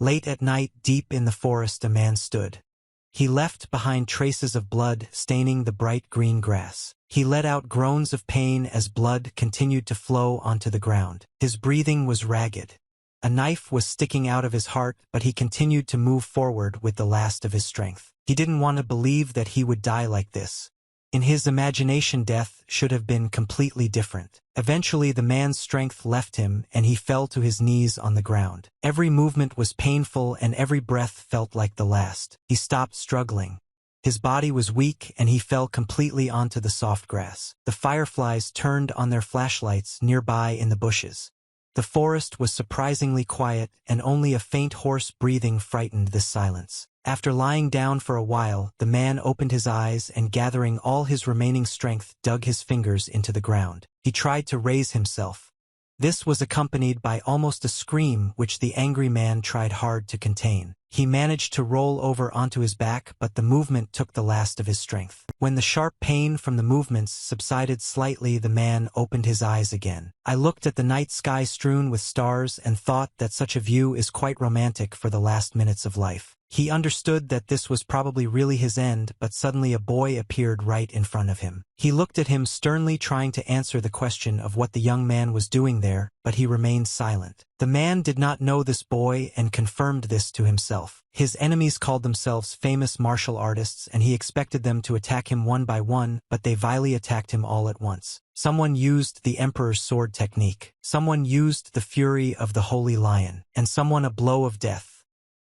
Late at night, deep in the forest, a man stood. He left behind traces of blood staining the bright green grass. He let out groans of pain as blood continued to flow onto the ground. His breathing was ragged. A knife was sticking out of his heart, but he continued to move forward with the last of his strength. He didn't want to believe that he would die like this. In his imagination, death should have been completely different. Eventually, the man's strength left him, and he fell to his knees on the ground. Every movement was painful, and every breath felt like the last. He stopped struggling. His body was weak, and he fell completely onto the soft grass. The fireflies turned on their flashlights nearby in the bushes. The forest was surprisingly quiet, and only a faint hoarse breathing frightened this silence. After lying down for a while, the man opened his eyes and, gathering all his remaining strength, dug his fingers into the ground. He tried to raise himself. This was accompanied by almost a scream which the angry man tried hard to contain. He managed to roll over onto his back, but the movement took the last of his strength. When the sharp pain from the movements subsided slightly, the man opened his eyes again. I looked at the night sky strewn with stars and thought that such a view is quite romantic for the last minutes of life. He understood that this was probably really his end, but suddenly a boy appeared right in front of him. He looked at him sternly, trying to answer the question of what the young man was doing there, but he remained silent. The man did not know this boy and confirmed this to himself. His enemies called themselves famous martial artists, and he expected them to attack him one by one, but they vilely attacked him all at once. Someone used the Emperor's sword technique. Someone used the fury of the Holy Lion, and someone a blow of death.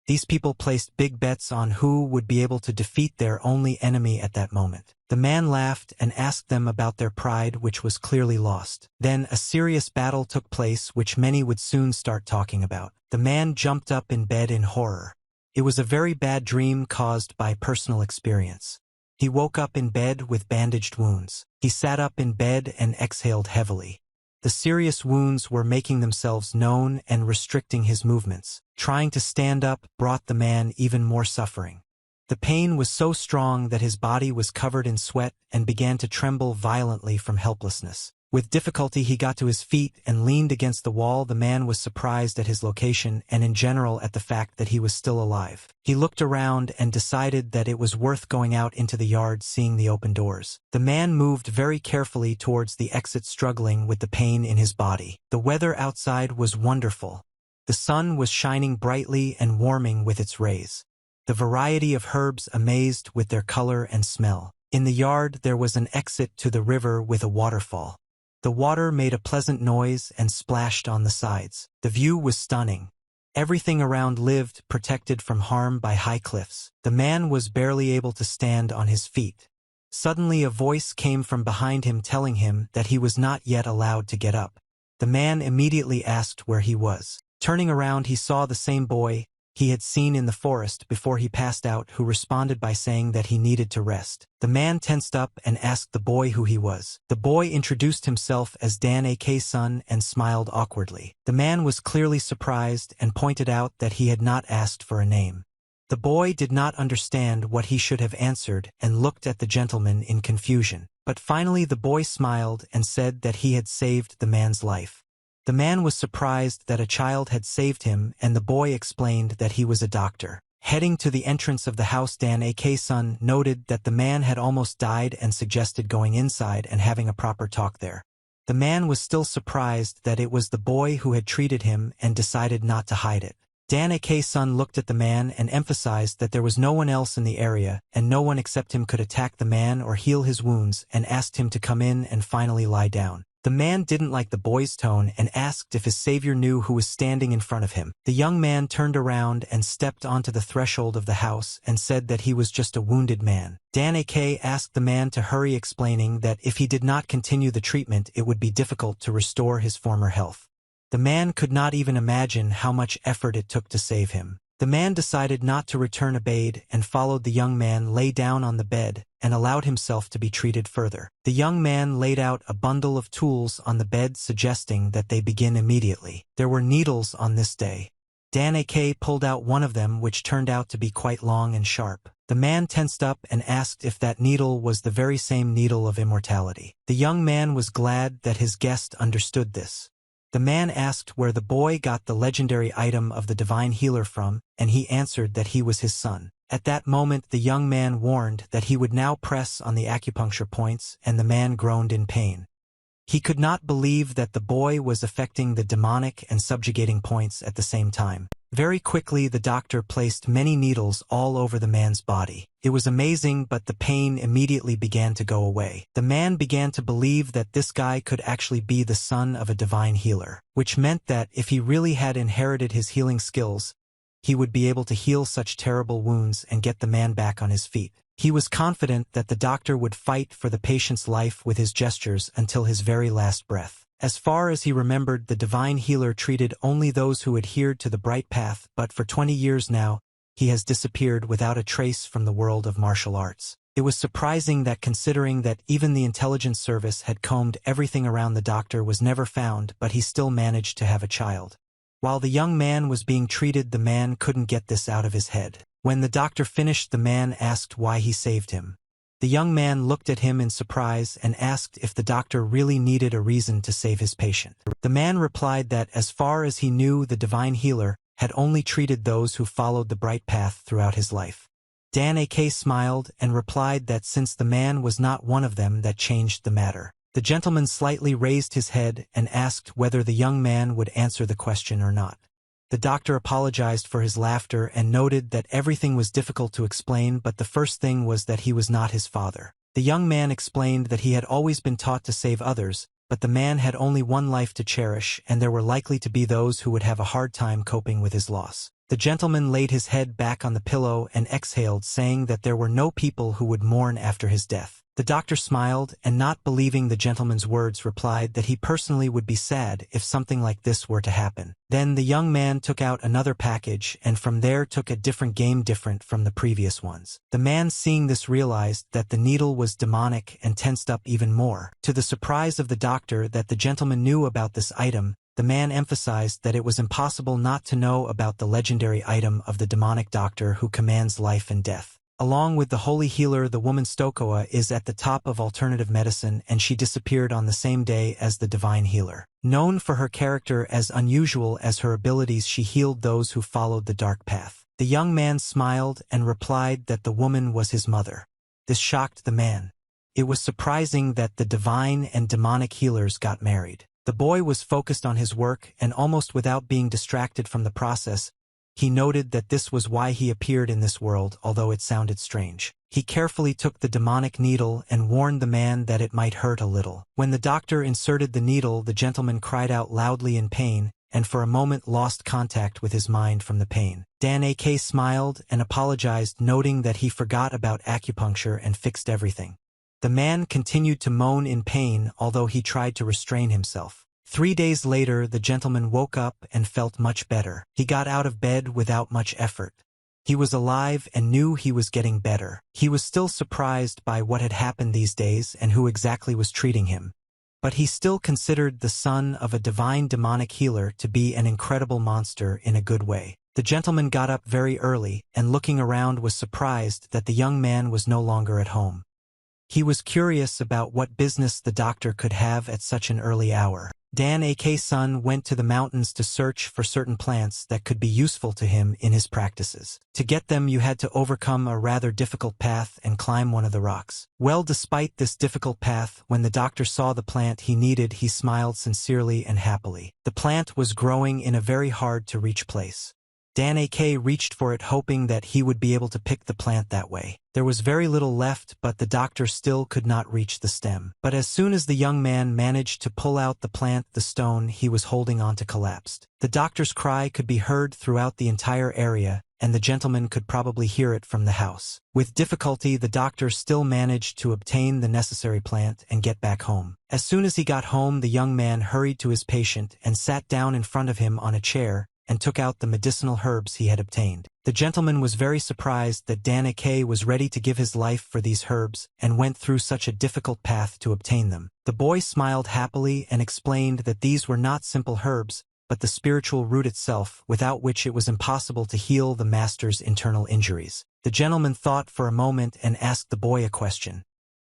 These people placed big bets on who would be able to defeat their only enemy at that moment. The man laughed and asked them about their pride, which was clearly lost. Then a serious battle took place, which many would soon start talking about. The man jumped up in bed in horror. It was a very bad dream caused by personal experience. He woke up in bed with bandaged wounds. He sat up in bed and exhaled heavily. The serious wounds were making themselves known and restricting his movements. Trying to stand up brought the man even more suffering. The pain was so strong that his body was covered in sweat and began to tremble violently from helplessness. With difficulty he got to his feet and leaned against the wall. The man was surprised at his location and in general at the fact that he was still alive. He looked around and decided that it was worth going out into the yard, seeing the open doors. The man moved very carefully towards the exit, struggling with the pain in his body. The weather outside was wonderful. The sun was shining brightly and warming with its rays. The variety of herbs amazed with their color and smell. In the yard there was an exit to the river with a waterfall. The water made a pleasant noise and splashed on the sides. The view was stunning. Everything around lived, protected from harm by high cliffs. The man was barely able to stand on his feet. Suddenly a voice came from behind him telling him that he was not yet allowed to get up. The man immediately asked where he was. Turning around, he saw the same boy he had seen in the forest before he passed out, who responded by saying that he needed to rest. The man tensed up and asked the boy who he was. The boy introduced himself as Dan A.K.'s son and smiled awkwardly. The man was clearly surprised and pointed out that he had not asked for a name. The boy did not understand what he should have answered and looked at the gentleman in confusion. But finally the boy smiled and said that he had saved the man's life. The man was surprised that a child had saved him, and the boy explained that he was a doctor. Heading to the entrance of the house, Dan A.K.'s son noted that the man had almost died and suggested going inside and having a proper talk there. The man was still surprised that it was the boy who had treated him and decided not to hide it. Dan A.K.'s son looked at the man and emphasized that there was no one else in the area, and no one except him could attack the man or heal his wounds, and asked him to come in and finally lie down. The man didn't like the boy's tone and asked if his savior knew who was standing in front of him. The young man turned around and stepped onto the threshold of the house and said that he was just a wounded man. Dan A.K. asked the man to hurry, explaining that if he did not continue the treatment, it would be difficult to restore his former health. The man could not even imagine how much effort it took to save him. The man decided not to return aid and followed the young man, lay down on the bed, and allowed himself to be treated further. The young man laid out a bundle of tools on the bed, suggesting that they begin immediately. There were needles on this day. Dan A.K. pulled out one of them, which turned out to be quite long and sharp. The man tensed up and asked if that needle was the very same needle of immortality. The young man was glad that his guest understood this. The man asked where the boy got the legendary item of the divine healer from, and he answered that he was his son. At that moment the young man warned that he would now press on the acupuncture points, and the man groaned in pain. He could not believe that the boy was affecting the demonic and subjugating points at the same time. Very quickly the doctor placed many needles all over the man's body. It was amazing, but the pain immediately began to go away. The man began to believe that this guy could actually be the son of a divine healer, which meant that if he really had inherited his healing skills, he would be able to heal such terrible wounds and get the man back on his feet. He was confident that the doctor would fight for the patient's life with his gestures until his very last breath. As far as he remembered, the divine healer treated only those who adhered to the bright path, but for 20 years now, he has disappeared without a trace from the world of martial arts. It was surprising that, considering that even the intelligence service had combed everything around, the doctor was never found, but he still managed to have a child. While the young man was being treated, the man couldn't get this out of his head. When the doctor finished, the man asked why he saved him. The young man looked at him in surprise and asked if the doctor really needed a reason to save his patient. The man replied that, as far as he knew, the divine healer had only treated those who followed the bright path throughout his life. Dan AK smiled and replied that since the man was not one of them, that changed the matter. The gentleman slightly raised his head and asked whether the young man would answer the question or not. The doctor apologized for his laughter and noted that everything was difficult to explain, but the first thing was that he was not his father. The young man explained that he had always been taught to save others, but the man had only one life to cherish, and there were likely to be those who would have a hard time coping with his loss. The gentleman laid his head back on the pillow and exhaled, saying that there were no people who would mourn after his death. The doctor smiled and, not believing the gentleman's words, replied that he personally would be sad if something like this were to happen. Then the young man took out another package and from there took a different game different from the previous ones. The man, seeing this, realized that the needle was demonic and tensed up even more. To the surprise of the doctor that the gentleman knew about this item, the man emphasized that it was impossible not to know about the legendary item of the demonic doctor who commands life and death. Along with the holy healer, the woman Stokoa is at the top of alternative medicine, and she disappeared on the same day as the divine healer. Known for her character as unusual as her abilities, she healed those who followed the dark path. The young man smiled and replied that the woman was his mother. This shocked the man. It was surprising that the divine and demonic healers got married. The boy was focused on his work, and almost without being distracted from the process, he noted that this was why he appeared in this world, although it sounded strange. He carefully took the demonic needle and warned the man that it might hurt a little. When the doctor inserted the needle, the gentleman cried out loudly in pain, and for a moment lost contact with his mind from the pain. Dan AK smiled and apologized, noting that he forgot about acupuncture and fixed everything. The man continued to moan in pain, although he tried to restrain himself. 3 days later, the gentleman woke up and felt much better. He got out of bed without much effort. He was alive and knew he was getting better. He was still surprised by what had happened these days and who exactly was treating him. But he still considered the son of a divine demonic healer to be an incredible monster in a good way. The gentleman got up very early and, looking around, was surprised that the young man was no longer at home. He was curious about what business the doctor could have at such an early hour. Dan AK's son went to the mountains to search for certain plants that could be useful to him in his practices. To get them, you had to overcome a rather difficult path and climb one of the rocks. Well, despite this difficult path, when the doctor saw the plant he needed, he smiled sincerely and happily. The plant was growing in a very hard-to-reach place. Dan AK reached for it, hoping that he would be able to pick the plant that way. There was very little left, but the doctor still could not reach the stem. But as soon as the young man managed to pull out the plant, the stone he was holding onto collapsed. The doctor's cry could be heard throughout the entire area, and the gentleman could probably hear it from the house. With difficulty, the doctor still managed to obtain the necessary plant and get back home. As soon as he got home, the young man hurried to his patient and sat down in front of him on a chair and took out the medicinal herbs he had obtained. The gentleman was very surprised that Dan AK was ready to give his life for these herbs and went through such a difficult path to obtain them. The boy smiled happily and explained that these were not simple herbs, but the spiritual root itself, without which it was impossible to heal the master's internal injuries. The gentleman thought for a moment and asked the boy a question.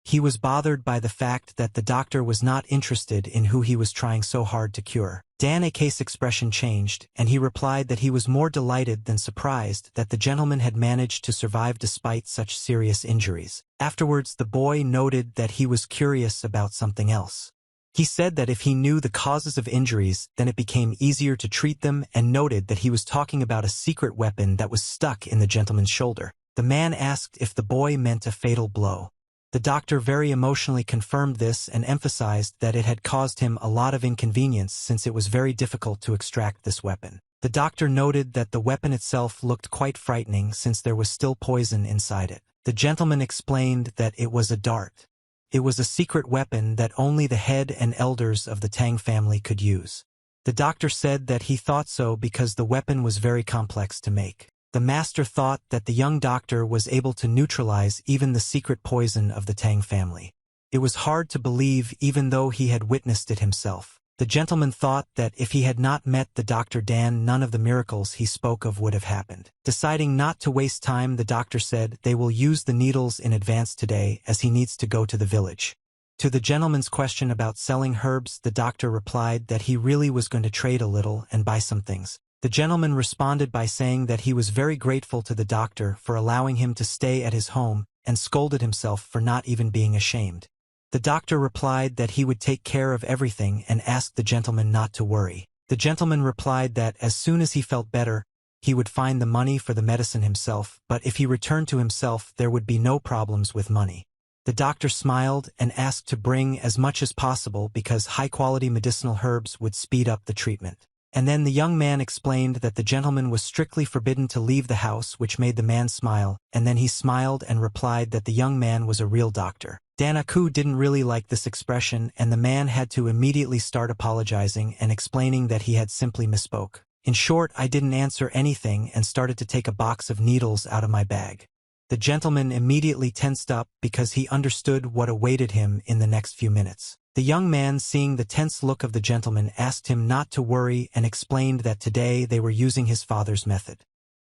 He was bothered by the fact that the doctor was not interested in who he was trying so hard to cure. Danake's expression changed, and he replied that he was more delighted than surprised that the gentleman had managed to survive despite such serious injuries. Afterwards, the boy noted that he was curious about something else. He said that if he knew the causes of injuries, then it became easier to treat them, and noted that he was talking about a secret weapon that was stuck in the gentleman's shoulder. The man asked if the boy meant a fatal blow. The doctor very emotionally confirmed this and emphasized that it had caused him a lot of inconvenience since it was very difficult to extract this weapon. The doctor noted that the weapon itself looked quite frightening since there was still poison inside it. The gentleman explained that it was a dart. It was a secret weapon that only the head and elders of the Tang family could use. The doctor said that he thought so because the weapon was very complex to make. The master thought that the young doctor was able to neutralize even the secret poison of the Tang family. It was hard to believe even though he had witnessed it himself. The gentleman thought that if he had not met the Dr. Dan, none of the miracles he spoke of would have happened. Deciding not to waste time, the doctor said they will use the needles in advance today as he needs to go to the village. To the gentleman's question about selling herbs, the doctor replied that he really was going to trade a little and buy some things. The gentleman responded by saying that he was very grateful to the doctor for allowing him to stay at his home and scolded himself for not even being ashamed. The doctor replied that he would take care of everything and asked the gentleman not to worry. The gentleman replied that as soon as he felt better, he would find the money for the medicine himself, but if he returned to himself, there would be no problems with money. The doctor smiled and asked to bring as much as possible because high-quality medicinal herbs would speed up the treatment. And then the young man explained that the gentleman was strictly forbidden to leave the house, which made the man smile, and then he smiled and replied that the young man was a real doctor. Danaku didn't really like this expression, and the man had to immediately start apologizing and explaining that he had simply misspoke. In short, I didn't answer anything and started to take a box of needles out of my bag. The gentleman immediately tensed up because he understood what awaited him in the next few minutes. The young man, seeing the tense look of the gentleman, asked him not to worry and explained that today they were using his father's method.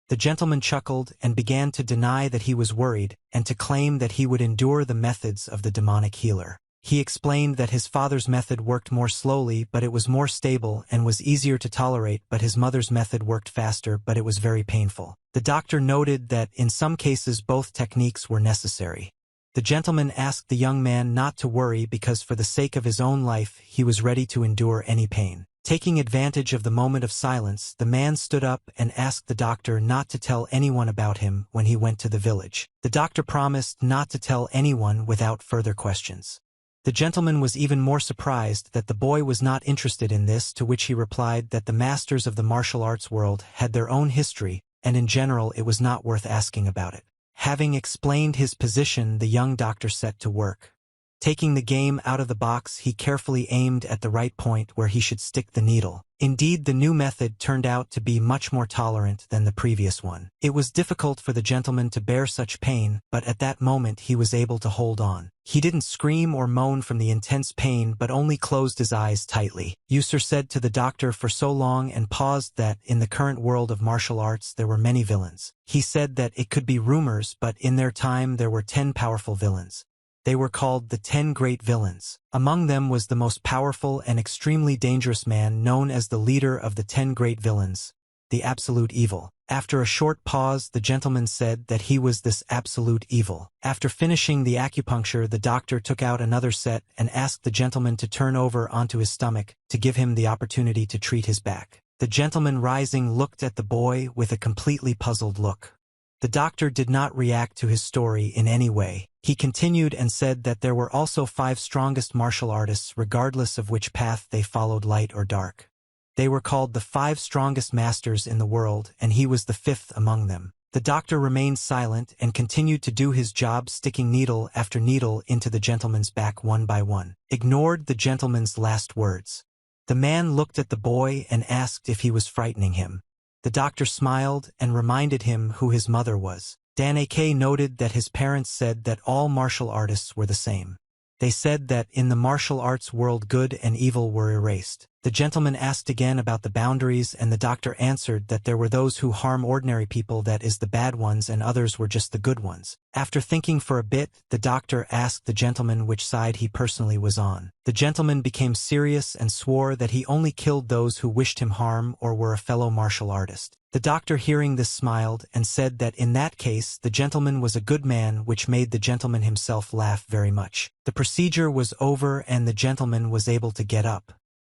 The gentleman chuckled and began to deny that he was worried and to claim that he would endure the methods of the demonic healer. He explained that his father's method worked more slowly, but it was more stable and was easier to tolerate, but his mother's method worked faster, but it was very painful. The doctor noted that in some cases both techniques were necessary. The gentleman asked the young man not to worry because for the sake of his own life he was ready to endure any pain. Taking advantage of the moment of silence, the man stood up and asked the doctor not to tell anyone about him when he went to the village. The doctor promised not to tell anyone without further questions. The gentleman was even more surprised that the boy was not interested in this, to which he replied that the masters of the martial arts world had their own history, and in general it was not worth asking about it. Having explained his position, the young doctor set to work. Taking the game out of the box, he carefully aimed at the right point where he should stick the needle. Indeed, the new method turned out to be much more tolerant than the previous one. It was difficult for the gentleman to bear such pain, but at that moment he was able to hold on. He didn't scream or moan from the intense pain, but only closed his eyes tightly. User said to the doctor for so long and paused that in the current world of martial arts there were many villains. He said that it could be rumors, but in their time there were 10 powerful villains. They were called the 10 Great Villains. Among them was the most powerful and extremely dangerous man known as the leader of the 10 Great Villains, the Absolute Evil. After a short pause, the gentleman said that he was this Absolute Evil. After finishing the acupuncture, the doctor took out another set and asked the gentleman to turn over onto his stomach to give him the opportunity to treat his back. The gentleman, rising, looked at the boy with a completely puzzled look. The doctor did not react to his story in any way. He continued and said that there were also 5 strongest martial artists regardless of which path they followed, light or dark. They were called the 5 strongest masters in the world, and he was the 5th among them. The doctor remained silent and continued to do his job, sticking needle after needle into the gentleman's back one by one. Ignored the gentleman's last words. The man looked at the boy and asked if he was frightening him. The doctor smiled and reminded him who his mother was. Danake noted that his parents said that all martial artists were the same. They said that in the martial arts world good and evil were erased. The gentleman asked again about the boundaries, and the doctor answered that there were those who harm ordinary people, that is the bad ones, and others were just the good ones. After thinking for a bit, the doctor asked the gentleman which side he personally was on. The gentleman became serious and swore that he only killed those who wished him harm or were a fellow martial artist. The doctor, hearing this, smiled and said that in that case the gentleman was a good man, which made the gentleman himself laugh very much. The procedure was over and the gentleman was able to get up.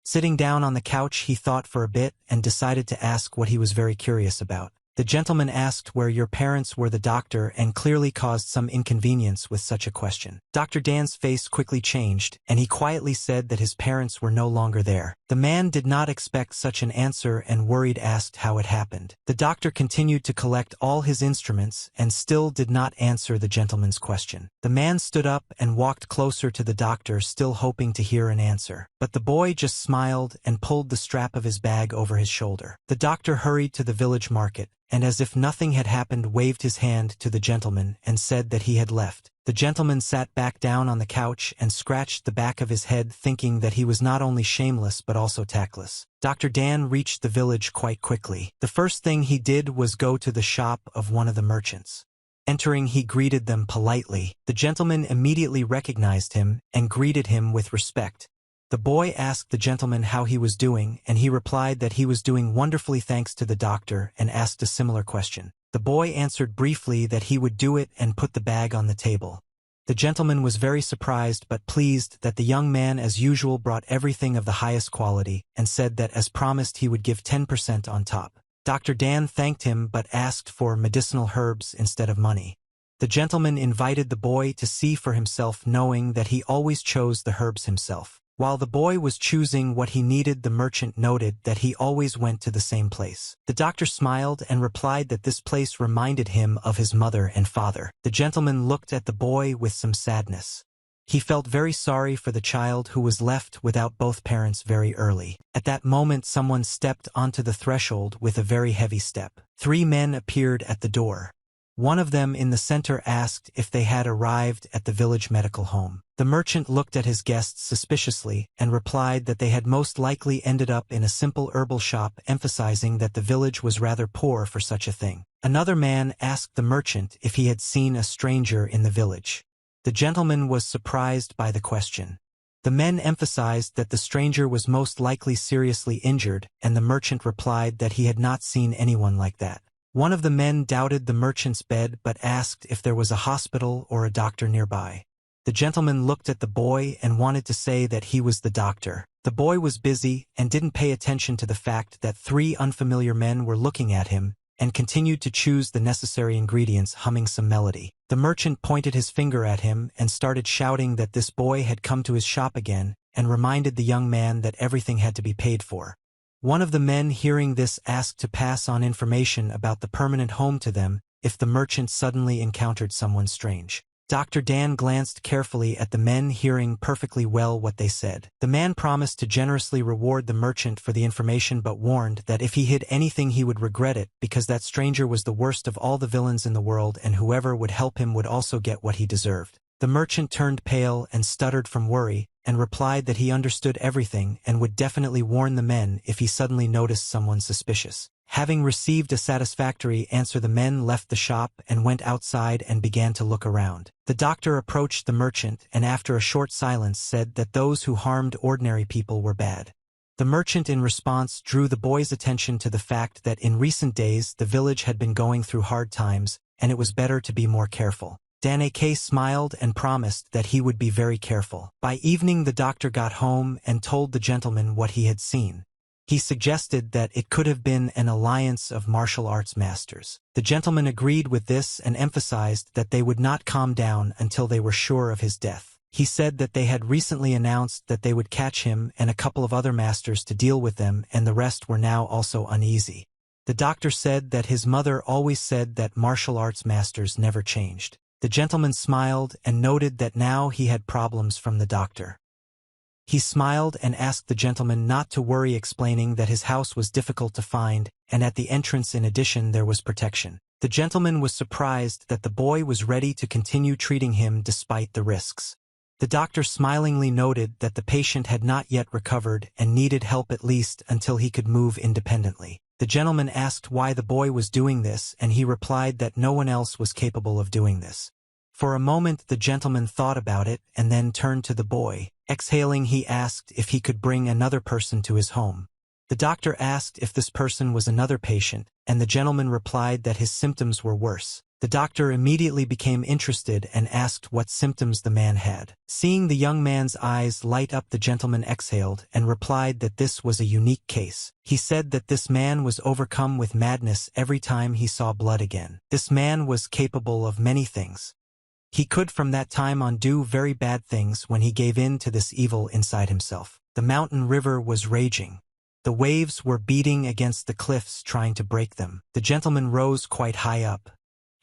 Sitting down on the couch, he thought for a bit and decided to ask what he was very curious about. The gentleman asked where your parents were, the doctor, and clearly caused some inconvenience with such a question. Dr. Dan's face quickly changed, and he quietly said that his parents were no longer there. The man did not expect such an answer and worried asked how it happened. The doctor continued to collect all his instruments and still did not answer the gentleman's question. The man stood up and walked closer to the doctor, still hoping to hear an answer. But the boy just smiled and pulled the strap of his bag over his shoulder. The doctor hurried to the village market, and as if nothing had happened waved his hand to the gentleman and said that he had left. The gentleman sat back down on the couch and scratched the back of his head, thinking that he was not only shameless but also tactless. Dr. Dan reached the village quite quickly. The first thing he did was go to the shop of one of the merchants. Entering, he greeted them politely. The gentleman immediately recognized him and greeted him with respect. The boy asked the gentleman how he was doing, and he replied that he was doing wonderfully thanks to the doctor, and asked a similar question. The boy answered briefly that he would do it and put the bag on the table. The gentleman was very surprised but pleased that the young man as usual brought everything of the highest quality, and said that as promised he would give 10% on top. Dr. Dan thanked him but asked for medicinal herbs instead of money. The gentleman invited the boy to see for himself, knowing that he always chose the herbs himself. While the boy was choosing what he needed, the merchant noted that he always went to the same place. The doctor smiled and replied that this place reminded him of his mother and father. The gentleman looked at the boy with some sadness. He felt very sorry for the child who was left without both parents very early. At that moment, someone stepped onto the threshold with a very heavy step. 3 men appeared at the door. One of them in the center asked if they had arrived at the village medical home. The merchant looked at his guests suspiciously and replied that they had most likely ended up in a simple herbal shop, emphasizing that the village was rather poor for such a thing. Another man asked the merchant if he had seen a stranger in the village. The gentleman was surprised by the question. The men emphasized that the stranger was most likely seriously injured, and the merchant replied that he had not seen anyone like that. One of the men doubted the merchant's bed but asked if there was a hospital or a doctor nearby. The gentleman looked at the boy and wanted to say that he was the doctor. The boy was busy and didn't pay attention to the fact that 3 unfamiliar men were looking at him, and continued to choose the necessary ingredients, humming some melody. The merchant pointed his finger at him and started shouting that this boy had come to his shop again, and reminded the young man that everything had to be paid for. One of the men, hearing this, asked to pass on information about the permanent home to them if the merchant suddenly encountered someone strange. Dr. Dan glanced carefully at the men, hearing perfectly well what they said. The man promised to generously reward the merchant for the information but warned that if he hid anything he would regret it, because that stranger was the worst of all the villains in the world, and whoever would help him would also get what he deserved. The merchant turned pale and stuttered from worry, and replied that he understood everything and would definitely warn the men if he suddenly noticed someone suspicious. Having received a satisfactory answer, the men left the shop and went outside and began to look around. The doctor approached the merchant and after a short silence said that those who harmed ordinary people were bad. The merchant in response drew the boy's attention to the fact that in recent days the village had been going through hard times, and it was better to be more careful. Danake smiled and promised that he would be very careful. By evening the doctor got home and told the gentleman what he had seen. He suggested that it could have been an alliance of martial arts masters. The gentleman agreed with this and emphasized that they would not calm down until they were sure of his death. He said that they had recently announced that they would catch him and a couple of other masters to deal with them, and the rest were now also uneasy. The doctor said that his mother always said that martial arts masters never changed. The gentleman smiled and noted that now he had problems from the doctor. He smiled and asked the gentleman not to worry, explaining that his house was difficult to find, and at the entrance in addition there was protection. The gentleman was surprised that the boy was ready to continue treating him despite the risks. The doctor smilingly noted that the patient had not yet recovered and needed help at least until he could move independently. The gentleman asked why the boy was doing this, and he replied that no one else was capable of doing this. For a moment the gentleman thought about it and then turned to the boy. Exhaling, he asked if he could bring another person to his home. The doctor asked if this person was another patient, and the gentleman replied that his symptoms were worse. The doctor immediately became interested and asked what symptoms the man had. Seeing the young man's eyes light up, the gentleman exhaled and replied that this was a unique case. He said that this man was overcome with madness every time he saw blood again. This man was capable of many things. He could from that time on do very bad things when he gave in to this evil inside himself. The mountain river was raging. The waves were beating against the cliffs trying to break them. The gentleman rose quite high up.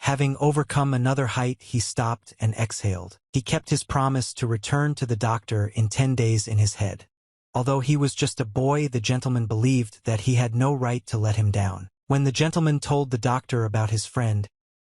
Having overcome another height, he stopped and exhaled. He kept his promise to return to the doctor in 10 days in his head. Although he was just a boy, the gentleman believed that he had no right to let him down. When the gentleman told the doctor about his friend,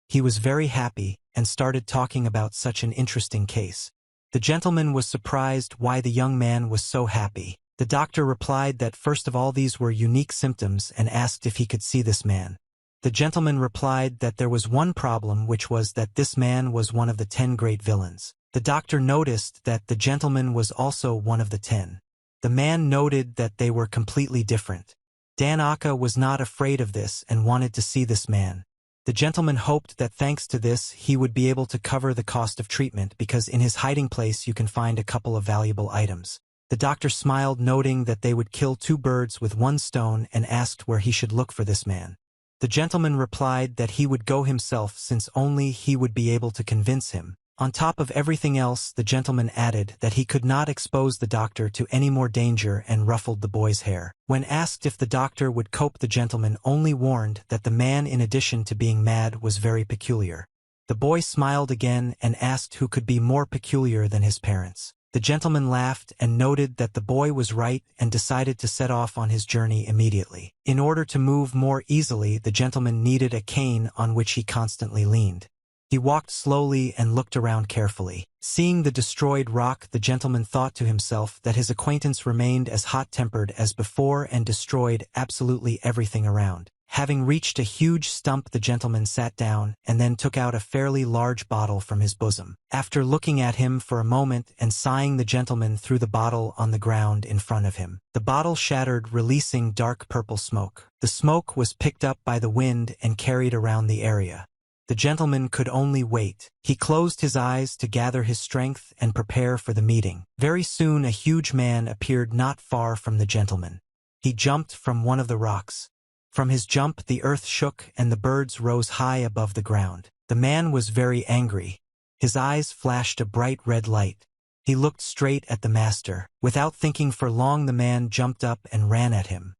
he was very happy and started talking about such an interesting case. The gentleman was surprised why the young man was so happy. The doctor replied that first of all these were unique symptoms and asked if he could see this man. The gentleman replied that there was one problem, which was that this man was one of the 10 great villains. The doctor noticed that the gentleman was also one of the 10. The man noted that they were completely different. Danaka was not afraid of this and wanted to see this man. The gentleman hoped that thanks to this he would be able to cover the cost of treatment, because in his hiding place you can find a couple of valuable items. The doctor smiled, noting that they would kill 2 birds with 1 stone, and asked where he should look for this man. The gentleman replied that he would go himself, since only he would be able to convince him. On top of everything else, the gentleman added that he could not expose the doctor to any more danger and ruffled the boy's hair. When asked if the doctor would cope, the gentleman only warned that the man, in addition to being mad, was very peculiar. The boy smiled again and asked who could be more peculiar than his parents. The gentleman laughed and noted that the boy was right and decided to set off on his journey immediately. In order to move more easily, the gentleman needed a cane on which he constantly leaned. He walked slowly and looked around carefully. Seeing the destroyed rock, the gentleman thought to himself that his acquaintance remained as hot-tempered as before and destroyed absolutely everything around. Having reached a huge stump, the gentleman sat down and then took out a fairly large bottle from his bosom. After looking at him for a moment and sighing, the gentleman threw the bottle on the ground in front of him. The bottle shattered, releasing dark purple smoke. The smoke was picked up by the wind and carried around the area. The gentleman could only wait. He closed his eyes to gather his strength and prepare for the meeting. Very soon a huge man appeared not far from the gentleman. He jumped from one of the rocks. From his jump the earth shook and the birds rose high above the ground. The man was very angry. His eyes flashed a bright red light. He looked straight at the master. Without thinking for long, the man jumped up and ran at him.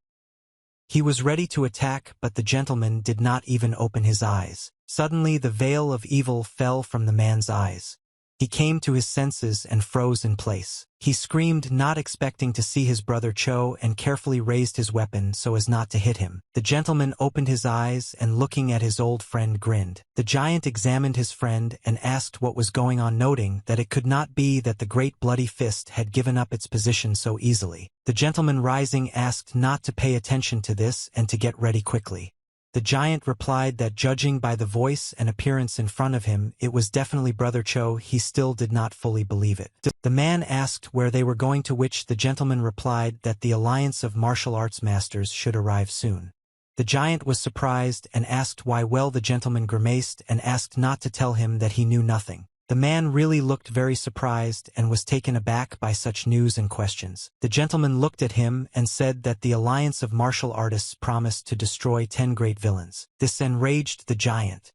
He was ready to attack, but the gentleman did not even open his eyes. Suddenly the veil of evil fell from the man's eyes. He came to his senses and froze in place. He screamed, not expecting to see his brother Cho, and carefully raised his weapon so as not to hit him. The gentleman opened his eyes and, looking at his old friend, grinned. The giant examined his friend and asked what was going on, noting that it could not be that the great bloody fist had given up its position so easily. The gentleman, rising, asked not to pay attention to this and to get ready quickly. The giant replied that judging by the voice and appearance in front of him, it was definitely Brother Cho. He still did not fully believe it. The man asked where they were going, to which the gentleman replied that the alliance of martial arts masters should arrive soon. The giant was surprised and asked why. Well, the gentleman grimaced and asked not to tell him that he knew nothing. The man really looked very surprised and was taken aback by such news and questions. The gentleman looked at him and said that the alliance of martial artists promised to destroy 10 great villains. This enraged the giant.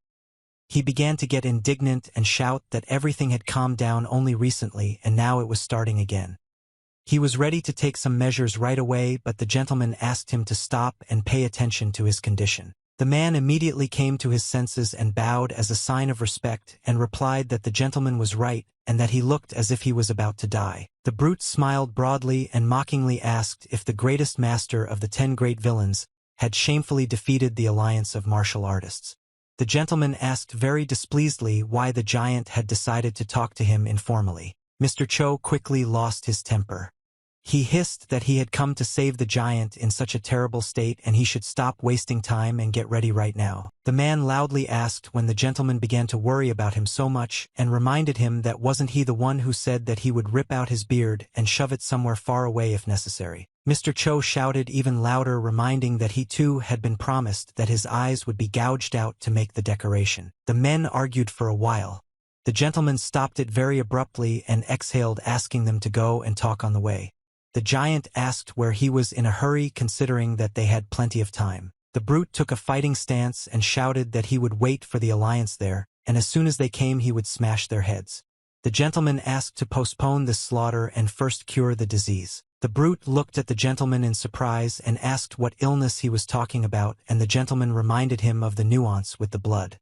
He began to get indignant and shout that everything had calmed down only recently and now it was starting again. He was ready to take some measures right away, but the gentleman asked him to stop and pay attention to his condition. The man immediately came to his senses and bowed as a sign of respect and replied that the gentleman was right and that he looked as if he was about to die. The brute smiled broadly and mockingly asked if the greatest master of the 10 great villains had shamefully defeated the alliance of martial artists. The gentleman asked very displeasedly why the giant had decided to talk to him informally. Mr. Cho quickly lost his temper. He hissed that he had come to save the giant in such a terrible state and he should stop wasting time and get ready right now. The man loudly asked when the gentleman began to worry about him so much and reminded him that wasn't he the one who said that he would rip out his beard and shove it somewhere far away if necessary. Mr. Cho shouted even louder, reminding that he too had been promised that his eyes would be gouged out to make the decoration. The men argued for a while. The gentleman stopped it very abruptly and exhaled, asking them to go and talk on the way. The giant asked where he was in a hurry, considering that they had plenty of time. The brute took a fighting stance and shouted that he would wait for the alliance there, and as soon as they came he would smash their heads. The gentleman asked to postpone this slaughter and first cure the disease. The brute looked at the gentleman in surprise and asked what illness he was talking about, and the gentleman reminded him of the nuance with the blood.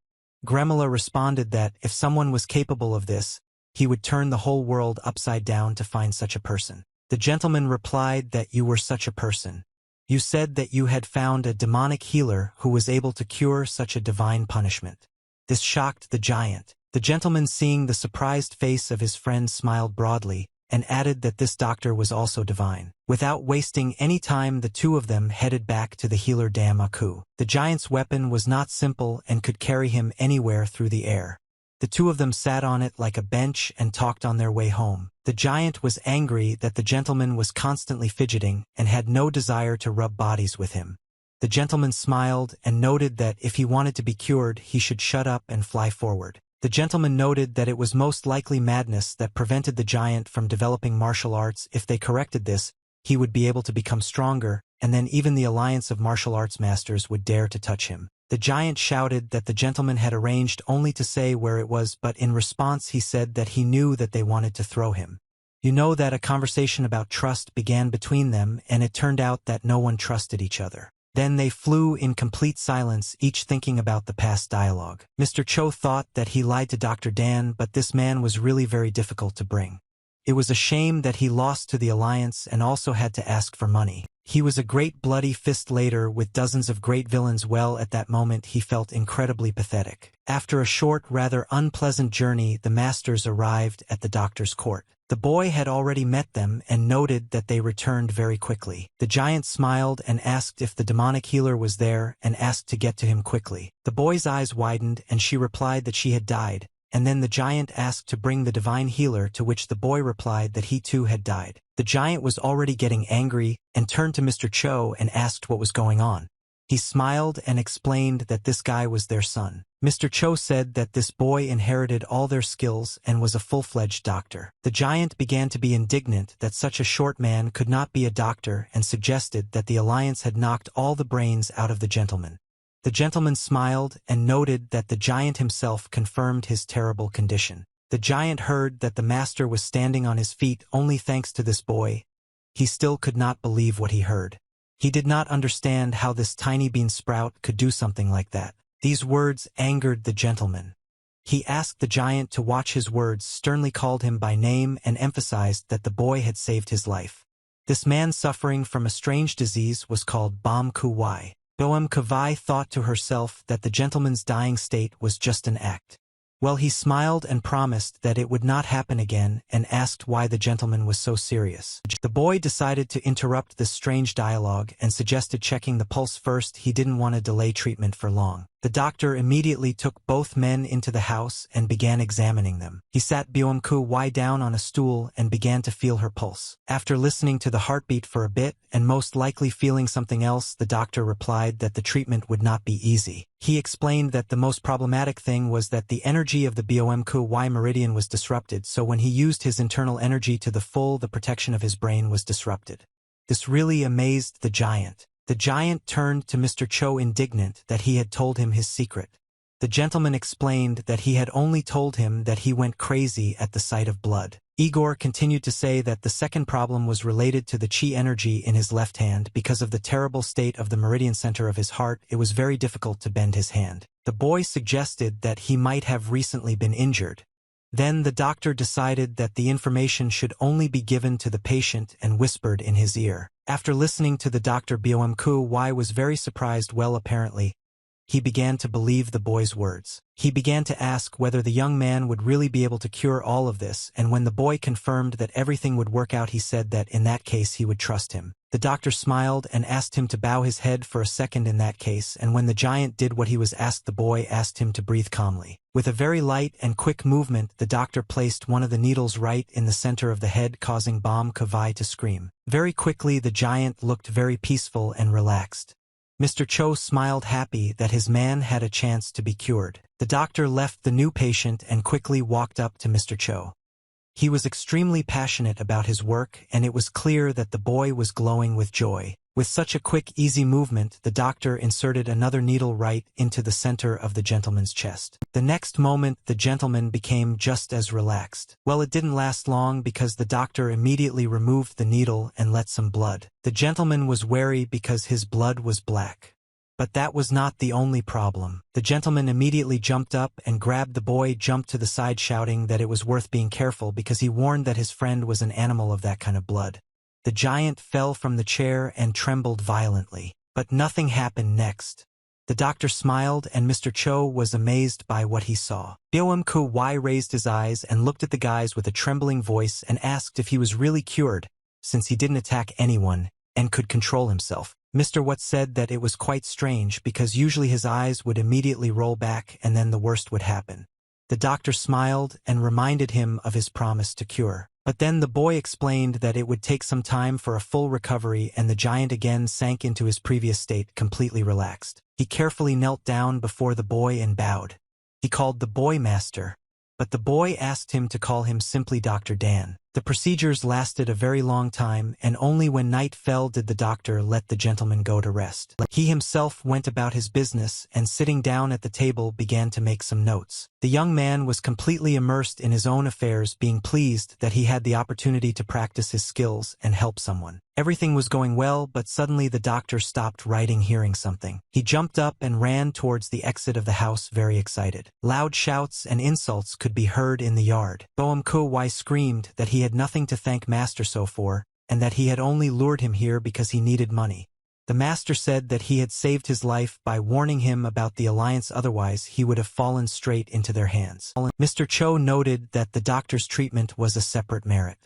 Gremilla responded that if someone was capable of this, he would turn the whole world upside down to find such a person. The gentleman replied that you were such a person. You said that you had found a demonic healer who was able to cure such a divine punishment. This shocked the giant. The gentleman, seeing the surprised face of his friend, smiled broadly and added that this doctor was also divine. Without wasting any time, the two of them headed back to the healer Damaku. The giant's weapon was not simple and could carry him anywhere through the air. The two of them sat on it like a bench and talked on their way home. The giant was angry that the gentleman was constantly fidgeting and had no desire to rub bodies with him. The gentleman smiled and noted that if he wanted to be cured, he should shut up and fly forward. The gentleman noted that it was most likely madness that prevented the giant from developing martial arts. If they corrected this, he would be able to become stronger, and then even the alliance of martial arts masters would dare to touch him. The giant shouted that the gentleman had arranged only to say where it was, but in response he said that he knew that they wanted to throw him. You know that a conversation about trust began between them, and it turned out that no one trusted each other. Then they flew in complete silence, each thinking about the past dialogue. Mr. Cho thought that he lied to Dr. Dan, but this man was really very difficult to bring. It was a shame that he lost to the alliance and also had to ask for money. He was a great bloody fist later with dozens of great villains. Well, at that moment he felt incredibly pathetic. After a short, rather unpleasant journey, the masters arrived at the doctor's court. The boy had already met them and noted that they returned very quickly. The giant smiled and asked if the demonic healer was there and asked to get to him quickly. The boy's eyes widened and she replied that she had died, and then the giant asked to bring the divine healer, to which the boy replied that he too had died. The giant was already getting angry and turned to Mr. Cho and asked what was going on. He smiled and explained that this guy was their son. Mr. Cho said that this boy inherited all their skills and was a full-fledged doctor. The giant began to be indignant that such a short man could not be a doctor and suggested that the alliance had knocked all the brains out of the gentleman. The gentleman smiled and noted that the giant himself confirmed his terrible condition. The giant heard that the master was standing on his feet only thanks to this boy. He still could not believe what he heard. He did not understand how this tiny bean sprout could do something like that. These words angered the gentleman. He asked the giant to watch his words, sternly called him by name, and emphasized that the boy had saved his life. This man suffering from a strange disease was called Bom Kuwai. Boem Kavai thought to herself that the gentleman's dying state was just an act. Well, he smiled and promised that it would not happen again and asked why the gentleman was so serious. The boy decided to interrupt this strange dialogue and suggested checking the pulse first. He didn't want to delay treatment for long. The doctor immediately took both men into the house and began examining them. He sat Byung-koo Wai down on a stool and began to feel her pulse. After listening to the heartbeat for a bit and most likely feeling something else, the doctor replied that the treatment would not be easy. He explained that the most problematic thing was that the energy of the Byung-koo Wai meridian was disrupted, so when he used his internal energy to the full, the protection of his brain was disrupted. This really amazed the giant. The giant turned to Mr. Cho, indignant that he had told him his secret. The gentleman explained that he had only told him that he went crazy at the sight of blood. Igor continued to say that the second problem was related to the chi energy in his left hand. Because of the terrible state of the meridian center of his heart, it was very difficult to bend his hand. The boy suggested that he might have recently been injured. Then the doctor decided that the information should only be given to the patient and whispered in his ear. After listening to the doctor, Byung-koo Wai was very surprised. Well, apparently, he began to believe the boy's words. He began to ask whether the young man would really be able to cure all of this, and when the boy confirmed that everything would work out, he said that in that case he would trust him. The doctor smiled and asked him to bow his head for a second in that case, and when the giant did what he was asked, the boy asked him to breathe calmly. With a very light and quick movement, the doctor placed one of the needles right in the center of the head, causing Bom Kavai to scream. Very quickly, the giant looked very peaceful and relaxed. Mr. Cho smiled, happy that his man had a chance to be cured. The doctor left the new patient and quickly walked up to Mr. Cho. He was extremely passionate about his work, and it was clear that the boy was glowing with joy. With such a quick, easy movement, the doctor inserted another needle right into the center of the gentleman's chest. The next moment, the gentleman became just as relaxed. Well, it didn't last long because the doctor immediately removed the needle and let some blood. The gentleman was wary because his blood was black. But that was not the only problem. The gentleman immediately jumped up and grabbed the boy, jumped to the side, shouting that it was worth being careful because he warned that his friend was an animal of that kind of blood. The giant fell from the chair and trembled violently. But nothing happened next. The doctor smiled, and Mr. Cho was amazed by what he saw. Bom Kavai raised his eyes and looked at the guys with a trembling voice and asked if he was really cured, since he didn't attack anyone and could control himself. Mr. What said that it was quite strange because usually his eyes would immediately roll back and then the worst would happen. The doctor smiled and reminded him of his promise to cure. But then the boy explained that it would take some time for a full recovery, and the giant again sank into his previous state, completely relaxed. He carefully knelt down before the boy and bowed. He called the boy master, but the boy asked him to call him simply Dr. Dan. The procedures lasted a very long time, and only when night fell did the doctor let the gentleman go to rest. He himself went about his business and, sitting down at the table, began to make some notes. The young man was completely immersed in his own affairs, being pleased that he had the opportunity to practice his skills and help someone. Everything was going well, but suddenly the doctor stopped writing, hearing something. He jumped up and ran towards the exit of the house, very excited. Loud shouts and insults could be heard in the yard. Bom Kavai screamed that he had nothing to thank Master So for, and that he had only lured him here because he needed money. The master said that he had saved his life by warning him about the alliance, otherwise he would have fallen straight into their hands. Mr. Cho noted that the doctor's treatment was a separate merit.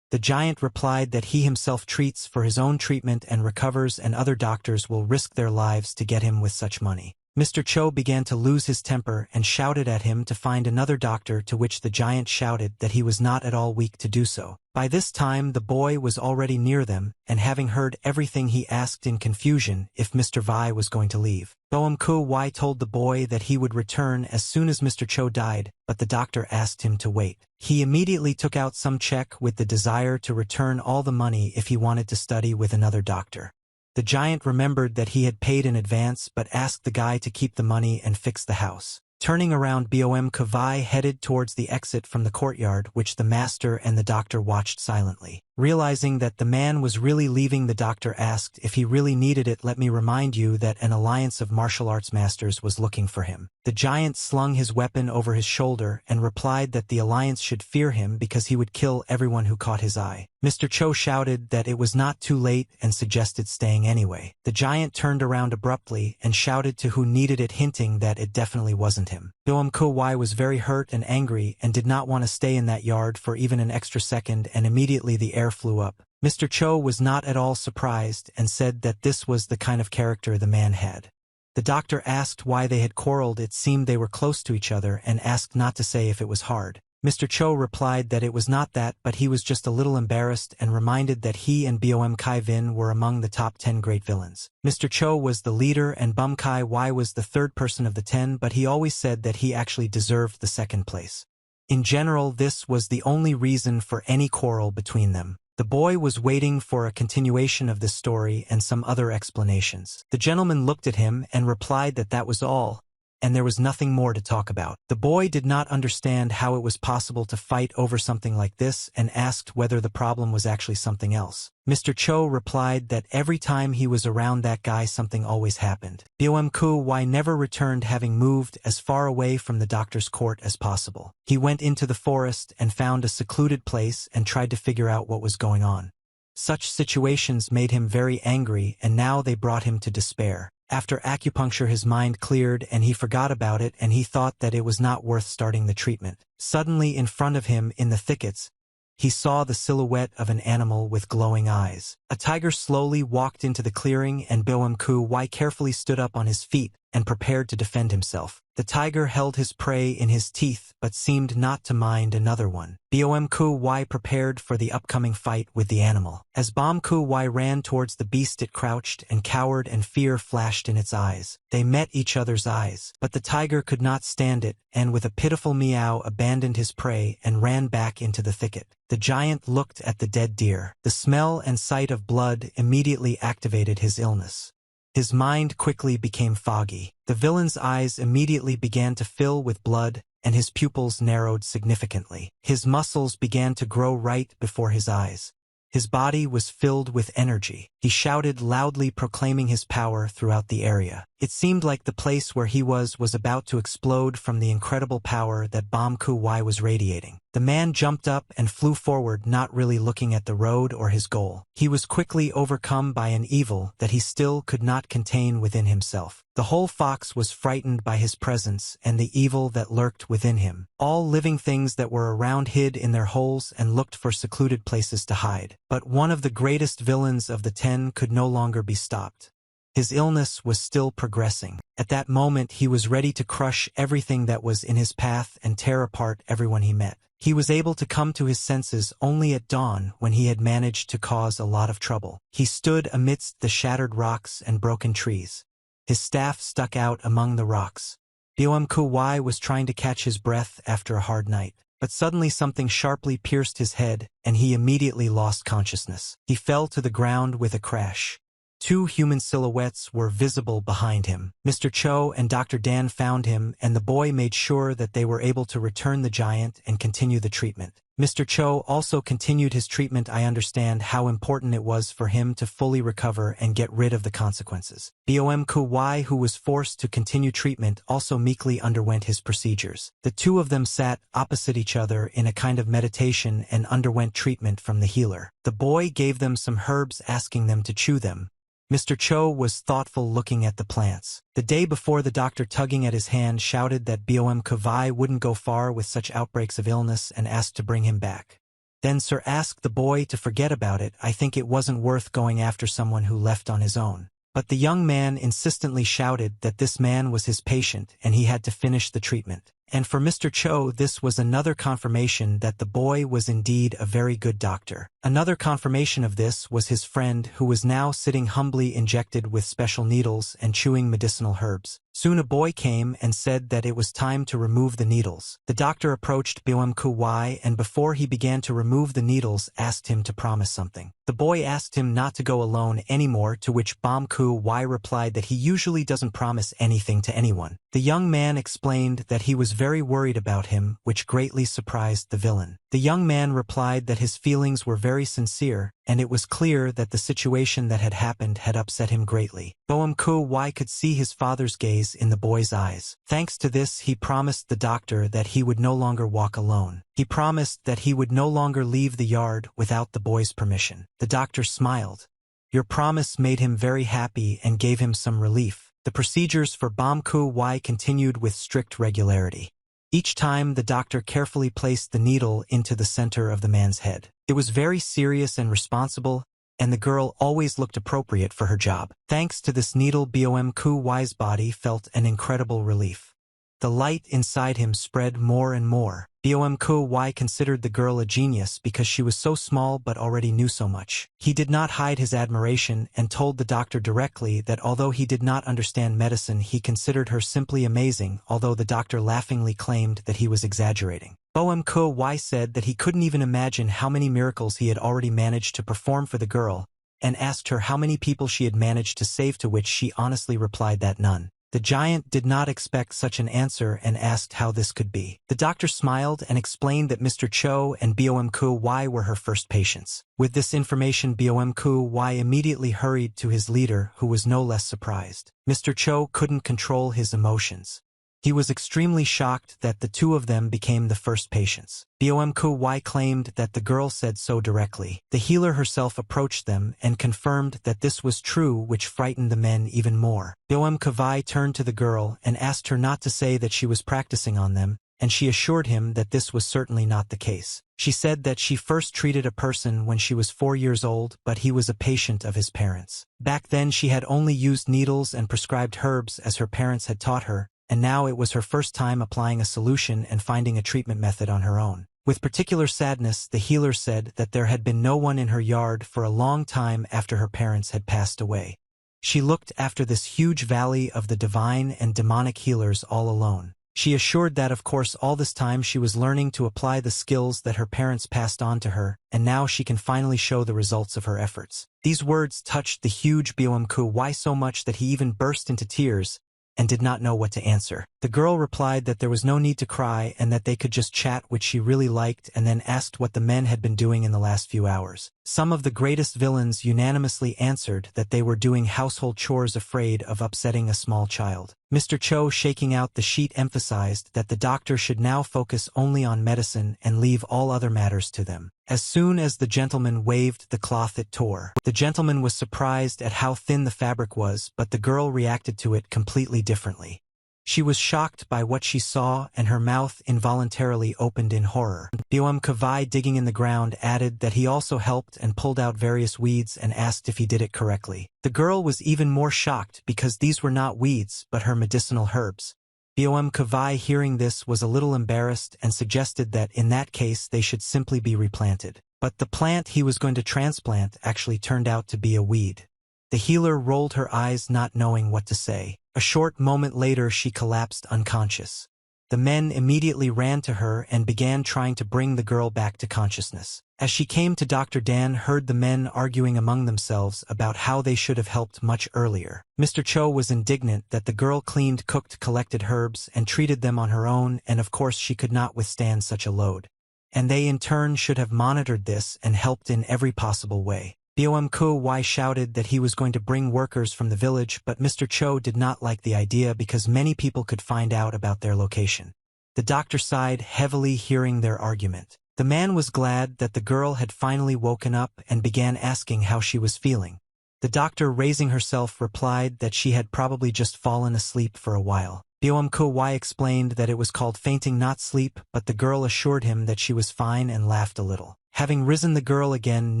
The giant replied that he himself treats for his own treatment and recovers, and other doctors will risk their lives to get him with such money. Mr. Cho began to lose his temper and shouted at him to find another doctor, to which the giant shouted that he was not at all weak to do so. By this time the boy was already near them, and having heard everything he asked in confusion if Mr. Vi was going to leave. Bom Kavai told the boy that he would return as soon as Mr. Cho died, but the doctor asked him to wait. He immediately took out some check with the desire to return all the money if he wanted to study with another doctor. The giant remembered that he had paid in advance, but asked the guy to keep the money and fix the house. Turning around, Bom Kavai headed towards the exit from the courtyard, which the master and the doctor watched silently. Realizing that the man was really leaving, the doctor asked if he really needed it. Let me remind you that an alliance of martial arts masters was looking for him. The giant slung his weapon over his shoulder and replied that the alliance should fear him because he would kill everyone who caught his eye. Mr. Cho shouted that it was not too late and suggested staying anyway. The giant turned around abruptly and shouted to who needed it, hinting that it definitely wasn't him. Bom Kavai was very hurt and angry and did not want to stay in that yard for even an extra second, and immediately the air flew up. Mr. Cho was not at all surprised and said that this was the kind of character the man had. The doctor asked why they had quarreled. It seemed they were close to each other, and asked not to say if it was hard. Mr. Cho replied that it was not that, but he was just a little embarrassed, and reminded that he and Bom Kavai were among the top 10 great villains. Mr. Cho was the leader and Bom Kavai was the third person of the 10, but he always said that he actually deserved the second place. In general, this was the only reason for any quarrel between them. The boy was waiting for a continuation of this story and some other explanations. The gentleman looked at him and replied that that was all, and there was nothing more to talk about. The boy did not understand how it was possible to fight over something like this and asked whether the problem was actually something else. Mr. Cho replied that every time he was around that guy, something always happened. Bom Kavai never returned, having moved as far away from the doctor's court as possible. He went into the forest and found a secluded place and tried to figure out what was going on. Such situations made him very angry, and now they brought him to despair. After acupuncture his mind cleared and he forgot about it and he thought that it was not worth starting the treatment. Suddenly in front of him in the thickets, he saw the silhouette of an animal with glowing eyes. A tiger slowly walked into the clearing and Boem-ku-wai carefully stood up on his feet and prepared to defend himself. The tiger held his prey in his teeth but seemed not to mind another one. Boem-ku-wai prepared for the upcoming fight with the animal. As Boem-ku-wai ran towards the beast it crouched and cowered and fear flashed in its eyes. They met each other's eyes, but the tiger could not stand it and with a pitiful meow abandoned his prey and ran back into the thicket. The giant looked at the dead deer. The smell and sight of blood immediately activated his illness. His mind quickly became foggy. The villain's eyes immediately began to fill with blood, and his pupils narrowed significantly. His muscles began to grow right before his eyes. His body was filled with energy. He shouted loudly, proclaiming his power throughout the area. It seemed like the place where he was about to explode from the incredible power that Boem-ku-wai was radiating. The man jumped up and flew forward, not really looking at the road or his goal. He was quickly overcome by an evil that he still could not contain within himself. The whole fox was frightened by his presence and the evil that lurked within him. All living things that were around hid in their holes and looked for secluded places to hide. But one of the greatest villains of the 10 could no longer be stopped. His illness was still progressing. At that moment he was ready to crush everything that was in his path and tear apart everyone he met. He was able to come to his senses only at dawn when he had managed to cause a lot of trouble. He stood amidst the shattered rocks and broken trees. His staff stuck out among the rocks. Boem-ku-wai was trying to catch his breath after a hard night. But suddenly something sharply pierced his head, and he immediately lost consciousness. He fell to the ground with a crash. 2 human silhouettes were visible behind him. Mr. Cho and Dr. Dan found him, and the boy made sure that they were able to return the giant and continue the treatment. Mr. Cho also continued his treatment. I understand how important it was for him to fully recover and get rid of the consequences. Boem-ku-wai, who was forced to continue treatment, also meekly underwent his procedures. The 2 of them sat opposite each other in a kind of meditation and underwent treatment from the healer. The boy gave them some herbs, asking them to chew them. Mr. Cho was thoughtful, looking at the plants. The day before, the doctor, tugging at his hand, shouted that Boem-ku-wai wouldn't go far with such outbreaks of illness and asked to bring him back. Then Sir asked the boy to forget about it. I think it wasn't worth going after someone who left on his own. But the young man insistently shouted that this man was his patient and he had to finish the treatment. And for Mr. Cho, this was another confirmation that the boy was indeed a very good doctor. Another confirmation of this was his friend, who was now sitting humbly, injected with special needles and chewing medicinal herbs. Soon a boy came and said that it was time to remove the needles. The doctor approached Boem-ku-wai and before he began to remove the needles asked him to promise something. The boy asked him not to go alone anymore, to which Boem-ku-wai replied that he usually doesn't promise anything to anyone. The young man explained that he was very worried about him, which greatly surprised the villain. The young man replied that his feelings were very sincere, and it was clear that the situation that had happened had upset him greatly. Boem-ku-wai could see his father's gaze in the boy's eyes. Thanks to this, he promised the doctor that he would no longer walk alone. He promised that he would no longer leave the yard without the boy's permission. The doctor smiled. Your promise made him very happy and gave him some relief. The procedures for Boem-ku-wai continued with strict regularity. Each time the doctor carefully placed the needle into the center of the man's head. It was very serious and responsible, and the girl always looked appropriate for her job. Thanks to this needle, Boem-ku-wai's body felt an incredible relief. The light inside him spread more and more. Boem-ku-wai considered the girl a genius because she was so small but already knew so much. He did not hide his admiration and told the doctor directly that although he did not understand medicine, he considered her simply amazing, although the doctor laughingly claimed that he was exaggerating. Boem-ku-wai said that he couldn't even imagine how many miracles he had already managed to perform for the girl, and asked her how many people she had managed to save, to which she honestly replied that none. The giant did not expect such an answer and asked how this could be. The doctor smiled and explained that Mr. Cho and Boem-ku-wai were her first patients. With this information, Boem-ku-wai immediately hurried to his leader, who was no less surprised. Mr. Cho couldn't control his emotions. He was extremely shocked that the two of them became the first patients. Bomky claimed that the girl said so directly. The healer herself approached them and confirmed that this was true, which frightened the men even more. Bomky turned to the girl and asked her not to say that she was practicing on them, and she assured him that this was certainly not the case. She said that she first treated a person when she was 4 years old, but he was a patient of his parents. Back then she had only used needles and prescribed herbs as her parents had taught her, and now it was her first time applying a solution and finding a treatment method on her own. With particular sadness, the healer said that there had been no one in her yard for a long time after her parents had passed away. She looked after this huge valley of the divine and demonic healers all alone. She assured that of course all this time she was learning to apply the skills that her parents passed on to her, and now she can finally show the results of her efforts. These words touched the huge Bomky so much that he even burst into tears and did not know what to answer. The girl replied that there was no need to cry and that they could just chat, which she really liked, and then asked what the men had been doing in the last few hours. Some of the greatest villains unanimously answered that they were doing household chores, afraid of upsetting a small child. Mr. Cho, shaking out the sheet, emphasized that the doctor should now focus only on medicine and leave all other matters to them. As soon as the gentleman waved the cloth, it tore. The gentleman was surprised at how thin the fabric was, but the girl reacted to it completely differently. She was shocked by what she saw, and her mouth involuntarily opened in horror. Bomky, digging in the ground, added that he also helped and pulled out various weeds and asked if he did it correctly. The girl was even more shocked because these were not weeds but her medicinal herbs. Bomky, hearing this, was a little embarrassed and suggested that in that case they should simply be replanted. But the plant he was going to transplant actually turned out to be a weed. The healer rolled her eyes, not knowing what to say. A short moment later she collapsed unconscious. The men immediately ran to her and began trying to bring the girl back to consciousness. As she came to, Dr. Dan heard the men arguing among themselves about how they should have helped much earlier. Mr. Cho was indignant that the girl cleaned, cooked, collected herbs, and treated them on her own, and of course she could not withstand such a load. And they in turn should have monitored this and helped in every possible way. Bomky shouted that he was going to bring workers from the village, but Mr. Cho did not like the idea because many people could find out about their location. The doctor sighed heavily hearing their argument. The man was glad that the girl had finally woken up and began asking how she was feeling. The doctor, raising herself, replied that she had probably just fallen asleep for a while. Bomky explained that it was called fainting, not sleep, but the girl assured him that she was fine and laughed a little. Having risen, the girl again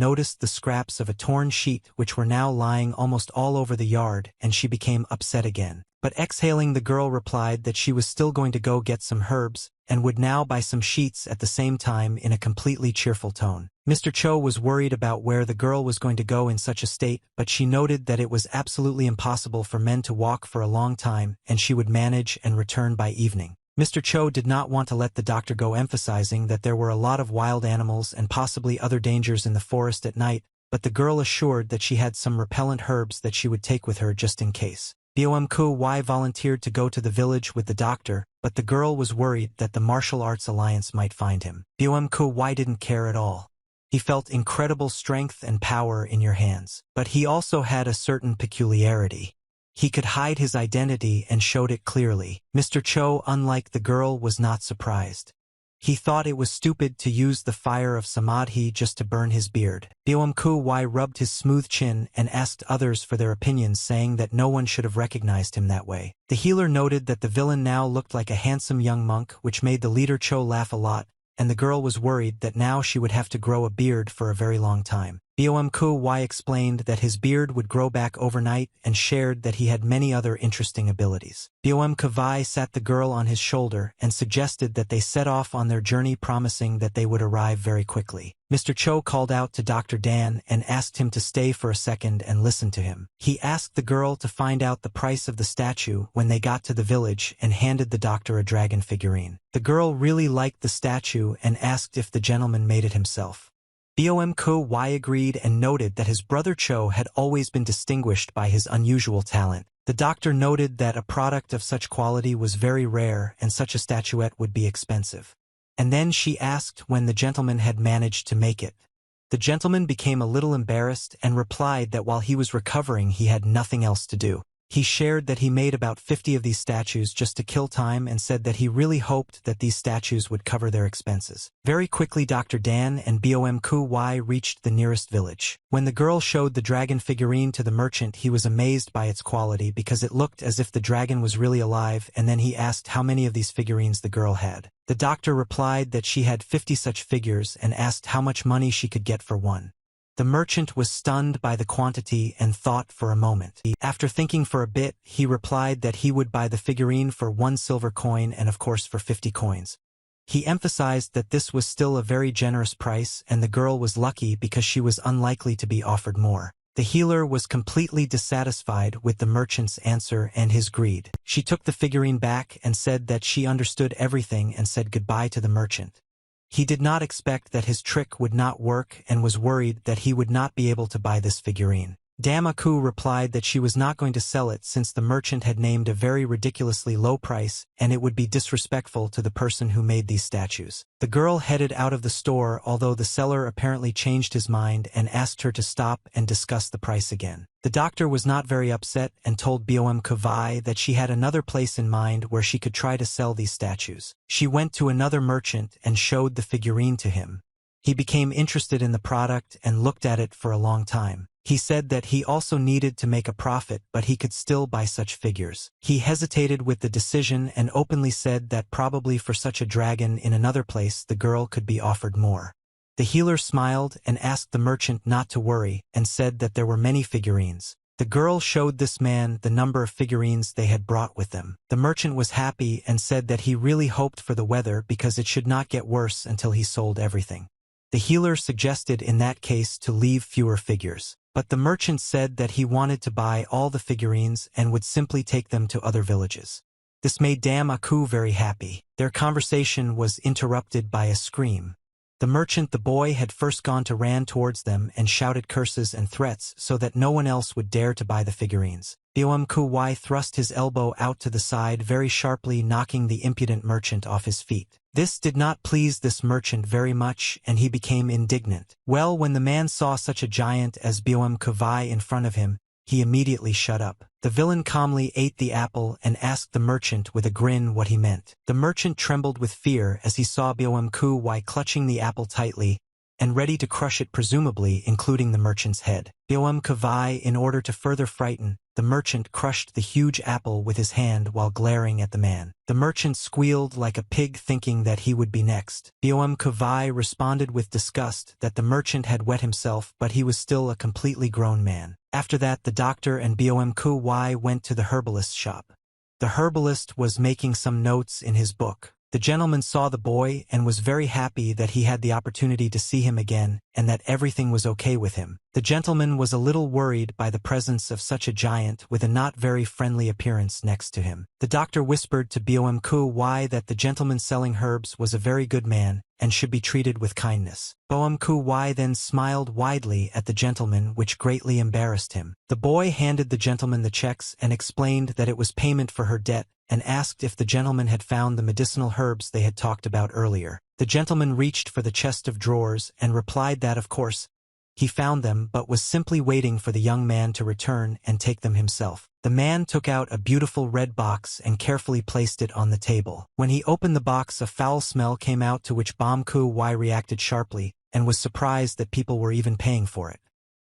noticed the scraps of a torn sheet which were now lying almost all over the yard, and she became upset again. But exhaling, the girl replied that she was still going to go get some herbs, and would now buy some sheets at the same time in a completely cheerful tone. Mr. Cho was worried about where the girl was going to go in such a state, but she noted that it was absolutely impossible for men to walk for a long time, and she would manage and return by evening. Mr. Cho did not want to let the doctor go, emphasizing that there were a lot of wild animals and possibly other dangers in the forest at night, but the girl assured that she had some repellent herbs that she would take with her just in case. Bomky volunteered to go to the village with the doctor, but the girl was worried that the Martial Arts Alliance might find him. Bomky didn't care at all. He felt incredible strength and power in your hands, but he also had a certain peculiarity. He could hide his identity and showed it clearly. Mr. Cho, unlike the girl, was not surprised. He thought it was stupid to use the fire of samadhi just to burn his beard. Bomky rubbed his smooth chin and asked others for their opinions, saying that no one should have recognized him that way. The healer noted that the villain now looked like a handsome young monk, which made the leader Cho laugh a lot, and the girl was worried that now she would have to grow a beard for a very long time. Bomky explained that his beard would grow back overnight and shared that he had many other interesting abilities. Bomky sat the girl on his shoulder and suggested that they set off on their journey, promising that they would arrive very quickly. Mr. Cho called out to Dr. Dan and asked him to stay for a second and listen to him. He asked the girl to find out the price of the statue when they got to the village and handed the doctor a dragon figurine. The girl really liked the statue and asked if the gentleman made it himself. Bomky agreed and noted that his brother Cho had always been distinguished by his unusual talent. The doctor noted that a product of such quality was very rare and such a statuette would be expensive. And then she asked when the gentleman had managed to make it. The gentleman became a little embarrassed and replied that while he was recovering he had nothing else to do. He shared that he made about 50 of these statues just to kill time and said that he really hoped that these statues would cover their expenses. Very quickly Dr. Dan and Bom reached the nearest village. When the girl showed the dragon figurine to the merchant, he was amazed by its quality because it looked as if the dragon was really alive, and then he asked how many of these figurines the girl had. The doctor replied that she had 50 such figures and asked how much money she could get for one. The merchant was stunned by the quantity and thought for a moment. After thinking for a bit, he replied that he would buy the figurine for 1 silver coin and of course for 50 coins. He emphasized that this was still a very generous price and the girl was lucky because she was unlikely to be offered more. The healer was completely dissatisfied with the merchant's answer and his greed. She took the figurine back and said that she understood everything and said goodbye to the merchant. He did not expect that his trick would not work and was worried that he would not be able to buy this figurine. Damaku replied that she was not going to sell it since the merchant had named a very ridiculously low price and it would be disrespectful to the person who made these statues. The girl headed out of the store, although the seller apparently changed his mind and asked her to stop and discuss the price again. The doctor was not very upset and told Bom that she had another place in mind where she could try to sell these statues. She went to another merchant and showed the figurine to him. He became interested in the product and looked at it for a long time. He said that he also needed to make a profit, but he could still buy such figures. He hesitated with the decision and openly said that probably for such a dragon in another place the girl could be offered more. The healer smiled and asked the merchant not to worry and said that there were many figurines. The girl showed this man the number of figurines they had brought with them. The merchant was happy and said that he really hoped for the weather because it should not get worse until he sold everything. The healer suggested in that case to leave fewer figures. But the merchant said that he wanted to buy all the figurines and would simply take them to other villages. This made Damaku very happy. Their conversation was interrupted by a scream. The merchant, the boy, had first gone to ran towards them and shouted curses and threats so that no one else would dare to buy the figurines. Bom thrust his elbow out to the side very sharply, knocking the impudent merchant off his feet. This did not please this merchant very much, and he became indignant. Well, when the man saw such a giant as Bom in front of him, he immediately shut up. The villain calmly ate the apple and asked the merchant with a grin what he meant. The merchant trembled with fear as he saw Bom clutching the apple tightly and ready to crush it, presumably including the merchant's head. Bom in order to further frighten, the merchant crushed the huge apple with his hand while glaring at the man. The merchant squealed like a pig, thinking that he would be next. Bom responded with disgust that the merchant had wet himself, but he was still a completely grown man. After that, the doctor and Bom went to the herbalist's shop. The herbalist was making some notes in his book. The gentleman saw the boy and was very happy that he had the opportunity to see him again and that everything was okay with him. The gentleman was a little worried by the presence of such a giant with a not very friendly appearance next to him. The doctor whispered to Bom that the gentleman selling herbs was a very good man and should be treated with kindness. Bom then smiled widely at the gentleman, which greatly embarrassed him. The boy handed the gentleman the checks and explained that it was payment for her debt and asked if the gentleman had found the medicinal herbs they had talked about earlier. The gentleman reached for the chest of drawers and replied that, of course, he found them but was simply waiting for the young man to return and take them himself. The man took out a beautiful red box and carefully placed it on the table. When he opened the box, a foul smell came out, to which Bom reacted sharply and was surprised that people were even paying for it.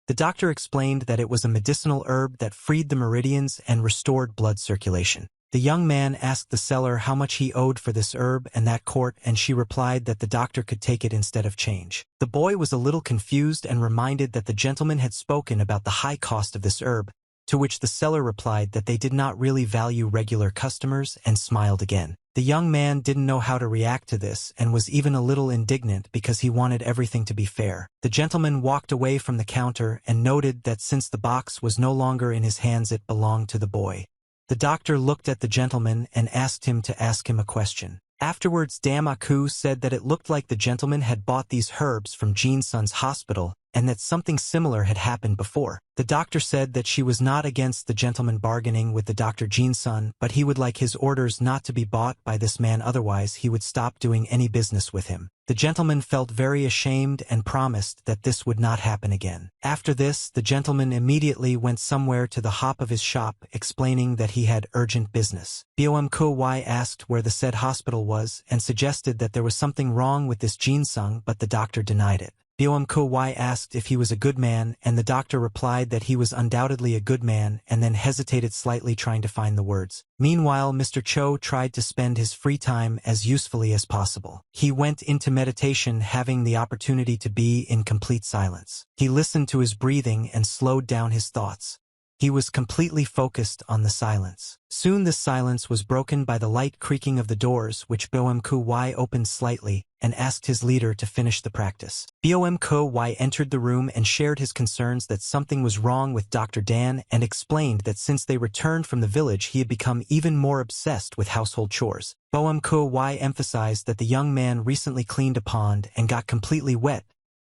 The doctor explained that it was a medicinal herb that freed the meridians and restored blood circulation. The young man asked the seller how much he owed for this herb and that quart, and she replied that the doctor could take it instead of change. The boy was a little confused and reminded that the gentleman had spoken about the high cost of this herb, to which the seller replied that they did not really value regular customers and smiled again. The young man didn't know how to react to this and was even a little indignant because he wanted everything to be fair. The gentleman walked away from the counter and noted that since the box was no longer in his hands, it belonged to the boy. The doctor looked at the gentleman and asked him to ask him a question. Afterwards, Damaku said that it looked like the gentleman had bought these herbs from Jin-sun's hospital and that something similar had happened before. The doctor said that she was not against the gentleman bargaining with the Dr. Jin-sun, but he would like his orders not to be bought by this man, otherwise he would stop doing any business with him. The gentleman felt very ashamed and promised that this would not happen again. After this, the gentleman immediately went somewhere to the hop of his shop, explaining that he had urgent business. Bom-Ky asked where the said hospital was and suggested that there was something wrong with this Jin-sung, but the doctor denied it. Bom-Ky asked if he was a good man, and the doctor replied that he was undoubtedly a good man, and then hesitated slightly, trying to find the words. Meanwhile, Mr. Cho tried to spend his free time as usefully as possible. He went into meditation, having the opportunity to be in complete silence. He listened to his breathing and slowed down his thoughts. He was completely focused on the silence. Soon this silence was broken by the light creaking of the doors, which Bom-Ky opened slightly, and asked his leader to finish the practice. Bom-Ky entered the room and shared his concerns that something was wrong with Dr. Dan, and explained that since they returned from the village he had become even more obsessed with household chores. Bom-Ky emphasized that the young man recently cleaned a pond and got completely wet,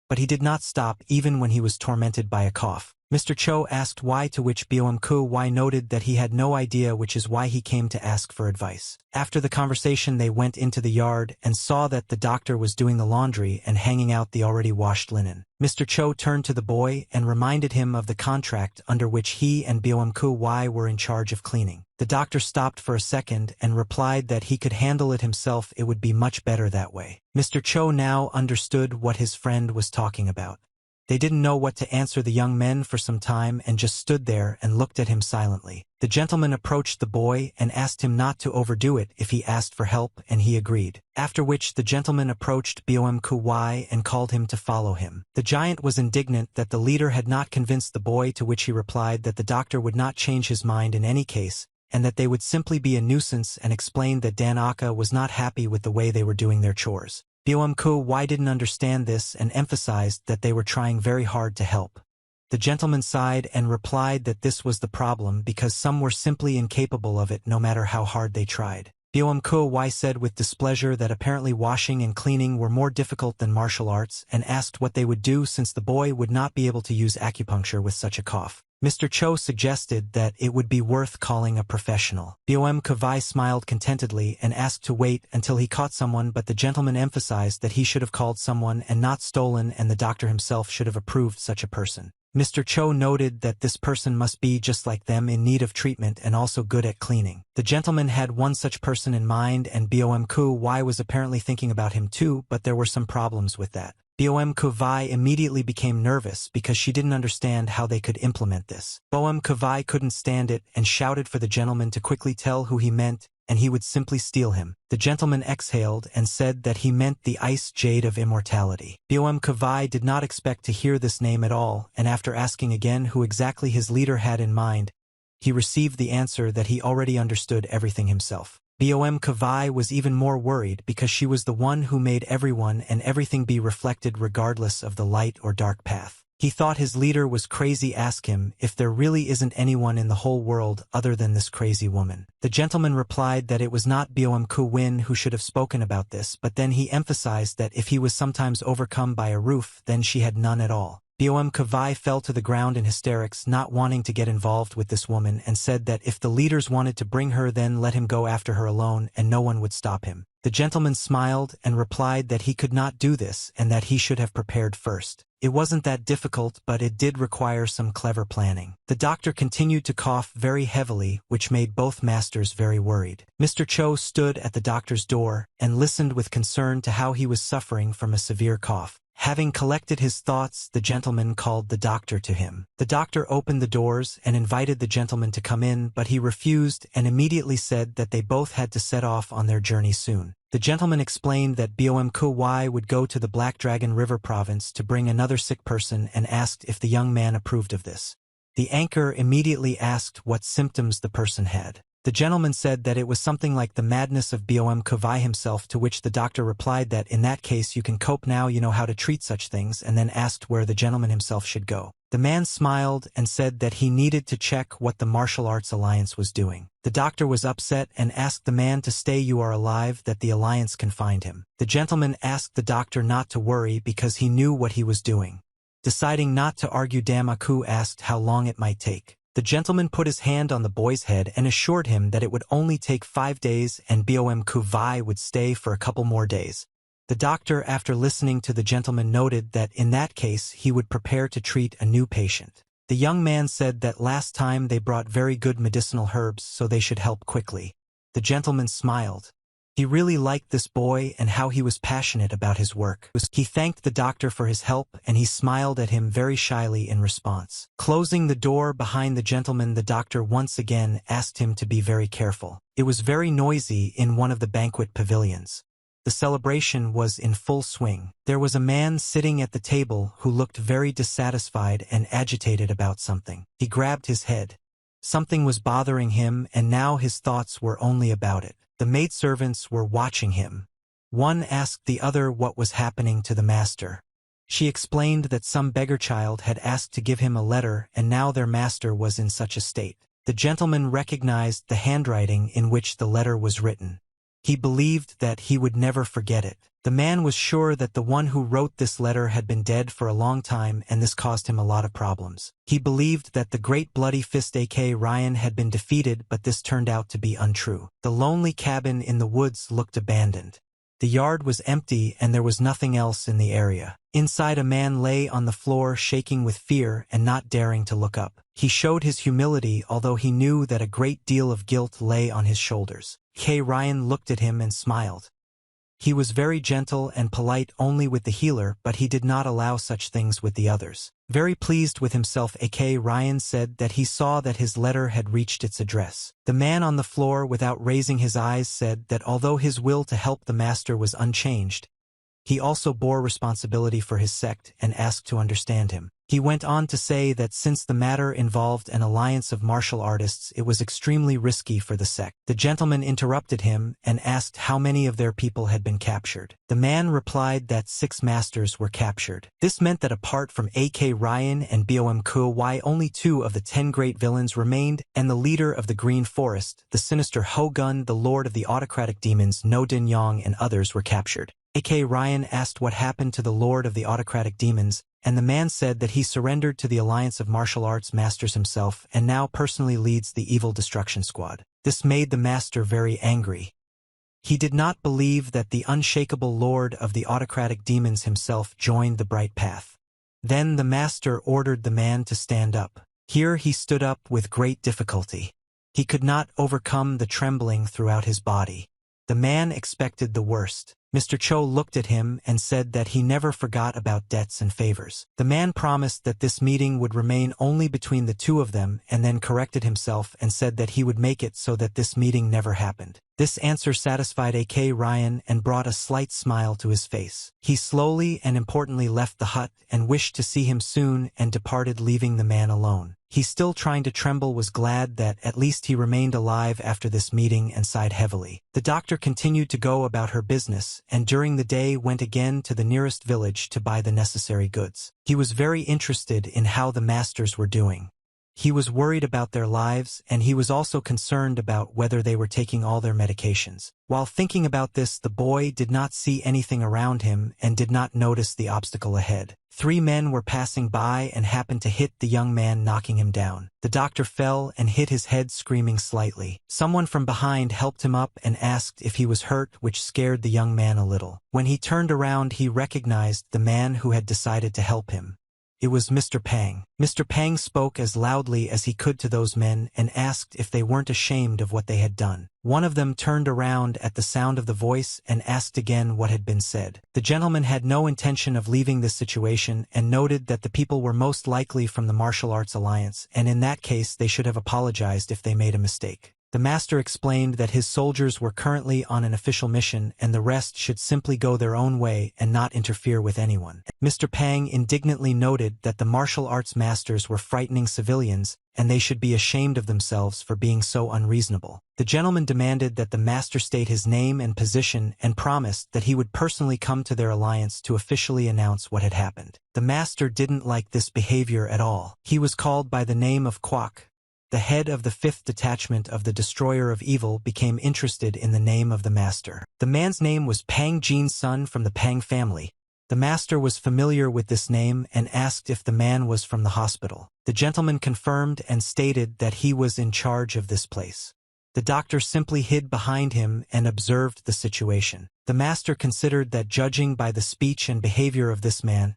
but he did not stop even when he was tormented by a cough. Mr. Cho asked why, to which Bom-Ky noted that he had no idea, which is why he came to ask for advice. After the conversation they went into the yard and saw that the doctor was doing the laundry and hanging out the already washed linen. Mr. Cho turned to the boy and reminded him of the contract under which he and Bom-Ky were in charge of cleaning. The doctor stopped for a second and replied that he could handle it himself, it would be much better that way. Mr. Cho now understood what his friend was talking about. They didn't know what to answer the young men for some time and just stood there and looked at him silently. The gentleman approached the boy and asked him not to overdo it if he asked for help, and he agreed. After which the gentleman approached Bom-Ky and called him to follow him. The giant was indignant that the leader had not convinced the boy, to which he replied that the doctor would not change his mind in any case, and that they would simply be a nuisance, and explained that Dan Aka was not happy with the way they were doing their chores. Bom-Ky didn't understand this and emphasized that they were trying very hard to help. The gentleman sighed and replied that this was the problem because some were simply incapable of it no matter how hard they tried. Bom-Ky said with displeasure that apparently washing and cleaning were more difficult than martial arts, and asked what they would do since the boy would not be able to use acupuncture with such a cough. Mr. Cho suggested that it would be worth calling a professional. Bom-Ky smiled contentedly and asked to wait until he caught someone, but the gentleman emphasized that he should have called someone and not stolen, and the doctor himself should have approved such a person. Mr. Cho noted that this person must be just like them, in need of treatment and also good at cleaning. The gentleman had one such person in mind, and Bom-Ky was apparently thinking about him too, but there were some problems with that. Bom-Ky immediately became nervous because she didn't understand how they could implement this. Bom-Ky couldn't stand it and shouted for the gentleman to quickly tell who he meant, and he would simply steal him. The gentleman exhaled and said that he meant the ice jade of immortality. Bom-Ky did not expect to hear this name at all, and after asking again who exactly his leader had in mind, he received the answer that he already understood everything himself. Bom-Ky was even more worried because she was the one who made everyone and everything be reflected regardless of the light or dark path. He thought his leader was crazy. Ask him if there really isn't anyone in the whole world other than this crazy woman. The gentleman replied that it was not Bom-Ky who should have spoken about this, but then he emphasized that if he was sometimes overcome by a roof, then she had none at all. Bom-Ky fell to the ground in hysterics, not wanting to get involved with this woman, and said that if the leaders wanted to bring her, then let him go after her alone and no one would stop him. The gentleman smiled and replied that he could not do this and that he should have prepared first. It wasn't that difficult, but it did require some clever planning. The doctor continued to cough very heavily, which made both masters very worried. Mr. Cho stood at the doctor's door and listened with concern to how he was suffering from a severe cough. Having collected his thoughts, the gentleman called the doctor to him. The doctor opened the doors and invited the gentleman to come in, but he refused and immediately said that they both had to set off on their journey soon. The gentleman explained that Bom-Ky would go to the Black Dragon River province to bring another sick person and asked if the young man approved of this. The anchor immediately asked what symptoms the person had. The gentleman said that it was something like the madness of Bom-Ky himself, to which the doctor replied that in that case you can cope now, you know how to treat such things, and then asked where the gentleman himself should go. The man smiled and said that he needed to check what the Martial Arts Alliance was doing. The doctor was upset and asked the man to stay. You are alive, that the Alliance can find him. The gentleman asked the doctor not to worry because he knew what he was doing. Deciding not to argue, Damaku asked how long it might take. The gentleman put his hand on the boy's head and assured him that it would only take 5 days and Bomku Vai would stay for a couple more days. The doctor, after listening to the gentleman, noted that in that case he would prepare to treat a new patient. The young man said that last time they brought very good medicinal herbs, so they should help quickly. The gentleman smiled. He really liked this boy and how he was passionate about his work. He thanked the doctor for his help and he smiled at him very shyly in response. Closing the door behind the gentleman, the doctor once again asked him to be very careful. It was very noisy in one of the banquet pavilions. The celebration was in full swing. There was a man sitting at the table who looked very dissatisfied and agitated about something. He grabbed his head. Something was bothering him and now his thoughts were only about it. The maidservants were watching him. One asked the other what was happening to the master. She explained that some beggar child had asked to give him a letter and now their master was in such a state. The gentleman recognized the handwriting in which the letter was written. He believed that he would never forget it. The man was sure that the one who wrote this letter had been dead for a long time and this caused him a lot of problems. He believed that the great bloody fist A.K. Ryan had been defeated, but this turned out to be untrue. The lonely cabin in the woods looked abandoned. The yard was empty and there was nothing else in the area. Inside, a man lay on the floor shaking with fear and not daring to look up. He showed his humility, although he knew that a great deal of guilt lay on his shoulders. K. Ryan looked at him and smiled. He was very gentle and polite only with the healer, but he did not allow such things with the others. Very pleased with himself, A.K. Ryan said that he saw that his letter had reached its address. The man on the floor, without raising his eyes, said that although his will to help the master was unchanged, he also bore responsibility for his sect and asked to understand him. He went on to say that since the matter involved an alliance of martial artists, it was extremely risky for the sect. The gentleman interrupted him and asked how many of their people had been captured. The man replied that 6 masters were captured. This meant that apart from A.K. Ryan and Bomku Wai, only 2 of the 10 great villains remained, and the leader of the Green Forest, the sinister Hogun, the lord of the autocratic demons No Din Yang, and others were captured. A.K. Ryan asked what happened to the lord of the autocratic demons, and the man said that he surrendered to the Alliance of Martial Arts Masters himself and now personally leads the evil destruction squad. This made the master very angry. He did not believe that the unshakable lord of the autocratic demons himself joined the bright path. Then the master ordered the man to stand up. Here he stood up with great difficulty. He could not overcome the trembling throughout his body. The man expected the worst. Mr. Cho looked at him and said that he never forgot about debts and favors. The man promised that this meeting would remain only between the 2 of them and then corrected himself and said that he would make it so that this meeting never happened. This answer satisfied A.K. Ryan and brought a slight smile to his face. He slowly and importantly left the hut and wished to see him soon and departed, leaving the man alone. He, still trying to tremble, was glad that at least he remained alive after this meeting and sighed heavily. The doctor continued to go about her business and during the day went again to the nearest village to buy the necessary goods. He was very interested in how the masters were doing. He was worried about their lives and he was also concerned about whether they were taking all their medications. While thinking about this, the boy did not see anything around him and did not notice the obstacle ahead. 3 men were passing by and happened to hit the young man, knocking him down. The doctor fell and hit his head, screaming slightly. Someone from behind helped him up and asked if he was hurt, which scared the young man a little. When he turned around, he recognized the man who had decided to help him. It was Mr. Pang. Mr. Pang spoke as loudly as he could to those men and asked if they weren't ashamed of what they had done. One of them turned around at the sound of the voice and asked again what had been said. The gentleman had no intention of leaving this situation and noted that the people were most likely from the Martial Arts Alliance, and in that case they should have apologized if they made a mistake. The master explained that his soldiers were currently on an official mission and the rest should simply go their own way and not interfere with anyone. Mr. Pang indignantly noted that the martial arts masters were frightening civilians and they should be ashamed of themselves for being so unreasonable. The gentleman demanded that the master state his name and position and promised that he would personally come to their alliance to officially announce what had happened. The master didn't like this behavior at all. He was called by the name of Kwok. The head of the 5th detachment of the Destroyer of Evil became interested in the name of the master. The man's name was Pang Jin's son from the Pang family. The master was familiar with this name and asked if the man was from the hospital. The gentleman confirmed and stated that he was in charge of this place. The doctor simply hid behind him and observed the situation. The master considered that judging by the speech and behavior of this man,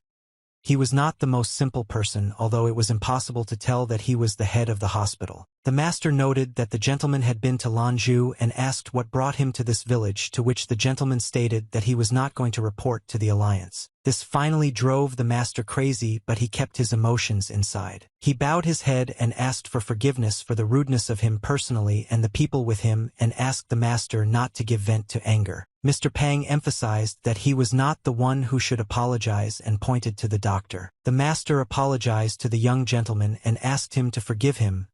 he was not the most simple person, although it was impossible to tell that he was the head of the hospital. The master noted that the gentleman had been to Lanzhou and asked what brought him to this village, to which the gentleman stated that he was not going to report to the alliance. This finally drove the master crazy, but he kept his emotions inside. He bowed his head and asked for forgiveness for the rudeness of him personally and the people with him, and asked the master not to give vent to anger. Mr. Pang emphasized that he was not the one who should apologize and pointed to the doctor. The master apologized to the young gentleman and asked him to forgive him,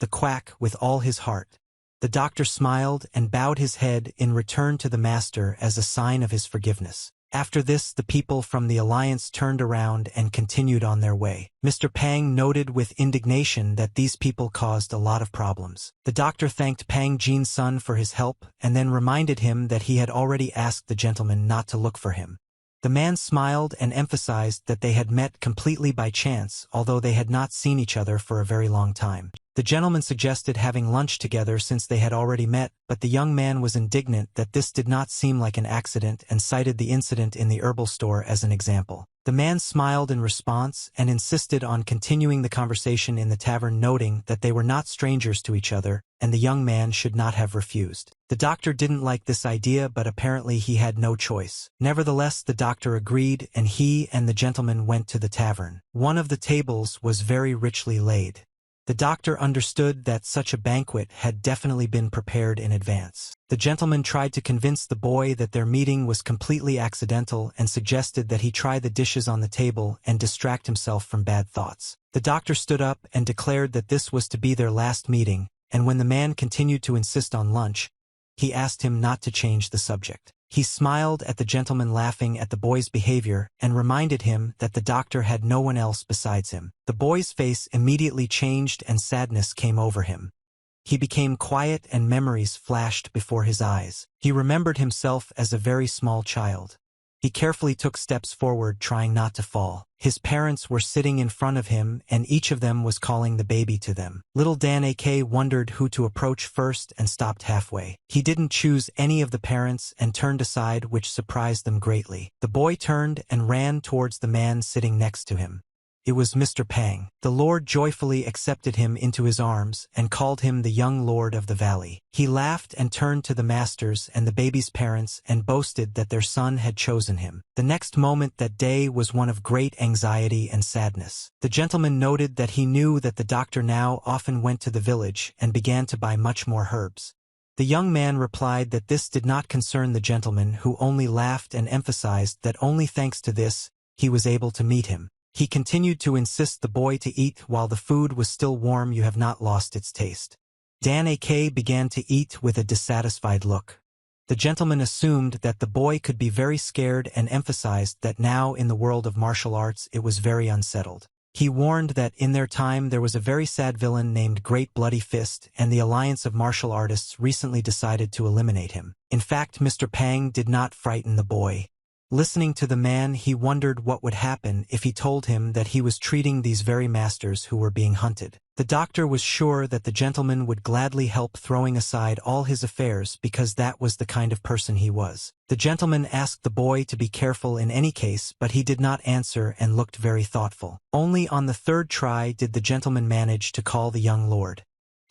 the quack, with all his heart. The doctor smiled and bowed his head in return to the master as a sign of his forgiveness. After this, the people from the alliance turned around and continued on their way. Mr. Pang noted with indignation that these people caused a lot of problems. The doctor thanked Pang Jin's son for his help and then reminded him that he had already asked the gentleman not to look for him. The man smiled and emphasized that they had met completely by chance, although they had not seen each other for a very long time. The gentleman suggested having lunch together since they had already met, but the young man was indignant that this did not seem like an accident and cited the incident in the herbal store as an example. The man smiled in response and insisted on continuing the conversation in the tavern, noting that they were not strangers to each other and the young man should not have refused. The doctor didn't like this idea, but apparently he had no choice. Nevertheless, the doctor agreed, and he and the gentleman went to the tavern. One of the tables was very richly laid. The doctor understood that such a banquet had definitely been prepared in advance. The gentleman tried to convince the boy that their meeting was completely accidental and suggested that he try the dishes on the table and distract himself from bad thoughts. The doctor stood up and declared that this was to be their last meeting, and when the man continued to insist on lunch, he asked him not to change the subject. He smiled at the gentleman, laughing at the boy's behavior, and reminded him that the doctor had no one else besides him. The boy's face immediately changed and sadness came over him. He became quiet and memories flashed before his eyes. He remembered himself as a very small child. He carefully took steps forward, trying not to fall. His parents were sitting in front of him, and each of them was calling the baby to them. Little Dan AK wondered who to approach first and stopped halfway. He didn't choose any of the parents and turned aside, which surprised them greatly. The boy turned and ran towards the man sitting next to him. It was Mr. Pang. The Lord joyfully accepted him into his arms and called him the young Lord of the Valley. He laughed and turned to the masters and the baby's parents and boasted that their son had chosen him. The next moment that day was one of great anxiety and sadness. The gentleman noted that he knew that the doctor now often went to the village and began to buy much more herbs. The young man replied that this did not concern the gentleman, who only laughed and emphasized that only thanks to this, he was able to meet him. He continued to insist the boy to eat while the food was still warm. You have not lost its taste. Dan AK began to eat with a dissatisfied look. The gentleman assumed that the boy could be very scared and emphasized that now in the world of martial arts it was very unsettled. He warned that in their time there was a very sad villain named Great Bloody Fist, and the Alliance of Martial Artists recently decided to eliminate him. In fact, Mr. Pang did not frighten the boy. Listening to the man, he wondered what would happen if he told him that he was treating these very masters who were being hunted. The doctor was sure that the gentleman would gladly help, throwing aside all his affairs, because that was the kind of person he was. The gentleman asked the boy to be careful in any case, but he did not answer and looked very thoughtful. Only on the third try did the gentleman manage to call the young lord.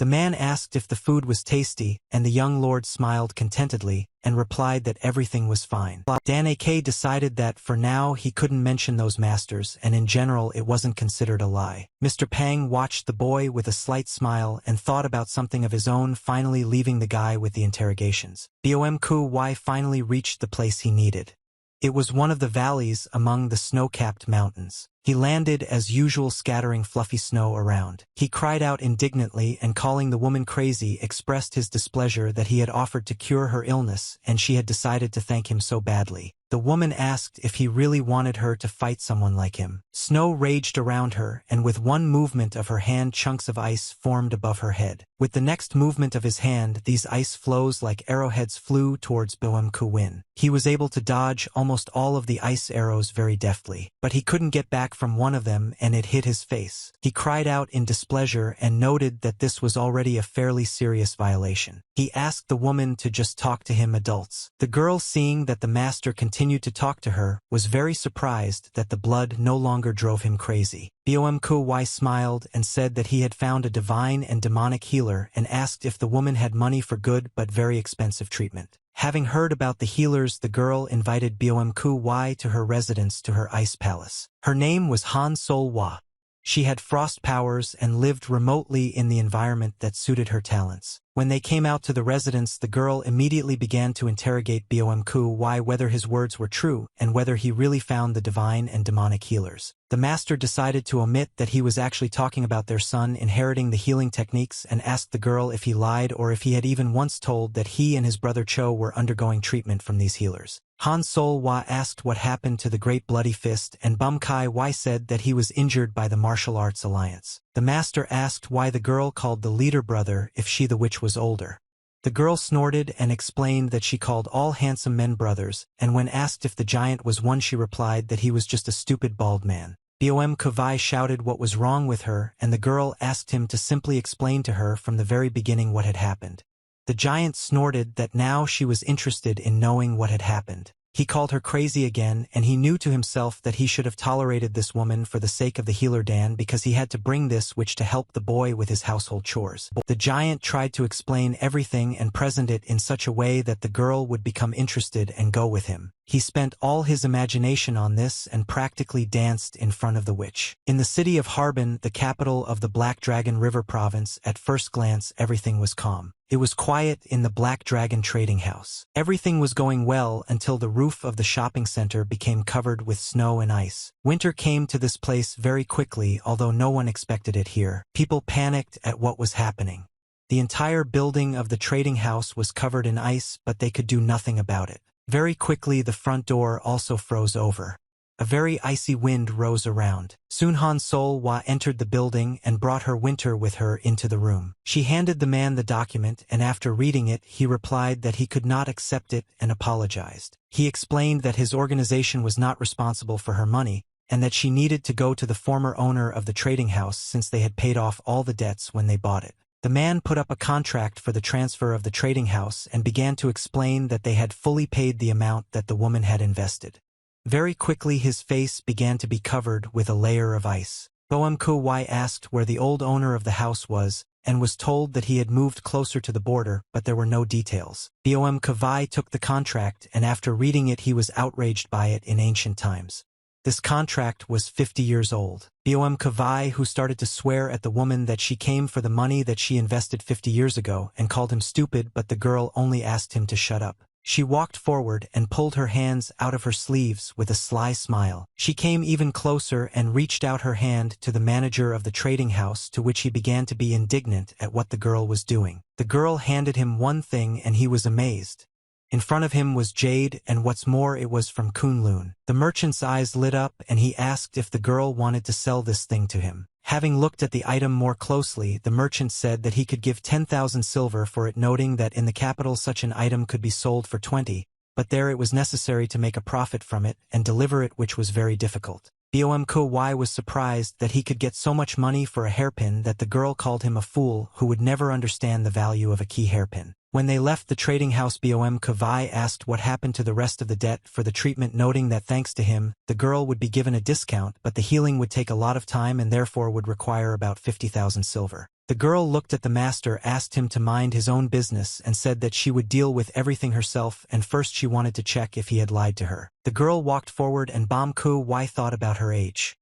The man asked if the food was tasty, and the young lord smiled contentedly and replied that everything was fine. Dan AK decided that for now he couldn't mention those masters, and in general it wasn't considered a lie. Mr. Pang watched the boy with a slight smile and thought about something of his own, finally leaving the guy with the interrogations. Bomqy finally reached the place he needed. It was one of the valleys among the snow-capped mountains. He landed as usual, scattering fluffy snow around. He cried out indignantly and, calling the woman crazy, expressed his displeasure that he had offered to cure her illness and she had decided to thank him so badly. The woman asked if he really wanted her to fight someone like him. Snow raged around her, and with one movement of her hand chunks of ice formed above her head. With the next movement of his hand, these ice flows like arrowheads flew towards Boem-ku-win. He was able to dodge almost all of the ice arrows very deftly, but he couldn't get back from one of them and it hit his face. He cried out in displeasure and noted that this was already a fairly serious violation. He asked the woman to just talk to him adults. The girl, seeing that the master continued to talk to her, was very surprised that the blood no longer drove him crazy. Boem-ku-wai smiled and said that he had found a divine and demonic healer and asked if the woman had money for good but very expensive treatment. Having heard about the healers, the girl invited Boem-ku-wai to her residence to her ice palace. Her name was Han Sol-wa. She had frost powers and lived remotely in the environment that suited her talents. When they came out to the residence, the girl immediately began to interrogate Boem-ku-wai whether his words were true and whether he really found the divine and demonic healers. The master decided to omit that he was actually talking about their son inheriting the healing techniques and asked the girl if he lied or if he had even once told that he and his brother Cho were undergoing treatment from these healers. Han Sol-wa asked what happened to the Great Bloody Fist, and Bum-kai-wai said that he was injured by the martial arts alliance. The master asked why the girl called the leader brother if she, the witch, was older. The girl snorted and explained that she called all handsome men brothers, and when asked if the giant was one, she replied that he was just a stupid bald man. Boem-ku-wai shouted what was wrong with her, and the girl asked him to simply explain to her from the very beginning what had happened. The giant snorted that now she was interested in knowing what had happened. He called her crazy again, and he knew to himself that he should have tolerated this woman for the sake of the healer Dan, because he had to bring this witch to help the boy with his household chores. The giant tried to explain everything and present it in such a way that the girl would become interested and go with him. He spent all his imagination on this and practically danced in front of the witch. In the city of Harbin, the capital of the Black Dragon River province, at first glance everything was calm. It was quiet in the Black Dragon trading house. Everything was going well until the roof of the shopping center became covered with snow and ice. Winter came to this place very quickly, although no one expected it here. People panicked at what was happening. The entire building of the trading house was covered in ice, but they could do nothing about it. Very quickly the front door also froze over. A very icy wind rose around. Soon Han Sol-wa entered the building and brought her Winter with her into the room. She handed the man the document, and after reading it, he replied that he could not accept it and apologized. He explained that his organization was not responsible for her money, and that she needed to go to the former owner of the trading house since they had paid off all the debts when they bought it. The man put up a contract for the transfer of the trading house and began to explain that they had fully paid the amount that the woman had invested. Very quickly his face began to be covered with a layer of ice. Boem-ku-wai asked where the old owner of the house was, and was told that he had moved closer to the border, but there were no details. Boem-ku-wai took the contract, and after reading it he was outraged by it in ancient times. This contract was 50 years old. Boem-ku-wai, who started to swear at the woman that she came for the money that she invested 50 years ago, and called him stupid, but the girl only asked him to shut up. She walked forward and pulled her hands out of her sleeves with a sly smile. She came even closer and reached out her hand to the manager of the trading house, to which he began to be indignant at what the girl was doing. The girl handed him one thing and he was amazed. In front of him was jade, and what's more, it was from Kunlun. The merchant's eyes lit up and he asked if the girl wanted to sell this thing to him. Having looked at the item more closely, the merchant said that he could give 10,000 silver for it, noting that in the capital such an item could be sold for 20, but there it was necessary to make a profit from it and deliver it, which was very difficult. Boem-ku-wai was surprised that he could get so much money for a hairpin that the girl called him a fool who would never understand the value of a key hairpin. When they left the trading house, Boem-ku-wai asked what happened to the rest of the debt for the treatment, noting that thanks to him, the girl would be given a discount, but the healing would take a lot of time and therefore would require about 50,000 silver. The girl looked at the master, asked him to mind his own business, and said that she would deal with everything herself, and first she wanted to check if he had lied to her. The girl walked forward and Boem-ku-wai thought about her age.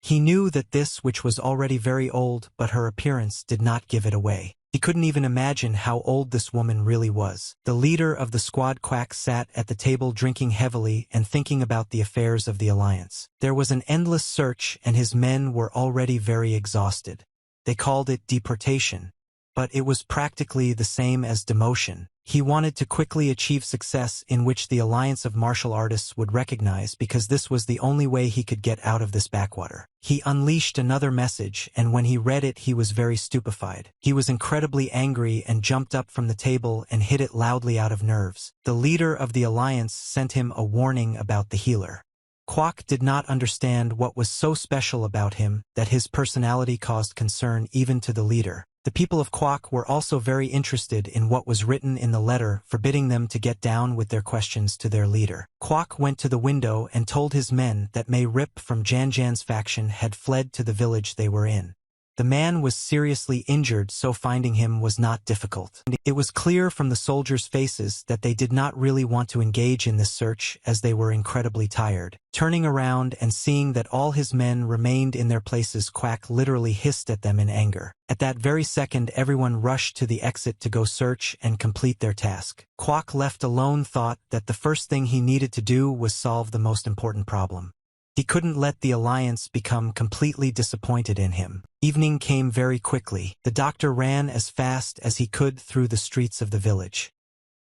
He knew that this witch was already very old, but her appearance did not give it away. He couldn't even imagine how old this woman really was. The leader of the squad, Quack, sat at the table drinking heavily and thinking about the affairs of the alliance. There was an endless search and his men were already very exhausted. They called it deportation. but it was practically the same as demotion. He wanted to quickly achieve success in which the alliance of martial artists would recognize, because this was the only way he could get out of this backwater. He unleashed another message, and when he read it he was very stupefied. He was incredibly angry and jumped up from the table and hit it loudly out of nerves. The leader of the alliance sent him a warning about the healer. Kwok did not understand what was so special about him that his personality caused concern even to the leader. The people of Kwok were also very interested in what was written in the letter, forbidding them to get down with their questions to their leader. Kwok went to the window and told his men that May Rip from Janjan's faction had fled to the village they were in. The man was seriously injured, so finding him was not difficult. It was clear from the soldiers' faces that they did not really want to engage in this search, as they were incredibly tired. Turning around and seeing that all his men remained in their places, Kwok literally hissed at them in anger. At that very second, everyone rushed to the exit to go search and complete their task. Kwok, left alone, thought that the first thing he needed to do was solve the most important problem. He couldn't let the alliance become completely disappointed in him. Evening came very quickly. The doctor ran as fast as he could through the streets of the village.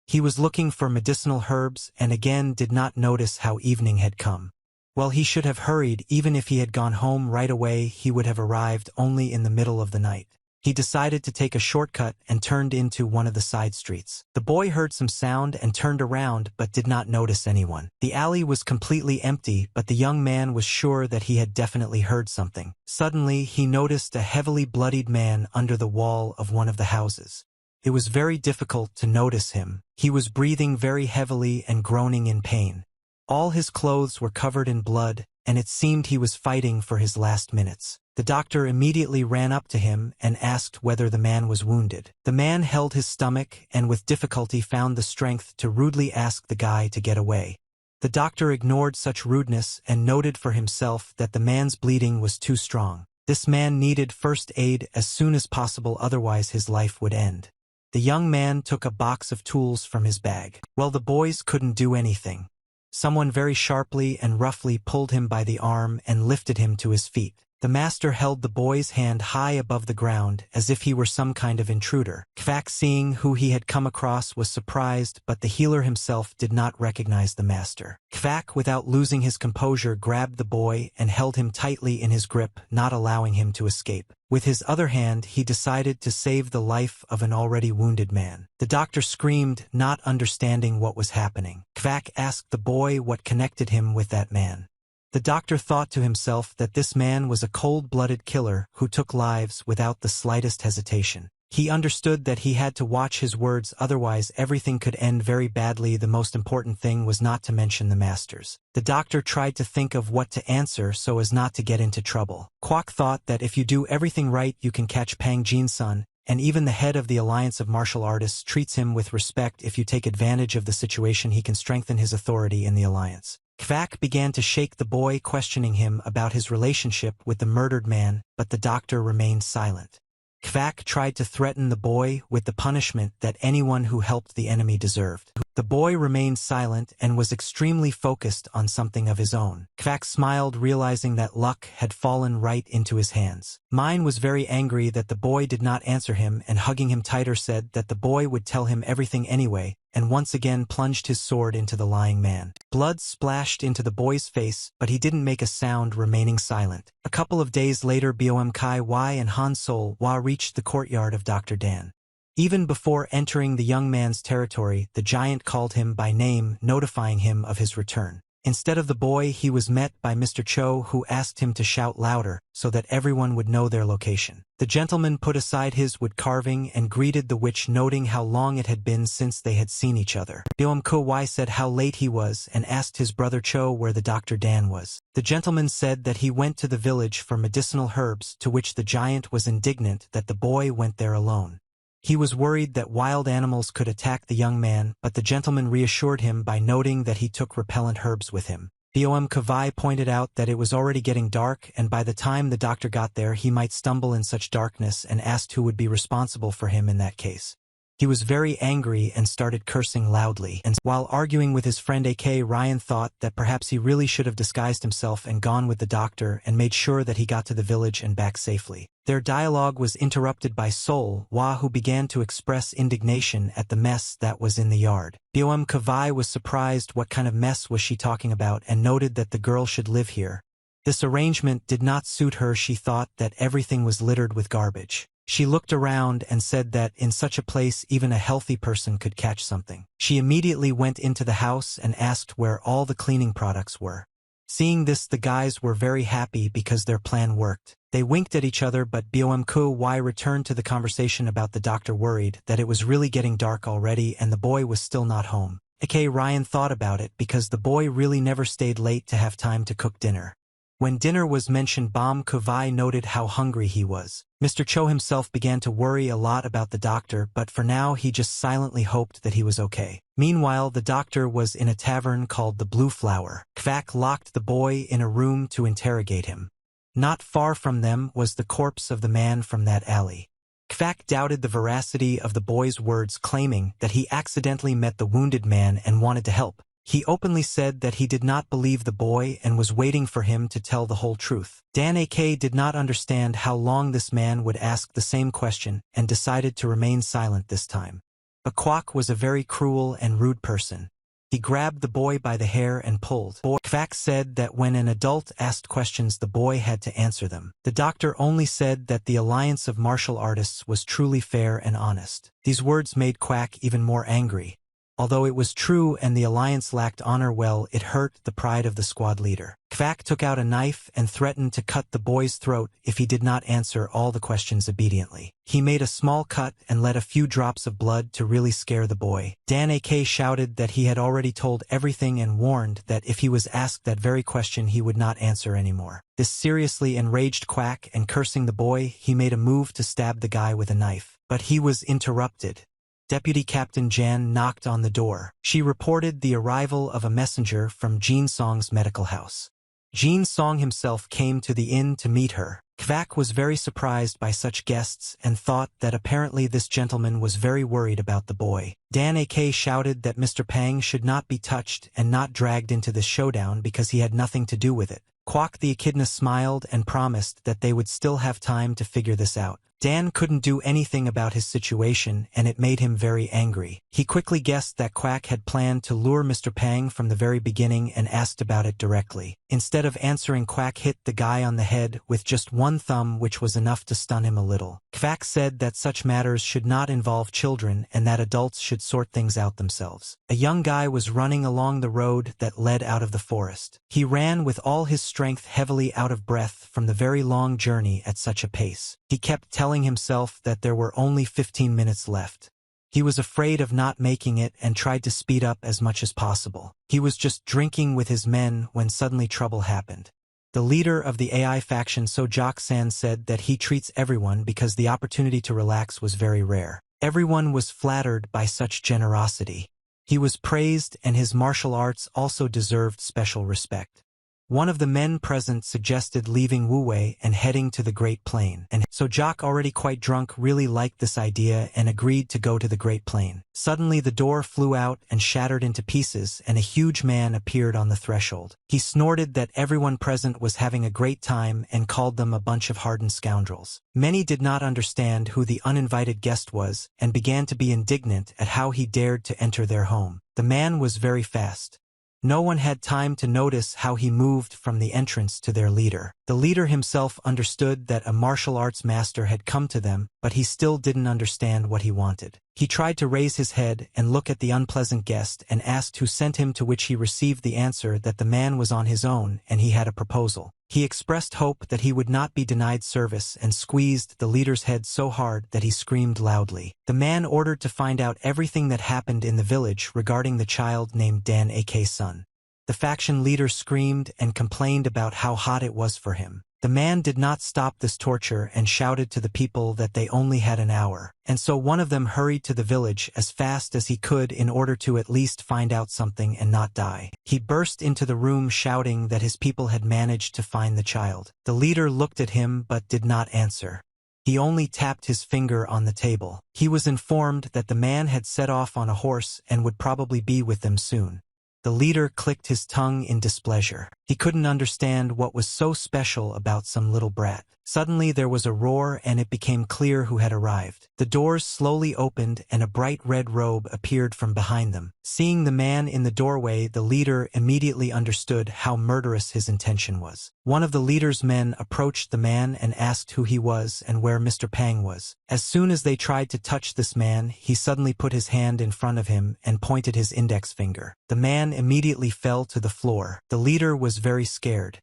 He was looking for medicinal herbs and again did not notice how evening had come. Well, he should have hurried. Even if he had gone home right away, he would have arrived only in the middle of the night. He decided to take a shortcut and turned into one of the side streets. The boy heard some sound and turned around but did not notice anyone. The alley was completely empty, but the young man was sure that he had definitely heard something. Suddenly, he noticed a heavily bloodied man under the wall of one of the houses. It was very difficult to notice him. He was breathing very heavily and groaning in pain. All his clothes were covered in blood, and it seemed he was fighting for his last minutes. The doctor immediately ran up to him and asked whether the man was wounded. The man held his stomach and with difficulty found the strength to rudely ask the guy to get away. The doctor ignored such rudeness and noted for himself that the man's bleeding was too strong. This man needed first aid as soon as possible, otherwise his life would end. The young man took a box of tools from his bag. Well, the boys couldn't do anything. Someone very sharply and roughly pulled him by the arm and lifted him to his feet. The master held the boy's hand high above the ground as if he were some kind of intruder. Kwok, seeing who he had come across, was surprised, but the healer himself did not recognize the master. Kwok, without losing his composure, grabbed the boy and held him tightly in his grip, not allowing him to escape. With his other hand, he decided to save the life of an already wounded man. The doctor screamed, not understanding what was happening. Kwok asked the boy what connected him with that man. The doctor thought to himself that this man was a cold-blooded killer who took lives without the slightest hesitation. He understood that he had to watch his words, otherwise everything could end very badly. The most important thing was not to mention the masters. The doctor tried to think of what to answer so as not to get into trouble. Kwok thought that if you do everything right you can catch Pang Jin-sun, and even the head of the Alliance of Martial Artists treats him with respect. If you take advantage of the situation, he can strengthen his authority in the alliance. Kwok began to shake the boy, questioning him about his relationship with the murdered man, but the doctor remained silent. Kwok tried to threaten the boy with the punishment that anyone who helped the enemy deserved. The boy remained silent and was extremely focused on something of his own. Kwok smiled, realizing that luck had fallen right into his hands. Mine was very angry that the boy did not answer him, and hugging him tighter said that the boy would tell him everything anyway, and once again plunged his sword into the lying man. Blood splashed into the boy's face, but he didn't make a sound, remaining silent. A couple of days later, Bom Kai Wai and Han Sol Wah reached the courtyard of Dr. Dan. Even before entering the young man's territory, the giant called him by name, notifying him of his return. Instead of the boy, he was met by Mr. Cho, who asked him to shout louder so that everyone would know their location. The gentleman put aside his wood carving and greeted the witch, noting how long it had been since they had seen each other. Bom Kai Wai said how late he was and asked his brother Cho where the Dr. Dan was. The gentleman said that he went to the village for medicinal herbs, to which the giant was indignant that the boy went there alone. He was worried that wild animals could attack the young man, but the gentleman reassured him by noting that he took repellent herbs with him. Bom Kai Wai pointed out that it was already getting dark, and by the time the doctor got there he might stumble in such darkness, and asked who would be responsible for him in that case. He was very angry and started cursing loudly, and while arguing with his friend AK, Ryan thought that perhaps he really should have disguised himself and gone with the doctor and made sure that he got to the village and back safely. Their dialogue was interrupted by Sol Hwa, who began to express indignation at the mess that was in the yard. Boem Kavai was surprised what kind of mess was she talking about and noted that the girl should live here. This arrangement did not suit her. She thought that everything was littered with garbage. She looked around and said that in such a place even a healthy person could catch something. She immediately went into the house and asked where all the cleaning products were. Seeing this, the guys were very happy because their plan worked. They winked at each other, but Boem Kavai returned to the conversation about the doctor, worried that it was really getting dark already and the boy was still not home. AK Ryan thought about it because the boy really never stayed late to have time to cook dinner. When dinner was mentioned, Boem Kavai noted how hungry he was. Mr. Cho himself began to worry a lot about the doctor, but for now he just silently hoped that he was okay. Meanwhile, the doctor was in a tavern called the Blue Flower. Kvak locked the boy in a room to interrogate him. Not far from them was the corpse of the man from that alley. Kvak doubted the veracity of the boy's words, claiming that he accidentally met the wounded man and wanted to help. He openly said that he did not believe the boy and was waiting for him to tell the whole truth. Dan AK did not understand how long this man would ask the same question and decided to remain silent this time. But Kwak was a very cruel and rude person. He grabbed the boy by the hair and pulled. Kvak said that when an adult asked questions, the boy had to answer them. The doctor only said that the alliance of martial artists was truly fair and honest. These words made Kwak even more angry. Although it was true and the alliance lacked honor, well, it hurt the pride of the squad leader. Kvak took out a knife and threatened to cut the boy's throat if he did not answer all the questions obediently. He made a small cut and let a few drops of blood to really scare the boy. Dan AK shouted that he had already told everything and warned that if he was asked that very question he would not answer anymore. This seriously enraged Kwak, and cursing the boy, he made a move to stab the guy with a knife. But he was interrupted. Deputy Captain Jan knocked on the door. She reported the arrival of a messenger from Jin Song's medical house. Jin Song himself came to the inn to meet her. Kvak was very surprised by such guests and thought that apparently this gentleman was very worried about the boy. Dan AK shouted that Mr. Pang should not be touched and not dragged into this showdown because he had nothing to do with it. Kwak the echidna smiled and promised that they would still have time to figure this out. Dan couldn't do anything about his situation, and it made him very angry. He quickly guessed that Kwak had planned to lure Mr. Pang from the very beginning and asked about it directly. Instead of answering, Kwak hit the guy on the head with just one thumb, which was enough to stun him a little. Kwak said that such matters should not involve children and that adults should sort things out themselves. A young guy was running along the road that led out of the forest. He ran with all his strength, heavily out of breath from the very long journey at such a pace. He kept telling himself that there were only 15 minutes left. He was afraid of not making it and tried to speed up as much as possible. He was just drinking with his men when suddenly trouble happened. The leader of the AI faction, Sojak-san, said that he treats everyone because the opportunity to relax was very rare. Everyone was flattered by such generosity. He was praised, and his martial arts also deserved special respect. One of the men present suggested leaving Wuwei and heading to the Great Plain, and Sojak, already quite drunk, really liked this idea and agreed to go to the Great Plain. Suddenly the door flew out and shattered into pieces, and a huge man appeared on the threshold. He snorted that everyone present was having a great time and called them a bunch of hardened scoundrels. Many did not understand who the uninvited guest was and began to be indignant at how he dared to enter their home. The man was very fast. No one had time to notice how he moved from the entrance to their leader. The leader himself understood that a martial arts master had come to them, but he still didn't understand what he wanted. He tried to raise his head and look at the unpleasant guest and asked who sent him, to which he received the answer that the man was on his own and he had a proposal. He expressed hope that he would not be denied service and squeezed the leader's head so hard that he screamed loudly. The man ordered to find out everything that happened in the village regarding the child named Dan AK's son. The faction leader screamed and complained about how hot it was for him. The man did not stop this torture and shouted to the people that they only had an hour, and so one of them hurried to the village as fast as he could in order to at least find out something and not die. He burst into the room shouting that his people had managed to find the child. The leader looked at him but did not answer. He only tapped his finger on the table. He was informed that the man had set off on a horse and would probably be with them soon. The leader clicked his tongue in displeasure. He couldn't understand what was so special about some little brat. Suddenly there was a roar and it became clear who had arrived. The doors slowly opened and a bright red robe appeared from behind them. Seeing the man in the doorway, the leader immediately understood how murderous his intention was. One of the leader's men approached the man and asked who he was and where Mr. Pang was. As soon as they tried to touch this man, he suddenly put his hand in front of him and pointed his index finger. The man immediately fell to the floor. The leader was very scared.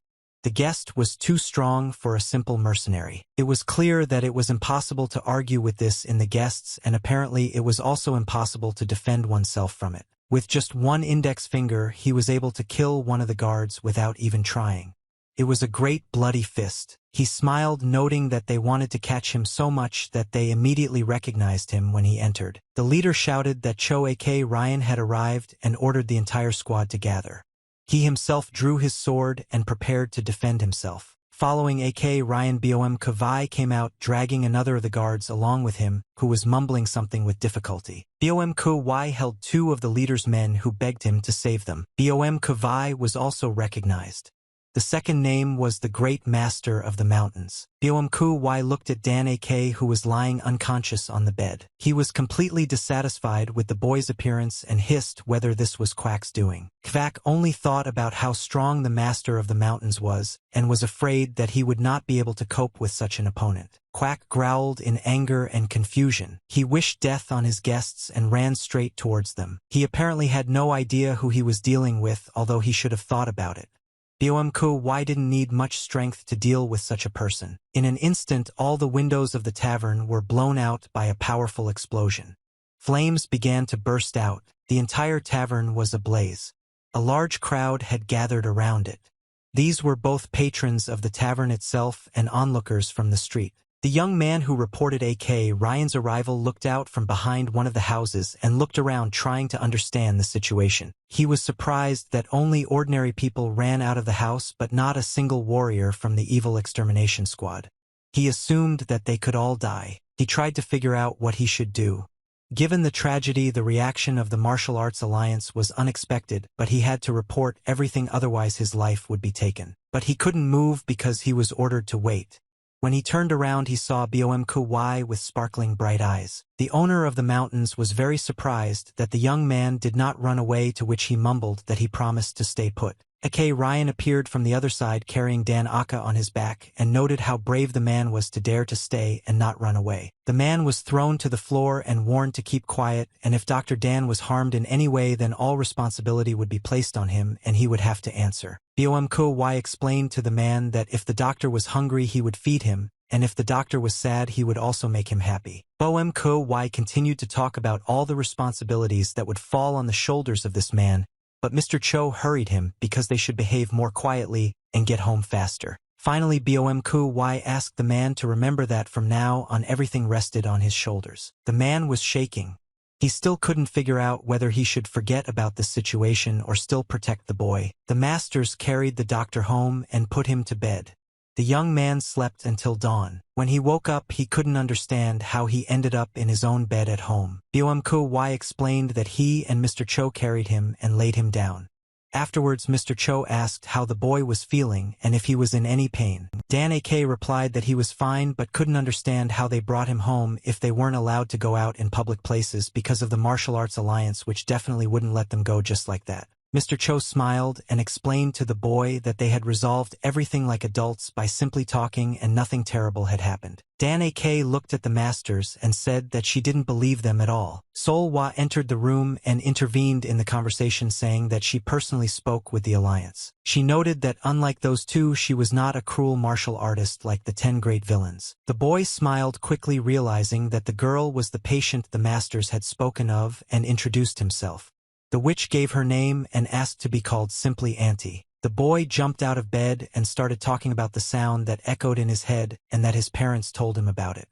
The guest was too strong for a simple mercenary. It was clear that it was impossible to argue with this in the guests, and apparently it was also impossible to defend oneself from it. With just one index finger, he was able to kill one of the guards without even trying. It was a great bloody fist. He smiled, noting that they wanted to catch him so much that they immediately recognized him when he entered. The leader shouted that Cho A.K. Ryan had arrived and ordered the entire squad to gather. He himself drew his sword and prepared to defend himself. Following A.K. Ryan, Bom Kavai came out dragging another of the guards along with him, who was mumbling something with difficulty. Bom Kavai held two of the leader's men who begged him to save them. Bom Kavai was also recognized. The second name was the Great Master of the Mountains. Bom Kavai looked at Dan A.K. who was lying unconscious on the bed. He was completely dissatisfied with the boy's appearance and hissed whether this was Quack's doing. Quack only thought about how strong the Master of the Mountains was, and was afraid that he would not be able to cope with such an opponent. Quack growled in anger and confusion. He wished death on his guests and ran straight towards them. He apparently had no idea who he was dealing with, although he should have thought about it. Bom Kavai didn't need much strength to deal with such a person. In an instant, all the windows of the tavern were blown out by a powerful explosion. Flames began to burst out. The entire tavern was ablaze. A large crowd had gathered around it. These were both patrons of the tavern itself and onlookers from the street. The young man who reported A.K. Ryan's arrival looked out from behind one of the houses and looked around trying to understand the situation. He was surprised that only ordinary people ran out of the house but not a single warrior from the evil extermination squad. He assumed that they could all die. He tried to figure out what he should do. Given the tragedy, the reaction of the Martial Arts Alliance was unexpected, but he had to report everything, otherwise his life would be taken. But he couldn't move because he was ordered to wait. When he turned around, he saw Bom Kavai with sparkling bright eyes. The owner of the mountains was very surprised that the young man did not run away, to which he mumbled that he promised to stay put. A.K. Ryan appeared from the other side carrying Dan Aka on his back and noted how brave the man was to dare to stay and not run away. The man was thrown to the floor and warned to keep quiet, and if Dr. Dan was harmed in any way, then all responsibility would be placed on him and he would have to answer. Bom Kavai explained to the man that if the doctor was hungry, he would feed him, and if the doctor was sad, he would also make him happy. Bom Kavai continued to talk about all the responsibilities that would fall on the shoulders of this man, but Mr. Cho hurried him because they should behave more quietly and get home faster. Finally, Bom Kavai asked the man to remember that from now on everything rested on his shoulders. The man was shaking. He still couldn't figure out whether he should forget about this situation or still protect the boy. The masters carried the doctor home and put him to bed. The young man slept until dawn. When he woke up, he couldn't understand how he ended up in his own bed at home. Bom Kavai explained that he and Mr. Cho carried him and laid him down. Afterwards, Mr. Cho asked how the boy was feeling and if he was in any pain. Dan A.K. replied that he was fine but couldn't understand how they brought him home if they weren't allowed to go out in public places because of the Martial Arts Alliance, which definitely wouldn't let them go just like that. Mr. Cho smiled and explained to the boy that they had resolved everything like adults by simply talking and nothing terrible had happened. Dan A.K. looked at the masters and said that she didn't believe them at all. Sol Hwa entered the room and intervened in the conversation, saying that she personally spoke with the Alliance. She noted that unlike those two, she was not a cruel martial artist like the 10 great villains. The boy smiled, quickly realizing that the girl was the patient the masters had spoken of, and introduced himself. The witch gave her name and asked to be called simply Auntie. The boy jumped out of bed and started talking about the sound that echoed in his head and that his parents told him about it.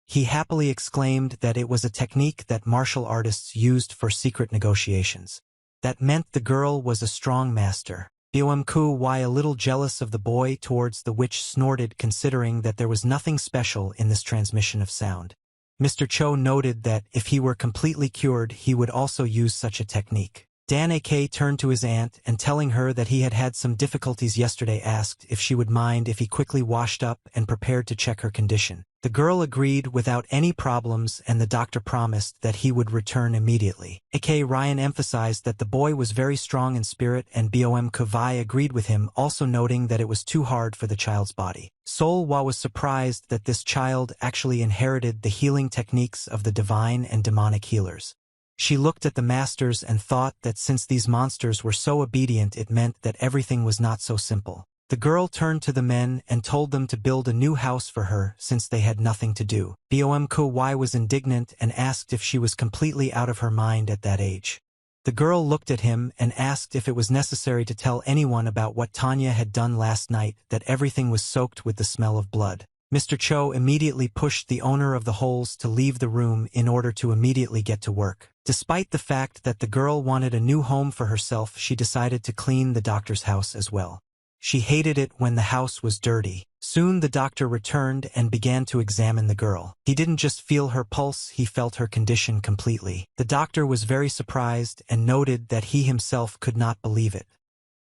He happily exclaimed that it was a technique that martial artists used for secret negotiations. That meant the girl was a strong master. Biomku why a little jealous of the boy towards the witch snorted considering that there was nothing special in this transmission of sound. Mr. Cho noted that if he were completely cured he would also use such a technique. Dan AK turned to his aunt and telling her that he had had some difficulties yesterday asked if she would mind if he quickly washed up and prepared to check her condition. The girl agreed without any problems and the doctor promised that he would return immediately. AK Ryan emphasized that the boy was very strong in spirit and Bom Kavai agreed with him, also noting that it was too hard for the child's body. Sol Wa was surprised that this child actually inherited the healing techniques of the divine and demonic healers. She looked at the masters and thought that since these monsters were so obedient it meant that everything was not so simple. The girl turned to the men and told them to build a new house for her since they had nothing to do. Bom Kawai was indignant and asked if she was completely out of her mind at that age. The girl looked at him and asked if it was necessary to tell anyone about what Tanya had done last night, that everything was soaked with the smell of blood. Mr. Cho immediately pushed the owner of the holes to leave the room in order to immediately get to work. Despite the fact that the girl wanted a new home for herself, she decided to clean the doctor's house as well. She hated it when the house was dirty. Soon the doctor returned and began to examine the girl. He didn't just feel her pulse, he felt her condition completely. The doctor was very surprised and noted that he himself could not believe it.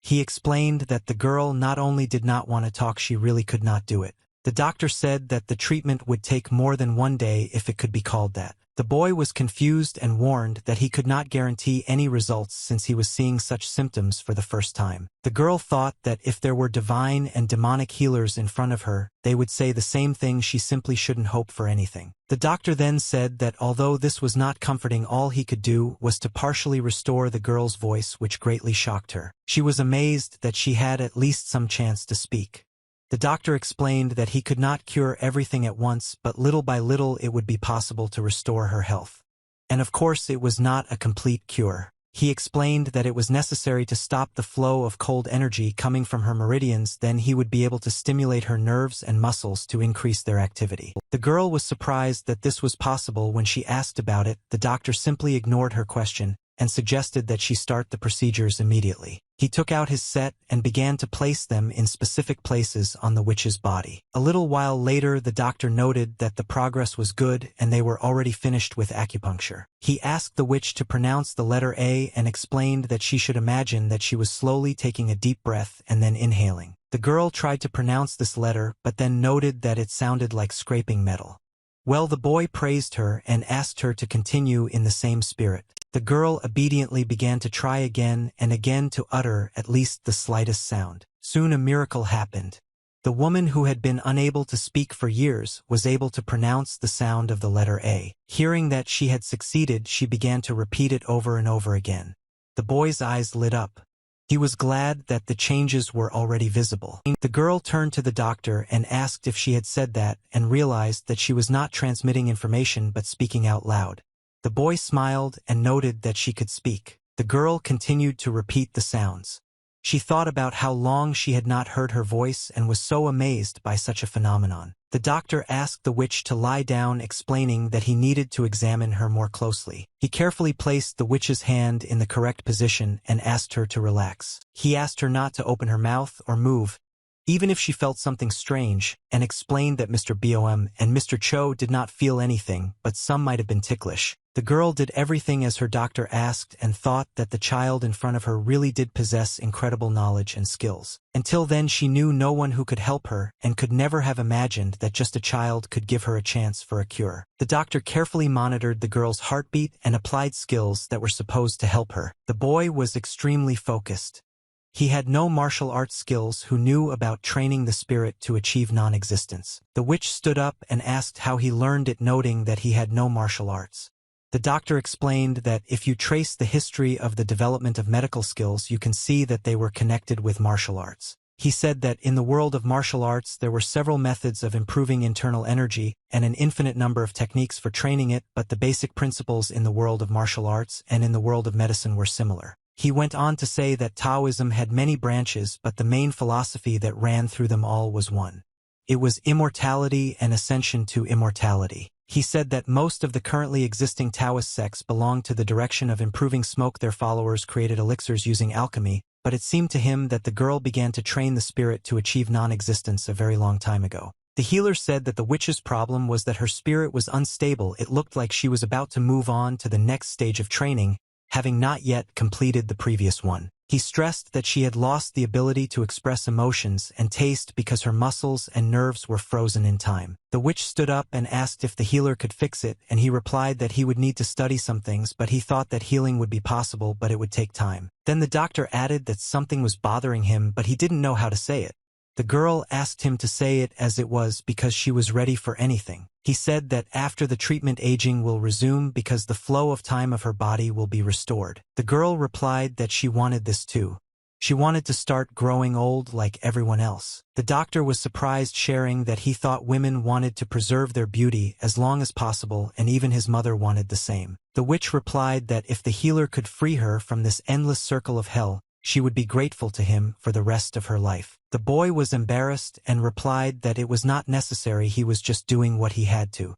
He explained that the girl not only did not want to talk, she really could not do it. The doctor said that the treatment would take more than 1 day if it could be called that. The boy was confused and warned that he could not guarantee any results since he was seeing such symptoms for the first time. The girl thought that if there were divine and demonic healers in front of her, they would say the same thing, she simply shouldn't hope for anything. The doctor then said that although this was not comforting, all he could do was to partially restore the girl's voice, which greatly shocked her. She was amazed that she had at least some chance to speak. The doctor explained that he could not cure everything at once, but little by little it would be possible to restore her health. And of course it was not a complete cure. He explained that it was necessary to stop the flow of cold energy coming from her meridians, then he would be able to stimulate her nerves and muscles to increase their activity. The girl was surprised that this was possible. When she asked about it, the doctor simply ignored her question and suggested that she start the procedures immediately. He took out his set and began to place them in specific places on the witch's body. A little while later, the doctor noted that the progress was good and they were already finished with acupuncture. He asked the witch to pronounce the letter A and explained that she should imagine that she was slowly taking a deep breath and then inhaling. The girl tried to pronounce this letter but then noted that it sounded like scraping metal. Well, the boy praised her and asked her to continue in the same spirit. The girl obediently began to try again and again to utter at least the slightest sound. Soon a miracle happened. The woman who had been unable to speak for years was able to pronounce the sound of the letter A. Hearing that she had succeeded, she began to repeat it over and over again. The boy's eyes lit up. He was glad that the changes were already visible. The girl turned to the doctor and asked if she had said that and realized that she was not transmitting information but speaking out loud. The boy smiled and noted that she could speak. The girl continued to repeat the sounds. She thought about how long she had not heard her voice and was so amazed by such a phenomenon. The doctor asked the witch to lie down, explaining that he needed to examine her more closely. He carefully placed the witch's hand in the correct position and asked her to relax. He asked her not to open her mouth or move, even if she felt something strange, and explained that Mr. Bom and Mr. Cho did not feel anything, but some might have been ticklish. The girl did everything as her doctor asked and thought that the child in front of her really did possess incredible knowledge and skills. Until then she knew no one who could help her and could never have imagined that just a child could give her a chance for a cure. The doctor carefully monitored the girl's heartbeat and applied skills that were supposed to help her. The boy was extremely focused. He had no martial arts skills who knew about training the spirit to achieve non-existence. The witch stood up and asked how he learned it, noting that he had no martial arts. The doctor explained that if you trace the history of the development of medical skills, you can see that they were connected with martial arts. He said that in the world of martial arts there were several methods of improving internal energy and an infinite number of techniques for training it, but the basic principles in the world of martial arts and in the world of medicine were similar. He went on to say that Taoism had many branches, but the main philosophy that ran through them all was one. It was immortality and ascension to immortality. He said that most of the currently existing Taoist sects belonged to the direction of improving smoke. Their followers created elixirs using alchemy, but it seemed to him that the girl began to train the spirit to achieve non-existence a very long time ago. The healer said that the witch's problem was that her spirit was unstable. It looked like she was about to move on to the next stage of training, having not yet completed the previous one. He stressed that she had lost the ability to express emotions and taste because her muscles and nerves were frozen in time. The witch stood up and asked if the healer could fix it, and he replied that he would need to study some things, but he thought that healing would be possible, but it would take time. Then the doctor added that something was bothering him, but he didn't know how to say it. The girl asked him to say it as it was because she was ready for anything. He said that after the treatment aging will resume because the flow of time of her body will be restored. The girl replied that she wanted this too. She wanted to start growing old like everyone else. The doctor was surprised, sharing that he thought women wanted to preserve their beauty as long as possible, and even his mother wanted the same. The witch replied that if the healer could free her from this endless circle of hell, she would be grateful to him for the rest of her life. The boy was embarrassed and replied that it was not necessary, he was just doing what he had to.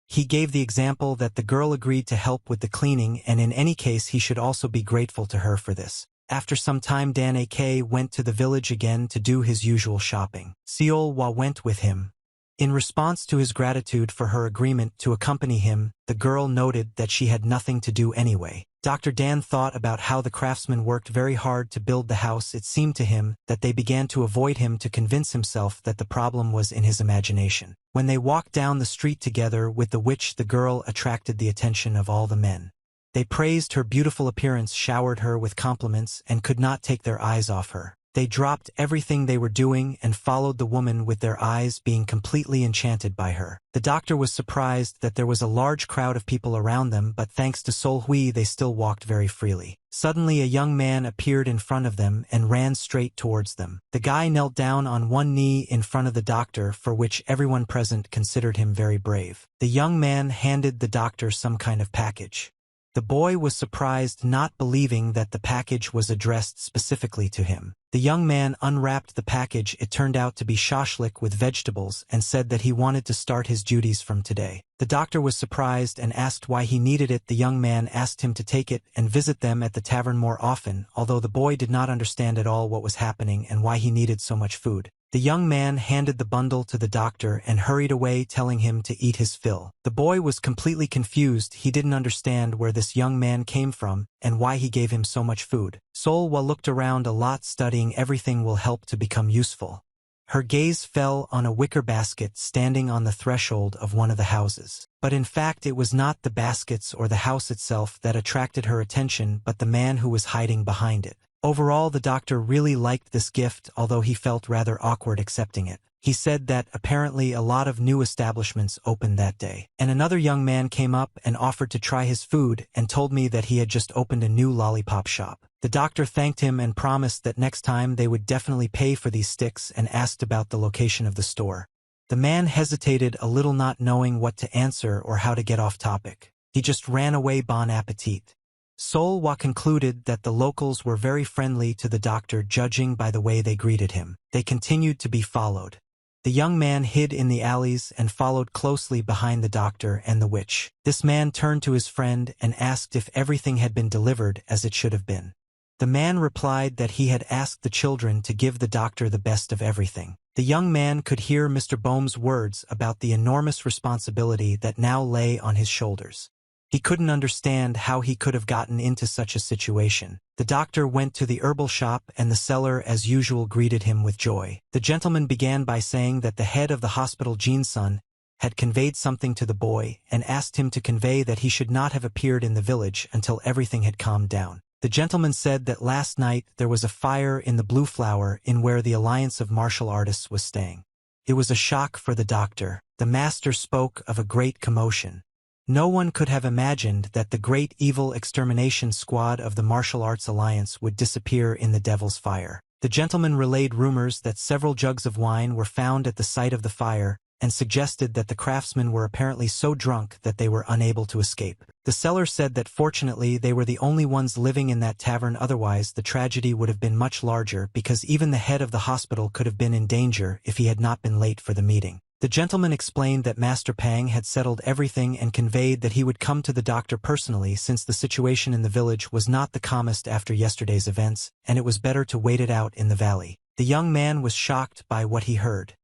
He gave the example that the girl agreed to help with the cleaning, and in any case he should also be grateful to her for this. After some time, Dan AK went to the village again to do his usual shopping. Seol-hwa went with him. In response to his gratitude for her agreement to accompany him, the girl noted that she had nothing to do anyway. Dr. Dan thought about how the craftsmen worked very hard to build the house. It seemed to him that they began to avoid him to convince himself that the problem was in his imagination. When they walked down the street together with the witch, the girl attracted the attention of all the men. They praised her beautiful appearance, showered her with compliments, and could not take their eyes off her. They dropped everything they were doing and followed the woman with their eyes, being completely enchanted by her. The doctor was surprised that there was a large crowd of people around them, but thanks to Sol Hui they still walked very freely. Suddenly a young man appeared in front of them and ran straight towards them. The guy knelt down on one knee in front of the doctor, for which everyone present considered him very brave. The young man handed the doctor some kind of package. The boy was surprised, not believing that the package was addressed specifically to him. The young man unwrapped the package. It turned out to be shashlik with vegetables, and said that he wanted to start his duties from today. The doctor was surprised and asked why he needed it. The young man asked him to take it and visit them at the tavern more often, although the boy did not understand at all what was happening and why he needed so much food. The young man handed the bundle to the doctor and hurried away, telling him to eat his fill. The boy was completely confused. He didn't understand where this young man came from and why he gave him so much food. Sol-hwa looked around a lot. Studying everything will help to become useful. Her gaze fell on a wicker basket standing on the threshold of one of the houses. But in fact it was not the baskets or the house itself that attracted her attention, but the man who was hiding behind it. Overall, the doctor really liked this gift, although he felt rather awkward accepting it. He said that apparently a lot of new establishments opened that day. And another young man came up and offered to try his food and told me that he had just opened a new lollipop shop. The doctor thanked him and promised that next time they would definitely pay for these sticks, and asked about the location of the store. The man hesitated a little, not knowing what to answer or how to get off topic. He just ran away. Bon appetit. Sol-hwa concluded that the locals were very friendly to the doctor, judging by the way they greeted him. They continued to be followed. The young man hid in the alleys and followed closely behind the doctor and the witch. This man turned to his friend and asked if everything had been delivered as it should have been. The man replied that he had asked the children to give the doctor the best of everything. The young man could hear Mr. Bohm's words about the enormous responsibility that now lay on his shoulders. He couldn't understand how he could have gotten into such a situation. The doctor went to the herbal shop, and the seller as usual greeted him with joy. The gentleman began by saying that the head of the hospital, Jin-sun, had conveyed something to the boy and asked him to convey that he should not have appeared in the village until everything had calmed down. The gentleman said that last night there was a fire in the Blue Flower Inn where the Alliance of Martial Artists was staying. It was a shock for the doctor. The master spoke of a great commotion. No one could have imagined that the great evil extermination squad of the Martial Arts Alliance would disappear in the Devil's Fire. The gentleman relayed rumors that several jugs of wine were found at the site of the fire, and suggested that the craftsmen were apparently so drunk that they were unable to escape. The seller said that fortunately they were the only ones living in that tavern, otherwise the tragedy would have been much larger, because even the head of the hospital could have been in danger if he had not been late for the meeting. The gentleman explained that Master Pang had settled everything and conveyed that he would come to the doctor personally since the situation in the village was not the calmest after yesterday's events, and it was better to wait it out in the valley. The young man was shocked by what he heard.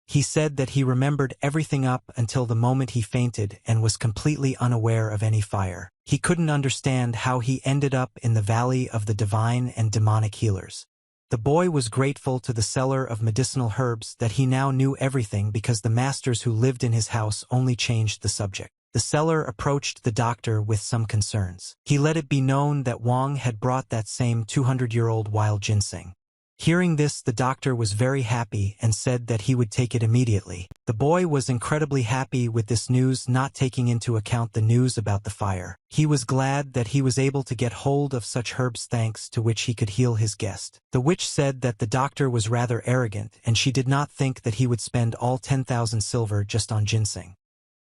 He said that he remembered everything up until the moment he fainted and was completely unaware of any fire. He couldn't understand how he ended up in the valley of the divine and demonic healers. The boy was grateful to the seller of medicinal herbs that he now knew everything because the masters who lived in his house only changed the subject. The seller approached the doctor with some concerns. He let it be known that Wang had brought that same 200-year-old wild ginseng. Hearing this, the doctor was very happy and said that he would take it immediately. The boy was incredibly happy with this news, not taking into account the news about the fire. He was glad that he was able to get hold of such herbs, thanks to which he could heal his guest. The witch said that the doctor was rather arrogant and she did not think that he would spend all 10,000 silver just on ginseng.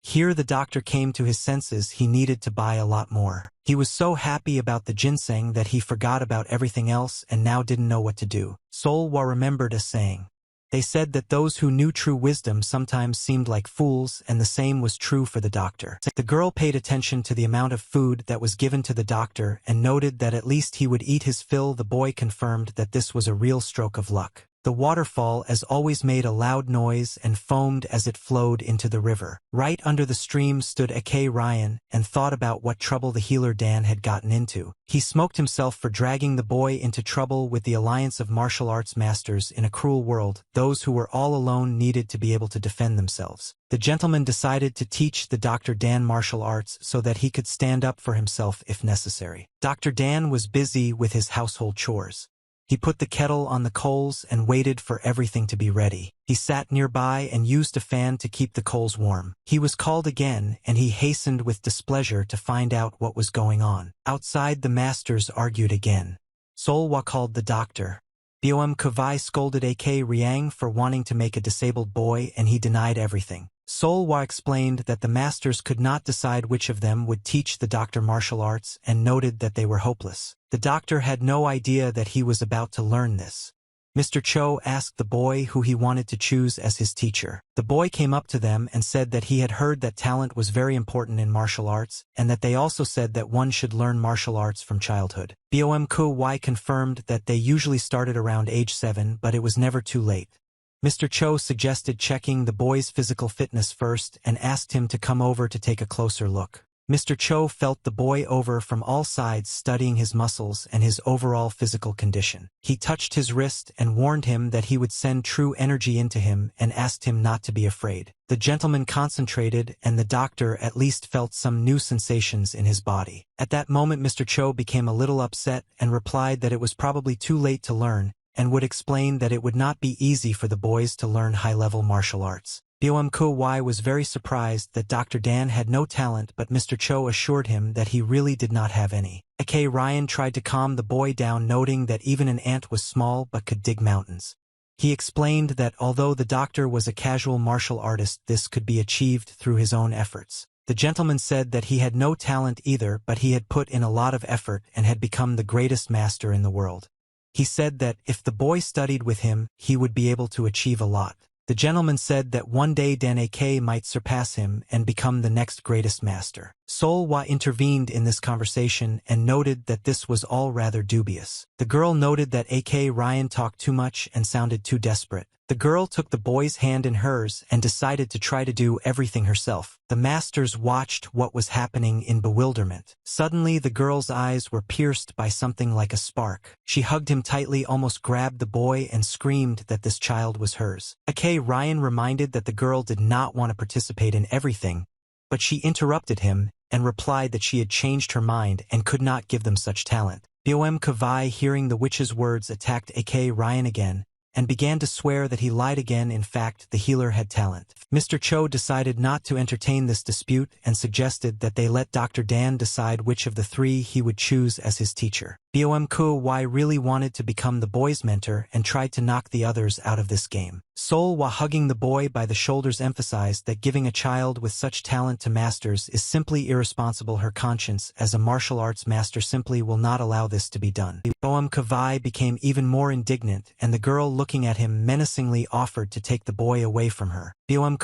Here the doctor came to his senses. He needed to buy a lot more. He was so happy about the ginseng that he forgot about everything else and now didn't know what to do. Sol Hua remembered a saying. They said that those who knew true wisdom sometimes seemed like fools, and the same was true for the doctor. The girl paid attention to the amount of food that was given to the doctor and noted that at least he would eat his fill. The boy confirmed that this was a real stroke of luck. The waterfall, as always, made a loud noise and foamed as it flowed into the river. Right under the stream stood A.K. Ryan and thought about what trouble the healer Dan had gotten into. He smoked himself for dragging the boy into trouble with the alliance of martial arts masters in a cruel world. Those who were all alone needed to be able to defend themselves. The gentleman decided to teach the Dr. Dan martial arts so that he could stand up for himself if necessary. Dr. Dan was busy with his household chores. He put the kettle on the coals and waited for everything to be ready. He sat nearby and used a fan to keep the coals warm. He was called again, and he hastened with displeasure to find out what was going on. Outside, the masters argued again. Sol Hua called the doctor. Bom Kavai scolded A.K. Riang for wanting to make a disabled boy, and he denied everything. Sol Hua explained that the masters could not decide which of them would teach the doctor martial arts and noted that they were hopeless. The doctor had no idea that he was about to learn this. Mr. Cho asked the boy who he wanted to choose as his teacher. The boy came up to them and said that he had heard that talent was very important in martial arts, and that they also said that one should learn martial arts from childhood. Bom Kuy confirmed that they usually started around age 7, but it was never too late. Mr. Cho suggested checking the boy's physical fitness first and asked him to come over to take a closer look. Mr. Cho felt the boy over from all sides, studying his muscles and his overall physical condition. He touched his wrist and warned him that he would send true energy into him and asked him not to be afraid. The gentleman concentrated, and the doctor at least felt some new sensations in his body. At that moment, Mr. Cho became a little upset and replied that it was probably too late to learn, and would explain that it would not be easy for the boys to learn high-level martial arts. Bom Kuy was very surprised that Dr. Dan had no talent, but Mr. Cho assured him that he really did not have any. A.K. Ryan tried to calm the boy down, noting that even an ant was small but could dig mountains. He explained that although the doctor was a casual martial artist, this could be achieved through his own efforts. The gentleman said that he had no talent either, but he had put in a lot of effort and had become the greatest master in the world. He said that if the boy studied with him, he would be able to achieve a lot. The gentleman said that one day Dan A.K. might surpass him and become the next greatest master. Sol Hua intervened in this conversation and noted that this was all rather dubious. The girl noted that A.K. Ryan talked too much and sounded too desperate. The girl took the boy's hand in hers and decided to try to do everything herself. The masters watched what was happening in bewilderment. Suddenly, the girl's eyes were pierced by something like a spark. She hugged him tightly, almost grabbed the boy, and screamed that this child was hers. A.K. Ryan reminded that the girl did not want to participate in everything, but she interrupted him and replied that she had changed her mind and could not give them such talent. Bom Kavai, hearing the witch's words, attacked A.K. Ryan again and began to swear that he lied again. In fact, the healer had talent. Mr. Cho decided not to entertain this dispute and suggested that they let Dr. Dan decide which of the three he would choose as his teacher. Bom Kuy really wanted to become the boy's mentor and tried to knock the others out of this game. Sol Hua, hugging the boy by the shoulders, emphasized that giving a child with such talent to masters is simply irresponsible. Her conscience as a martial arts master simply will not allow this to be done. Bom Kavai became even more indignant, and the girl, looking at him menacingly, offered to take the boy away from her. Bom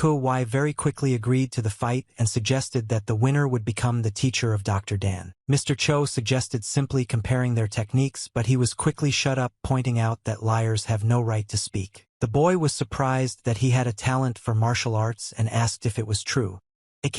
very quickly agreed to the fight and suggested that the winner would become the teacher of Dr. Dan. Mr. Cho suggested simply comparing their techniques, but he was quickly shut up, pointing out that liars have no right to speak. The boy was surprised that he had a talent for martial arts and asked if it was true.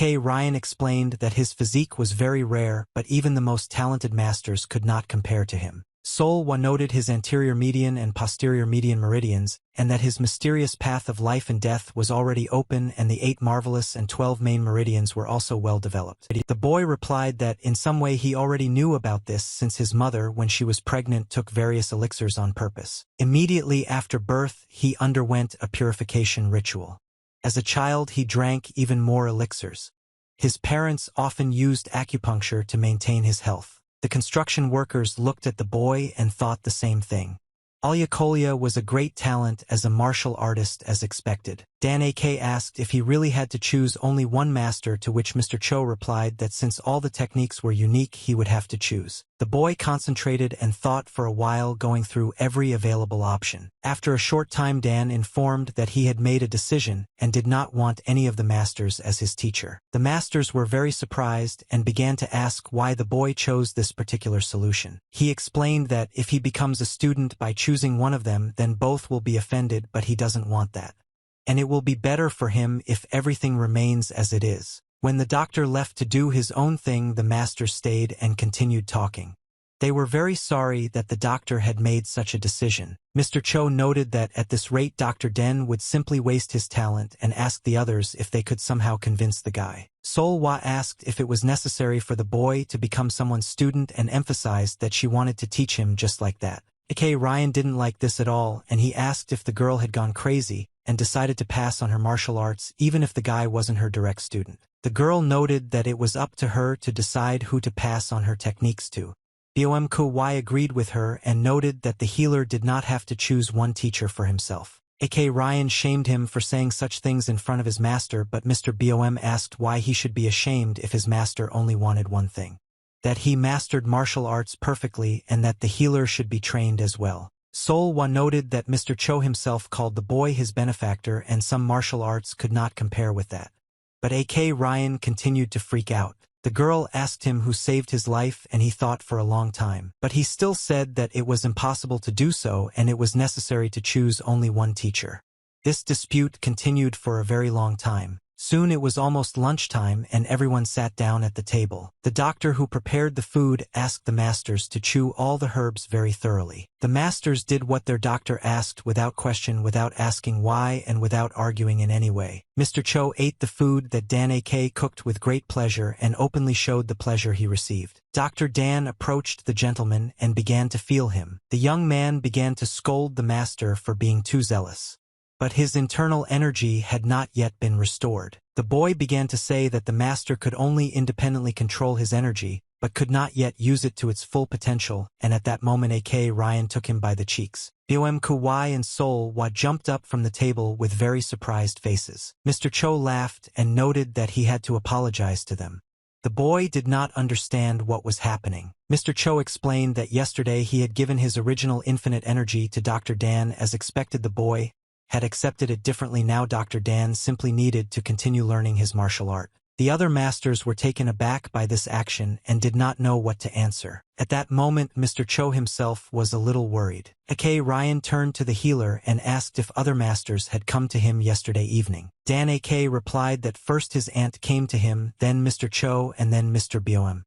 Ryan explained that his physique was very rare, but even the most talented masters could not compare to him. Sol-Wa noted his anterior median and posterior median meridians, and that his mysterious path of life and death was already open, and the 8 marvelous and 12 main meridians were also well developed. The boy replied that in some way he already knew about this since his mother, when she was pregnant, took various elixirs on purpose. Immediately after birth, he underwent a purification ritual. As a child, he drank even more elixirs. His parents often used acupuncture to maintain his health. The construction workers looked at the boy and thought the same thing. Alyakolya was a great talent as a martial artist as expected. Dan asked if he really had to choose only one master, to which Mr. Cho replied that since all the techniques were unique, he would have to choose. The boy concentrated and thought for a while, going through every available option. After a short time, Dan informed that he had made a decision and did not want any of the masters as his teacher. The masters were very surprised and began to ask why the boy chose this particular solution. He explained that if he becomes a student by choosing one of them, then both will be offended, but he doesn't want that. And it will be better for him if everything remains as it is. When the doctor left to do his own thing, the masters stayed and continued talking. They were very sorry that the doctor had made such a decision. Mr. Cho noted that at this rate Dr. Den would simply waste his talent, and asked the others if they could somehow convince the guy. Sol-Wa asked if it was necessary for the boy to become someone's student and emphasized that she wanted to teach him just like that. Ryan didn't like this at all, and he asked if the girl had gone crazy and decided to pass on her martial arts even if the guy wasn't her direct student. The girl noted that it was up to her to decide who to pass on her techniques to. Bom agreed with her and noted that the healer did not have to choose one teacher for himself. Ryan shamed him for saying such things in front of his master, but Mr. Bom asked why he should be ashamed if his master only wanted one thing: that he mastered martial arts perfectly and that the healer should be trained as well. Sol-Wa noted that Mr. Cho himself called the boy his benefactor, and some martial arts could not compare with that. But Ryan continued to freak out. The girl asked him who saved his life, and he thought for a long time. But he still said that it was impossible to do so, and it was necessary to choose only one teacher. This dispute continued for a very long time. Soon it was almost lunchtime, and everyone sat down at the table. The doctor who prepared the food asked the masters to chew all the herbs very thoroughly. The masters did what their doctor asked without question, without asking why, and without arguing in any way. Mr. Cho ate the food that Dan cooked with great pleasure and openly showed the pleasure he received. Dr. Dan approached the gentleman and began to feel him. The young man began to scold the master for being too zealous. But his internal energy had not yet been restored. The boy began to say that the master could only independently control his energy, but could not yet use it to its full potential, and at that moment Ryan took him by the cheeks. Bom and Sol-Wa jumped up from the table with very surprised faces. Mr. Cho laughed and noted that he had to apologize to them. The boy did not understand what was happening. Mr. Cho explained that yesterday he had given his original infinite energy to Dr. Dan as expected. The boy had accepted it differently. Now Dr. Dan simply needed to continue learning his martial art. The other masters were taken aback by this action and did not know what to answer. At that moment, Mr. Cho himself was a little worried. Ryan turned to the healer and asked if other masters had come to him yesterday evening. Dan replied that first his aunt came to him, then Mr. Cho, and then Mr. Bom.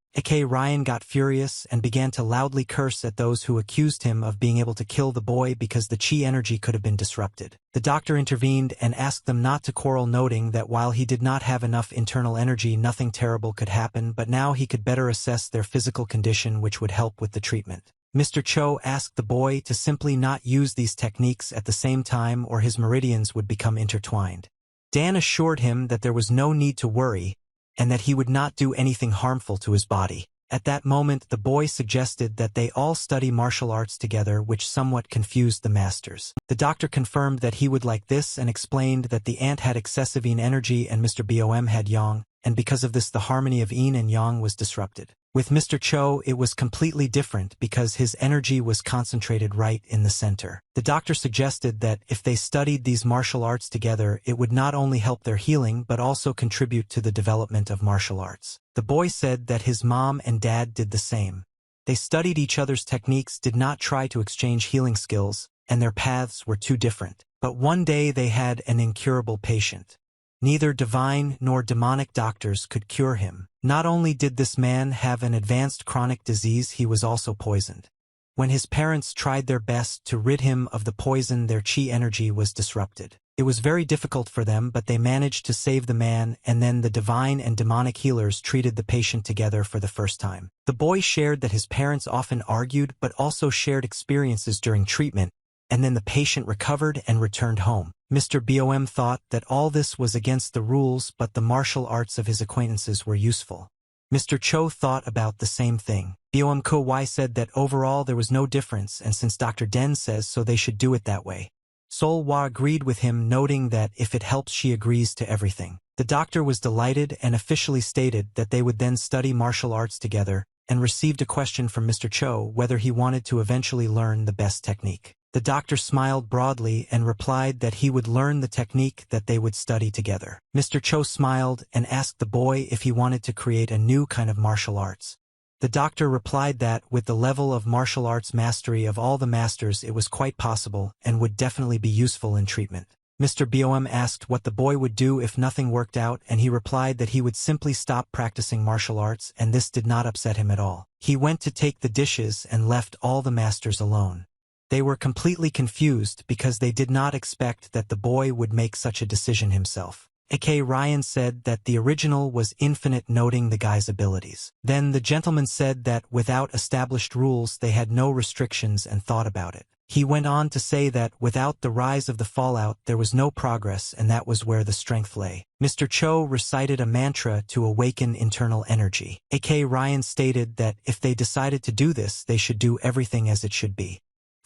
Ryan got furious and began to loudly curse at those who accused him of being able to kill the boy because the chi energy could have been disrupted. The doctor intervened and asked them not to quarrel, noting that while he did not have enough internal energy, nothing terrible could happen, but now he could better assess their physical condition, which would help with the treatment. Mr. Cho asked the boy to simply not use these techniques at the same time or his meridians would become intertwined. Dan assured him that there was no need to worry, and that he would not do anything harmful to his body. At that moment, the boy suggested that they all study martial arts together, which somewhat confused the masters. The doctor confirmed that he would like this and explained that the ant had excessive yin energy and Mr. Bom had yang, and because of this the harmony of yin and yang was disrupted. With Mr. Cho, it was completely different because his energy was concentrated right in the center. The doctor suggested that if they studied these martial arts together, it would not only help their healing but also contribute to the development of martial arts. The boy said that his mom and dad did the same. They studied each other's techniques, did not try to exchange healing skills, and their paths were too different. But one day they had an incurable patient. Neither divine nor demonic doctors could cure him. Not only did this man have an advanced chronic disease, he was also poisoned. When his parents tried their best to rid him of the poison, their chi energy was disrupted. It was very difficult for them, but they managed to save the man, and then the divine and demonic healers treated the patient together for the first time. The boy shared that his parents often argued but also shared experiences during treatment, and then the patient recovered and returned home. Mr. Bom thought that all this was against the rules, but the martial arts of his acquaintances were useful. Mr. Cho thought about the same thing. Bom Ko said that overall there was no difference, and since Dr. Den says so, they should do it that way. Sol Hwa agreed with him, noting that if it helps, she agrees to everything. The doctor was delighted and officially stated that they would then study martial arts together, and received a question from Mr. Cho whether he wanted to eventually learn the best technique. The doctor smiled broadly and replied that he would learn the technique that they would study together. Mr. Cho smiled and asked the boy if he wanted to create a new kind of martial arts. The doctor replied that, with the level of martial arts mastery of all the masters, it was quite possible and would definitely be useful in treatment. Mr. Bom asked what the boy would do if nothing worked out, and he replied that he would simply stop practicing martial arts, and this did not upset him at all. He went to take the dishes and left all the masters alone. They were completely confused because they did not expect that the boy would make such a decision himself. A.K. Ryan said that the original was infinite, noting the guy's abilities. Then the gentleman said that without established rules they had no restrictions and thought about it. He went on to say that without the rise of the fallout there was no progress, and that was where the strength lay. Mr. Cho recited a mantra to awaken internal energy. A.K. Ryan stated that if they decided to do this, they should do everything as it should be.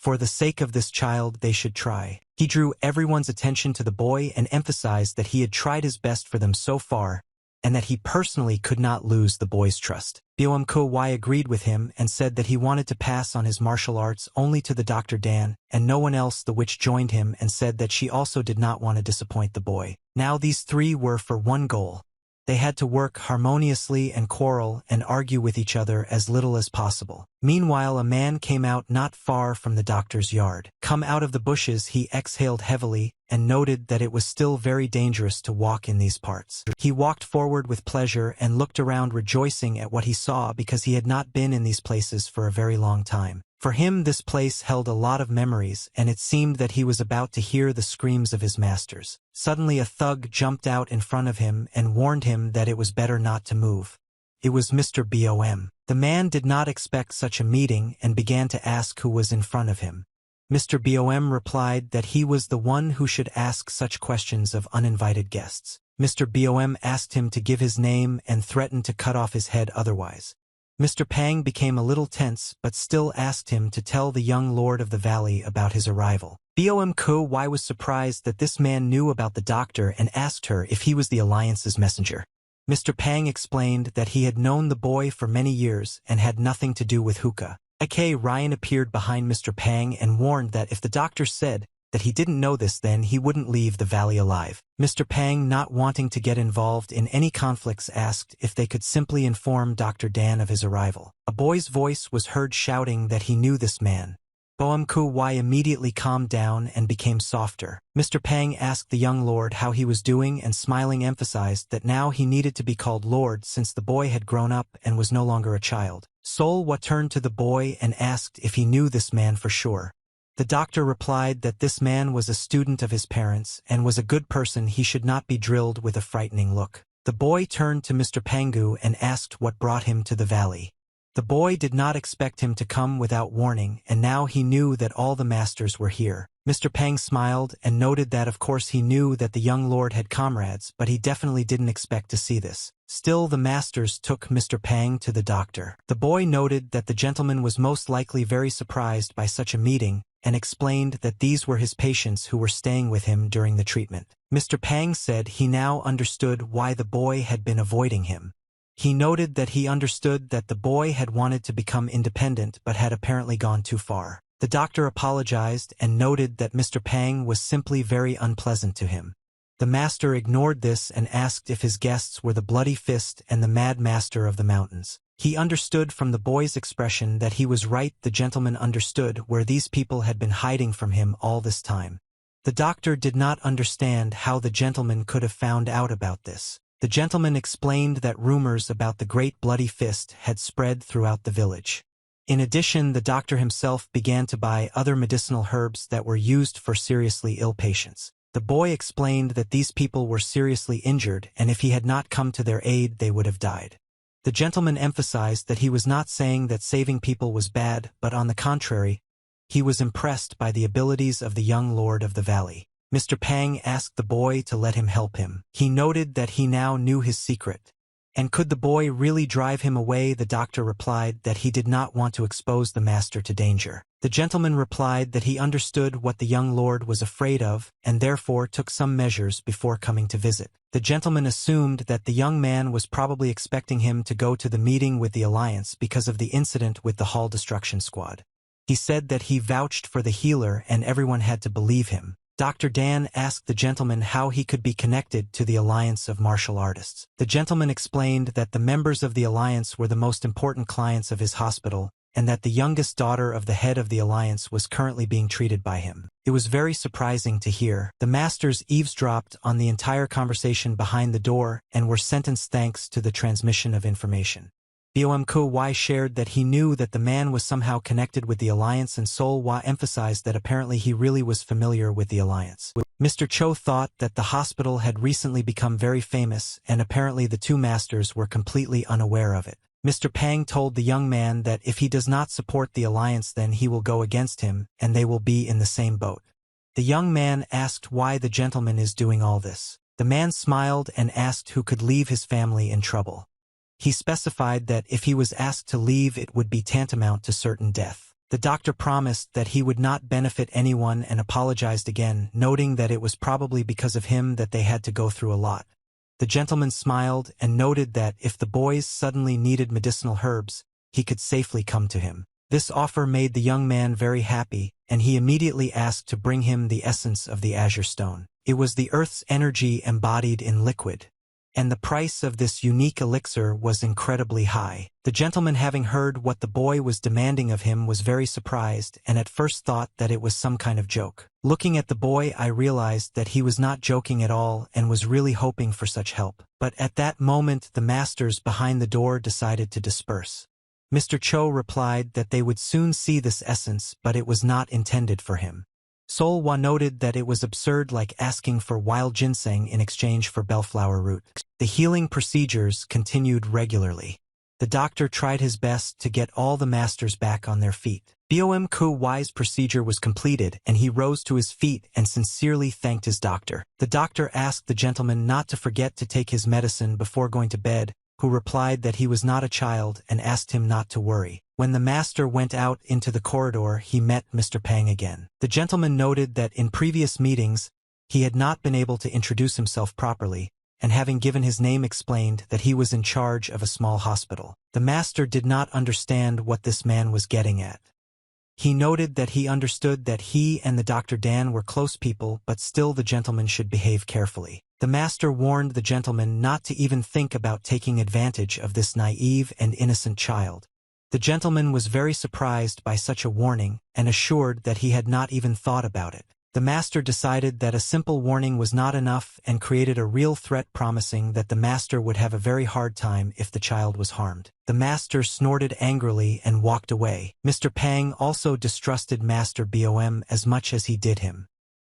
For the sake of this child, they should try. He drew everyone's attention to the boy and emphasized that he had tried his best for them so far, and that he personally could not lose the boy's trust. Bom Ko agreed with him and said that he wanted to pass on his martial arts only to the Dr. Dan, and no one else. The witch joined him and said that she also did not want to disappoint the boy. Now these three were for one goal. They had to work harmoniously and quarrel and argue with each other as little as possible. Meanwhile, a man came out not far from the doctor's yard. Come out of the bushes, he exhaled heavily and noted that it was still very dangerous to walk in these parts. He walked forward with pleasure and looked around, rejoicing at what he saw because he had not been in these places for a very long time. For him, this place held a lot of memories, and it seemed that he was about to hear the screams of his masters. Suddenly a thug jumped out in front of him and warned him that it was better not to move. It was Mr. Bom. The man did not expect such a meeting and began to ask who was in front of him. Mr. Bom replied that he was the one who should ask such questions of uninvited guests. Mr. Bom asked him to give his name and threatened to cut off his head otherwise. Mr. Pang became a little tense but still asked him to tell the young lord of the valley about his arrival. Bom Ko was surprised that this man knew about the doctor and asked her if he was the Alliance's messenger. Mr. Pang explained that he had known the boy for many years and had nothing to do with hookah. A.K. Ryan appeared behind Mr. Pang and warned that if the doctor said that he didn't know this, then he wouldn't leave the valley alive. Mr. Pang, not wanting to get involved in any conflicts, asked if they could simply inform Dr. Dan of his arrival. A boy's voice was heard shouting that he knew this man. Bom Ko immediately calmed down and became softer. Mr. Pang asked the young lord how he was doing and smiling emphasized that now he needed to be called lord since the boy had grown up and was no longer a child. Sol Hwa turned to the boy and asked if he knew this man for sure. The doctor replied that this man was a student of his parents and was a good person. He should not be drilled with a frightening look. The boy turned to Mr. Pangu and asked what brought him to the valley. The boy did not expect him to come without warning, and now he knew that all the masters were here. Mr. Pang smiled and noted that of course he knew that the young lord had comrades, but he definitely didn't expect to see this. Still, the masters took Mr. Pang to the doctor. The boy noted that the gentleman was most likely very surprised by such a meeting, and explained that these were his patients who were staying with him during the treatment. Mr. Pang said he now understood why the boy had been avoiding him. He noted that he understood that the boy had wanted to become independent but had apparently gone too far. The doctor apologized and noted that Mr. Pang was simply very unpleasant to him. The master ignored this and asked if his guests were the Bloody Fist and the Mad Master of the Mountains. He understood from the boy's expression that he was right. The gentleman understood where these people had been hiding from him all this time. The doctor did not understand how the gentleman could have found out about this. The gentleman explained that rumors about the Great Bloody Fist had spread throughout the village. In addition, the doctor himself began to buy other medicinal herbs that were used for seriously ill patients. The boy explained that these people were seriously injured, and if he had not come to their aid, they would have died. The gentleman emphasized that he was not saying that saving people was bad, but on the contrary, he was impressed by the abilities of the young lord of the valley. Mr. Pang asked the boy to let him help him. He noted that he now knew his secret. And could the boy really drive him away? The doctor replied that he did not want to expose the master to danger. The gentleman replied that he understood what the young lord was afraid of, and therefore took some measures before coming to visit. The gentleman assumed that the young man was probably expecting him to go to the meeting with the Alliance because of the incident with the Hall Destruction Squad. He said that he vouched for the healer and everyone had to believe him. Dr. Dan asked the gentleman how he could be connected to the Alliance of Martial Artists. The gentleman explained that the members of the Alliance were the most important clients of his hospital, and that the youngest daughter of the head of the Alliance was currently being treated by him. It was very surprising to hear. The masters eavesdropped on the entire conversation behind the door and were sentenced thanks to the transmission of information. Bom Ku shared that he knew that the man was somehow connected with the Alliance, and Sol Hua emphasized that apparently he really was familiar with the Alliance. Mr. Cho thought that the hospital had recently become very famous, and apparently the two masters were completely unaware of it. Mr. Pang told the young man that if he does not support the Alliance, then he will go against him, and they will be in the same boat. The young man asked why the gentleman is doing all this. The man smiled and asked who could leave his family in trouble. He specified that if he was asked to leave, it would be tantamount to certain death. The doctor promised that he would not benefit anyone and apologized again, noting that it was probably because of him that they had to go through a lot. The gentleman smiled and noted that if the boys suddenly needed medicinal herbs, he could safely come to him. This offer made the young man very happy, and he immediately asked to bring him the essence of the Azure Stone. It was the Earth's energy embodied in liquid, and the price of this unique elixir was incredibly high. The gentleman, having heard what the boy was demanding of him, was very surprised and at first thought that it was some kind of joke. Looking at the boy, I realized that he was not joking at all and was really hoping for such help. But at that moment, the masters behind the door decided to disperse. Mr. Cho replied that they would soon see this essence, but it was not intended for him. Sol Hua noted that it was absurd, like asking for wild ginseng in exchange for bellflower root. The healing procedures continued regularly. The doctor tried his best to get all the masters back on their feet. Bom Ku's procedure was completed, and he rose to his feet and sincerely thanked his doctor. The doctor asked the gentleman not to forget to take his medicine before going to bed, who replied that he was not a child and asked him not to worry. When the master went out into the corridor, he met Mr. Pang again. The gentleman noted that in previous meetings, he had not been able to introduce himself properly, and having given his name explained that he was in charge of a small hospital. The master did not understand what this man was getting at. He noted that he understood that he and the Dr. Dan were close people, but still the gentleman should behave carefully. The master warned the gentleman not to even think about taking advantage of this naive and innocent child. The gentleman was very surprised by such a warning and assured that he had not even thought about it. The master decided that a simple warning was not enough and created a real threat, promising that the master would have a very hard time if the child was harmed. The master snorted angrily and walked away. Mr. Pang also distrusted Master Bom as much as he did him.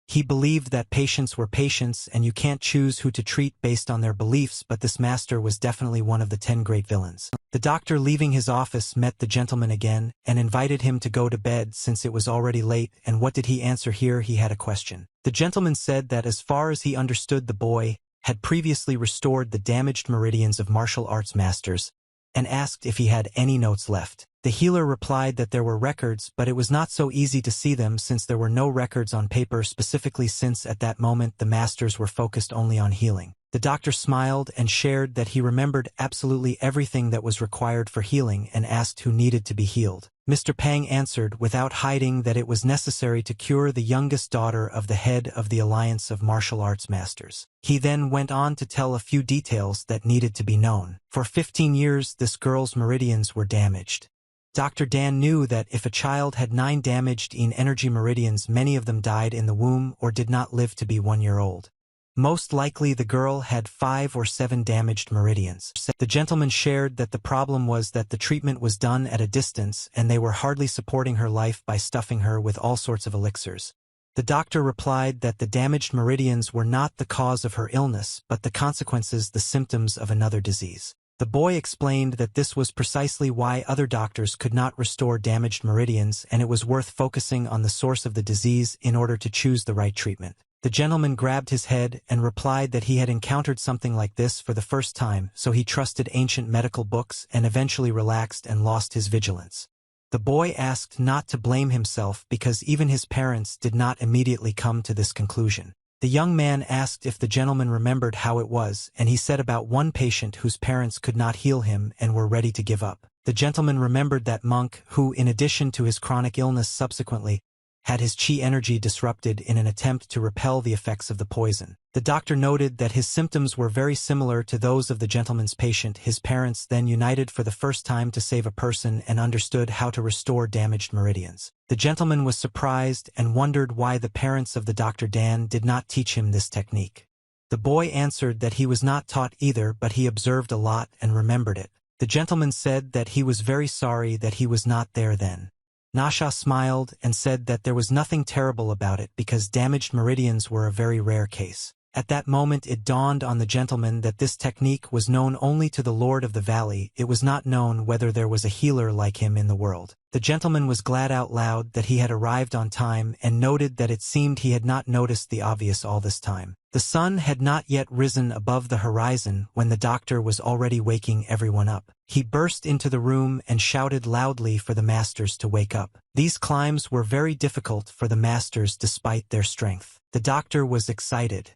He believed that patients were patients and you can't choose who to treat based on their beliefs, but this master was definitely one of the 10 great villains. The doctor, leaving his office, met the gentleman again and invited him to go to bed since it was already late. And what did he answer here? He had a question. The gentleman said that as far as he understood, the boy had previously restored the damaged meridians of martial arts masters and asked if he had any notes left. The healer replied that there were records, but it was not so easy to see them since there were no records on paper, specifically since at that moment the masters were focused only on healing. The doctor smiled and shared that he remembered absolutely everything that was required for healing and asked who needed to be healed. Mr. Pang answered without hiding that it was necessary to cure the youngest daughter of the head of the Alliance of Martial Arts Masters. He then went on to tell a few details that needed to be known. For 15 years, this girl's meridians were damaged. Dr. Dan knew that if a child had 9 damaged energy meridians, many of them died in the womb or did not live to be 1 year old. Most likely the girl had 5 or 7 damaged meridians. The gentleman shared that the problem was that the treatment was done at a distance and they were hardly supporting her life by stuffing her with all sorts of elixirs. The doctor replied that the damaged meridians were not the cause of her illness, but the consequences, the symptoms of another disease. The boy explained that this was precisely why other doctors could not restore damaged meridians, and it was worth focusing on the source of the disease in order to choose the right treatment. The gentleman grabbed his head and replied that he had encountered something like this for the first time, so he trusted ancient medical books and eventually relaxed and lost his vigilance. The boy asked not to blame himself because even his parents did not immediately come to this conclusion. The young man asked if the gentleman remembered how it was, and he said about one patient whose parents could not heal him and were ready to give up. The gentleman remembered that monk who, in addition to his chronic illness subsequently, had his chi energy disrupted in an attempt to repel the effects of the poison. The doctor noted that his symptoms were very similar to those of the gentleman's patient. His parents then united for the first time to save a person and understood how to restore damaged meridians. The gentleman was surprised and wondered why the parents of the Dr. Dan did not teach him this technique. The boy answered that he was not taught either, but he observed a lot and remembered it. The gentleman said that he was very sorry that he was not there then. Nasha smiled and said that there was nothing terrible about it because damaged meridians were a very rare case. At that moment it dawned on the gentleman that this technique was known only to the Lord of the Valley. It was not known whether there was a healer like him in the world. The gentleman was glad out loud that he had arrived on time and noted that it seemed he had not noticed the obvious all this time. The sun had not yet risen above the horizon when the doctor was already waking everyone up. He burst into the room and shouted loudly for the masters to wake up. These climbs were very difficult for the masters despite their strength. The doctor was excited.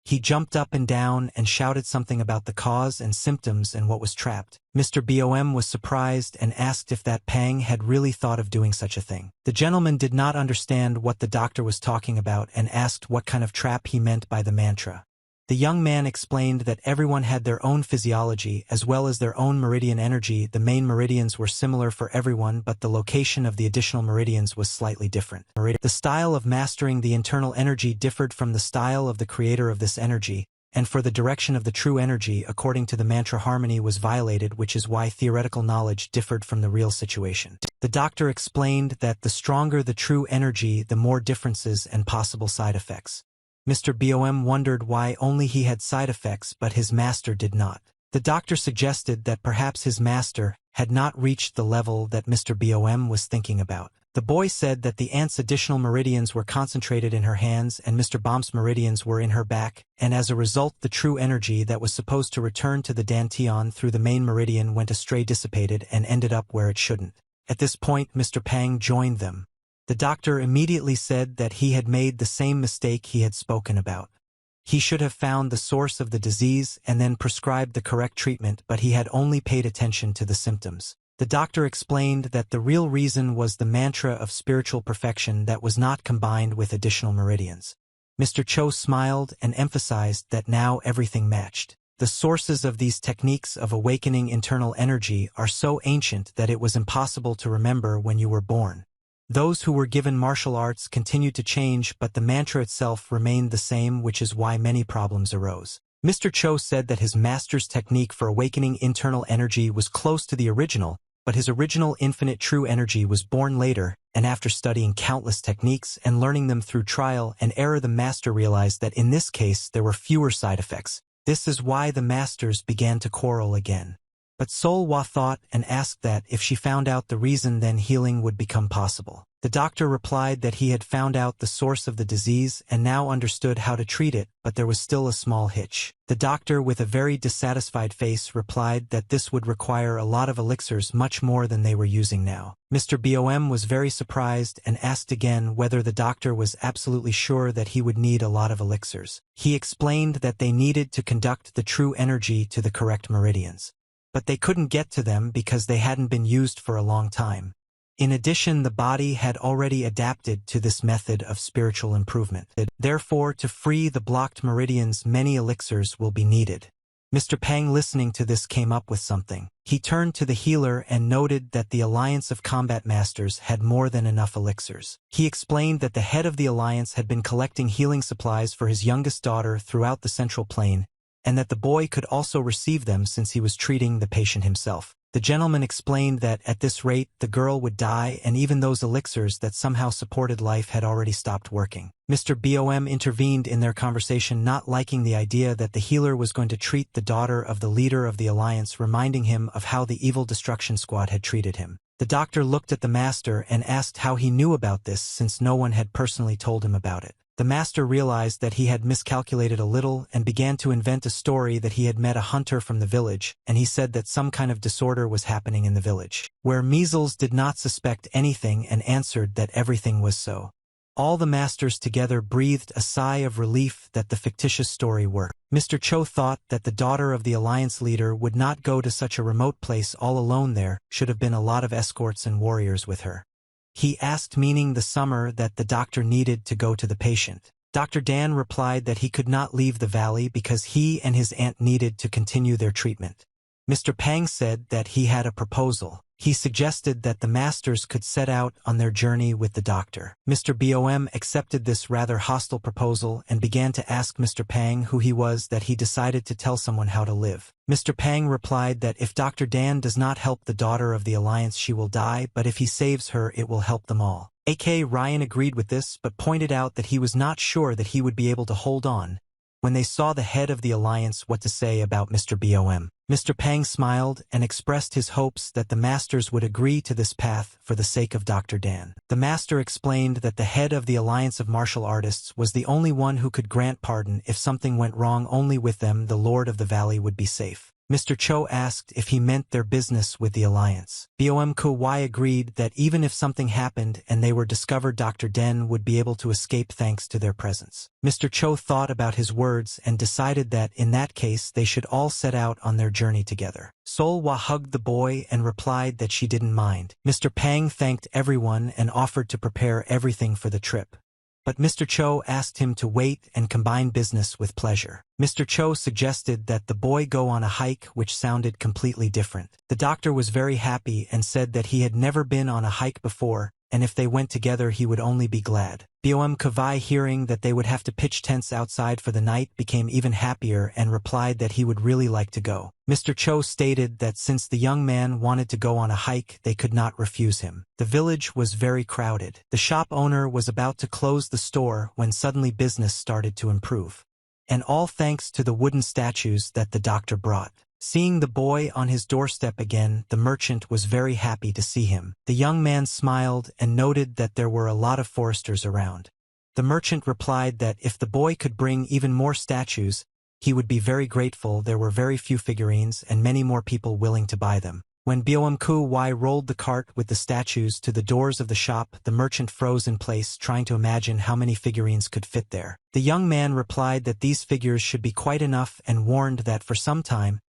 He jumped up and down and shouted something about the cause and symptoms and what was trapped. Mr. BOM was surprised and asked if that Pang had really thought of doing such a thing. The gentleman did not understand what the doctor was talking about and asked what kind of trap he meant by the mantra. The young man explained that everyone had their own physiology as well as their own meridian energy. The main meridians were similar for everyone, but the location of the additional meridians was slightly different. The style of mastering the internal energy differed from the style of the creator of this energy, and for the direction of the true energy according to the mantra harmony was violated, which is why theoretical knowledge differed from the real situation. The doctor explained that the stronger the true energy, the more differences and possible side effects. Mr. BOM wondered why only he had side effects but his master did not. The doctor suggested that perhaps his master had not reached the level that Mr. BOM was thinking about. The boy said that the aunt's additional meridians were concentrated in her hands and Mr. Bom's meridians were in her back, and as a result the true energy that was supposed to return to the dantian through the main meridian went astray, dissipated, and ended up where it shouldn't. At this point Mr. Pang joined them. The doctor immediately said that he had made the same mistake he had spoken about. He should have found the source of the disease and then prescribed the correct treatment, but he had only paid attention to the symptoms. The doctor explained that the real reason was the mantra of spiritual perfection that was not combined with additional meridians. Mr. Cho smiled and emphasized that now everything matched. The sources of these techniques of awakening internal energy are so ancient that it was impossible to remember when you were born. Those who were given martial arts continued to change, but the mantra itself remained the same, which is why many problems arose. Mr. Cho said that his master's technique for awakening internal energy was close to the original, but his original infinite true energy was born later, and after studying countless techniques and learning them through trial and error, the master realized that in this case there were fewer side effects. This is why the masters began to quarrel again. But Sol Hwa thought and asked that if she found out the reason, then healing would become possible. The doctor replied that he had found out the source of the disease and now understood how to treat it, but there was still a small hitch. The doctor, with a very dissatisfied face, replied that this would require a lot of elixirs, much more than they were using now. Mr. BOM was very surprised and asked again whether the doctor was absolutely sure that he would need a lot of elixirs. He explained that they needed to conduct the true energy to the correct meridians, but they couldn't get to them because they hadn't been used for a long time. In addition, the body had already adapted to this method of spiritual improvement. Therefore, to free the blocked meridians, many elixirs will be needed. Mr. Pang, listening to this, came up with something. He turned to the healer and noted that the Alliance of Combat Masters had more than enough elixirs. He explained that the head of the Alliance had been collecting healing supplies for his youngest daughter throughout the Central Plain, and that the boy could also receive them since he was treating the patient himself. The gentleman explained that at this rate the girl would die, and even those elixirs that somehow supported life had already stopped working. Mr. BOM intervened in their conversation, not liking the idea that the healer was going to treat the daughter of the leader of the Alliance, reminding him of how the evil destruction squad had treated him. The doctor looked at the master and asked how he knew about this, since no one had personally told him about it. The master realized that he had miscalculated a little and began to invent a story that he had met a hunter from the village, and he said that some kind of disorder was happening in the village, where Measles did not suspect anything and answered that everything was so. All the masters together breathed a sigh of relief that the fictitious story worked. Mr. Cho thought that the daughter of the Alliance leader would not go to such a remote place all alone. There should have been a lot of escorts and warriors with her. He asked, meaning the summer that the doctor needed to go to the patient. Dr. Dan replied that he could not leave the valley because he and his aunt needed to continue their treatment. Mr. Pang said that he had a proposal. He suggested that the masters could set out on their journey with the doctor. Mr. BOM accepted this rather hostile proposal and began to ask Mr. Pang who he was, that he decided to tell someone how to live. Mr. Pang replied that if Dr. Dan does not help the daughter of the Alliance, she will die, but if he saves her, it will help them all. A.K. Ryan agreed with this, but pointed out that he was not sure that he would be able to hold on. When they saw the head of the Alliance what to say about Mr. BOM, Mr. Pang smiled and expressed his hopes that the masters would agree to this path for the sake of Dr. Dan. The master explained that the head of the Alliance of Martial Artists was the only one who could grant pardon if something went wrong. Only with them the Lord of the Valley would be safe. Mr. Cho asked if he meant their business with the Alliance. BOM Kuwai agreed that even if something happened and they were discovered, Dr. Den would be able to escape thanks to their presence. Mr. Cho thought about his words and decided that in that case they should all set out on their journey together. Sol-Wa hugged the boy and replied that she didn't mind. Mr. Pang thanked everyone and offered to prepare everything for the trip. But Mr. Cho asked him to wait and combine business with pleasure. Mr. Cho suggested that the boy go on a hike, which sounded completely different. The doctor was very happy and said that he had never been on a hike before, and if they went together he would only be glad. Bom Kavai, hearing that they would have to pitch tents outside for the night, became even happier and replied that he would really like to go. Mr. Cho stated that since the young man wanted to go on a hike, they could not refuse him. The village was very crowded. The shop owner was about to close the store when suddenly business started to improve. And all thanks to the wooden statues that the doctor brought. Seeing the boy on his doorstep again, the merchant was very happy to see him. The young man smiled and noted that there were a lot of foresters around. The merchant replied that if the boy could bring even more statues, he would be very grateful. There were very few figurines and many more people willing to buy them. When Bom Kuwai rolled the cart with the statues to the doors of the shop, the merchant froze in place, trying to imagine how many figurines could fit there. The young man replied that these figures should be quite enough and warned that for some time,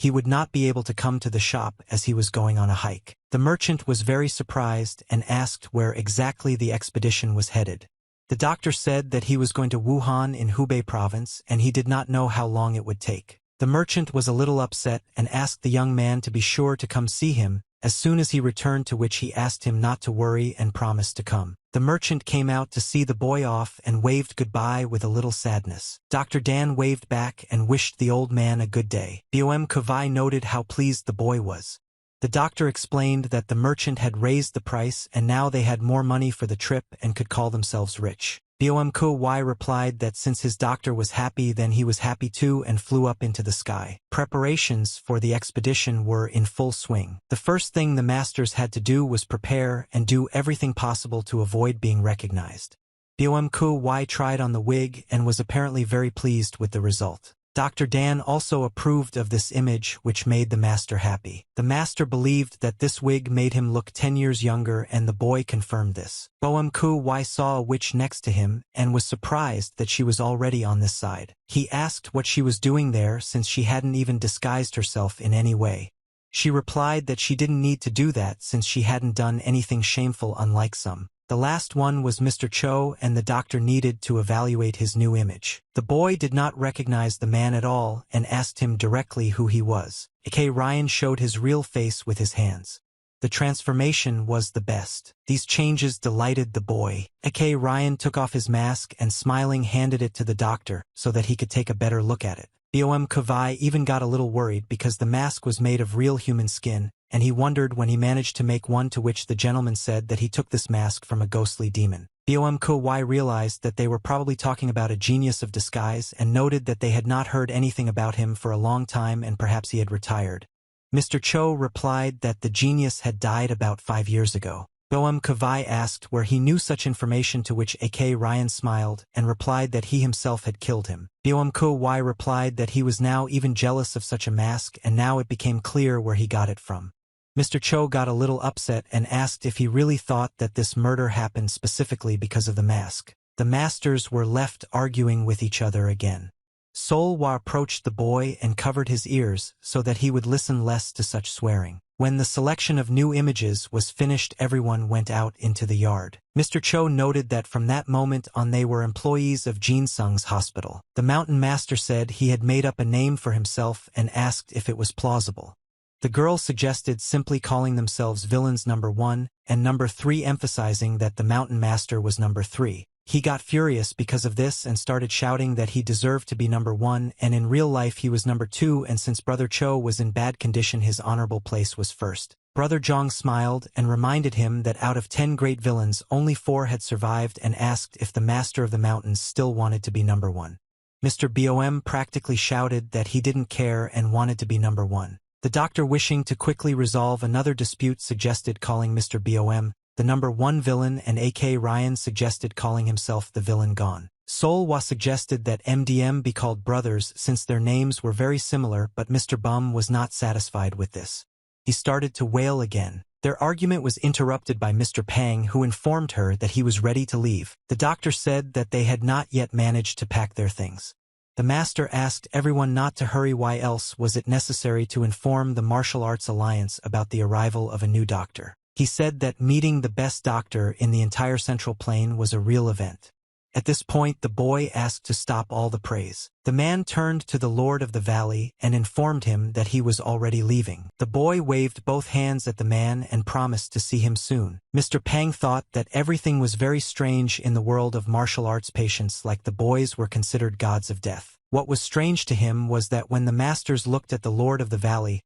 he would not be able to come to the shop as he was going on a hike. The merchant was very surprised and asked where exactly the expedition was headed. The doctor said that he was going to Wuhan in Hubei province and he did not know how long it would take. The merchant was a little upset and asked the young man to be sure to come see him as soon as he returned, to which he asked him not to worry and promised to come. The merchant came out to see the boy off and waved goodbye with a little sadness. Dr. Dan waved back and wished the old man a good day. Bom Kavai noted how pleased the boy was. The doctor explained that the merchant had raised the price and now they had more money for the trip and could call themselves rich. Bom-Ku-Wai replied that since his doctor was happy then he was happy too and flew up into the sky. Preparations for the expedition were in full swing. The first thing the masters had to do was prepare and do everything possible to avoid being recognized. Bom-Ku-Wai tried on the wig and was apparently very pleased with the result. Dr. Dan also approved of this image, which made the master happy. The master believed that this wig made him look 10 years younger, and the boy confirmed this. Bom-Ku-Wai saw a witch next to him and was surprised that she was already on this side. He asked what she was doing there since she hadn't even disguised herself in any way. She replied that she didn't need to do that since she hadn't done anything shameful, unlike some. The last one was Mr. Cho, and the doctor needed to evaluate his new image. The boy did not recognize the man at all and asked him directly who he was. A.K. Ryan showed his real face with his hands. The transformation was the best. These changes delighted the boy. A.K. Ryan took off his mask and smiling handed it to the doctor so that he could take a better look at it. Bom-Ku-Wai even got a little worried because the mask was made of real human skin, and he wondered when he managed to make one, to which the gentleman said that he took this mask from a ghostly demon. Bom-Ku-Wai realized that they were probably talking about a genius of disguise and noted that they had not heard anything about him for a long time and perhaps he had retired. Mr. Cho replied that the genius had died about 5 years ago. Bom-Ku-Wai asked where he knew such information, to which A.K. Ryan smiled and replied that he himself had killed him. Bom-Ku-Wai replied that he was now even jealous of such a mask, and now it became clear where he got it from. Mr. Cho got a little upset and asked if he really thought that this murder happened specifically because of the mask. The masters were left arguing with each other again. Sol-Wa approached the boy and covered his ears so that he would listen less to such swearing. When the selection of new images was finished, everyone went out into the yard. Mr. Cho noted that from that moment on they were employees of Jinsung's hospital. The mountain master said he had made up a name for himself and asked if it was plausible. The girl suggested simply calling themselves Villains Number 1 and Number 3, emphasizing that the mountain master was Number 3. He got furious because of this and started shouting that he deserved to be Number 1, and in real life he was Number 2, and since Brother Cho was in bad condition his honorable place was first. Brother Jong smiled and reminded him that out of 10 great villains only 4 had survived and asked if the Master of the Mountains still wanted to be Number 1. Mr. Bom practically shouted that he didn't care and wanted to be Number 1. The doctor, wishing to quickly resolve another dispute, suggested calling Mr. Bom the Number 1 villain, and A.K. Ryan suggested calling himself the villain gone. Sol-Wa suggested that MDM be called brothers since their names were very similar, but Mr. Bum was not satisfied with this. He started to wail again. Their argument was interrupted by Mr. Pang, who informed her that he was ready to leave. The doctor said that they had not yet managed to pack their things. The master asked everyone not to hurry. Why else was it necessary to inform the Martial Arts Alliance about the arrival of a new doctor? He said that meeting the best doctor in the entire Central Plain was a real event. At this point the boy asked to stop all the praise. The man turned to the Lord of the Valley and informed him that he was already leaving. The boy waved both hands at the man and promised to see him soon. Mr. Pang thought that everything was very strange in the world of martial arts. Patients like the boys were considered gods of death. What was strange to him was that when the masters looked at the Lord of the Valley,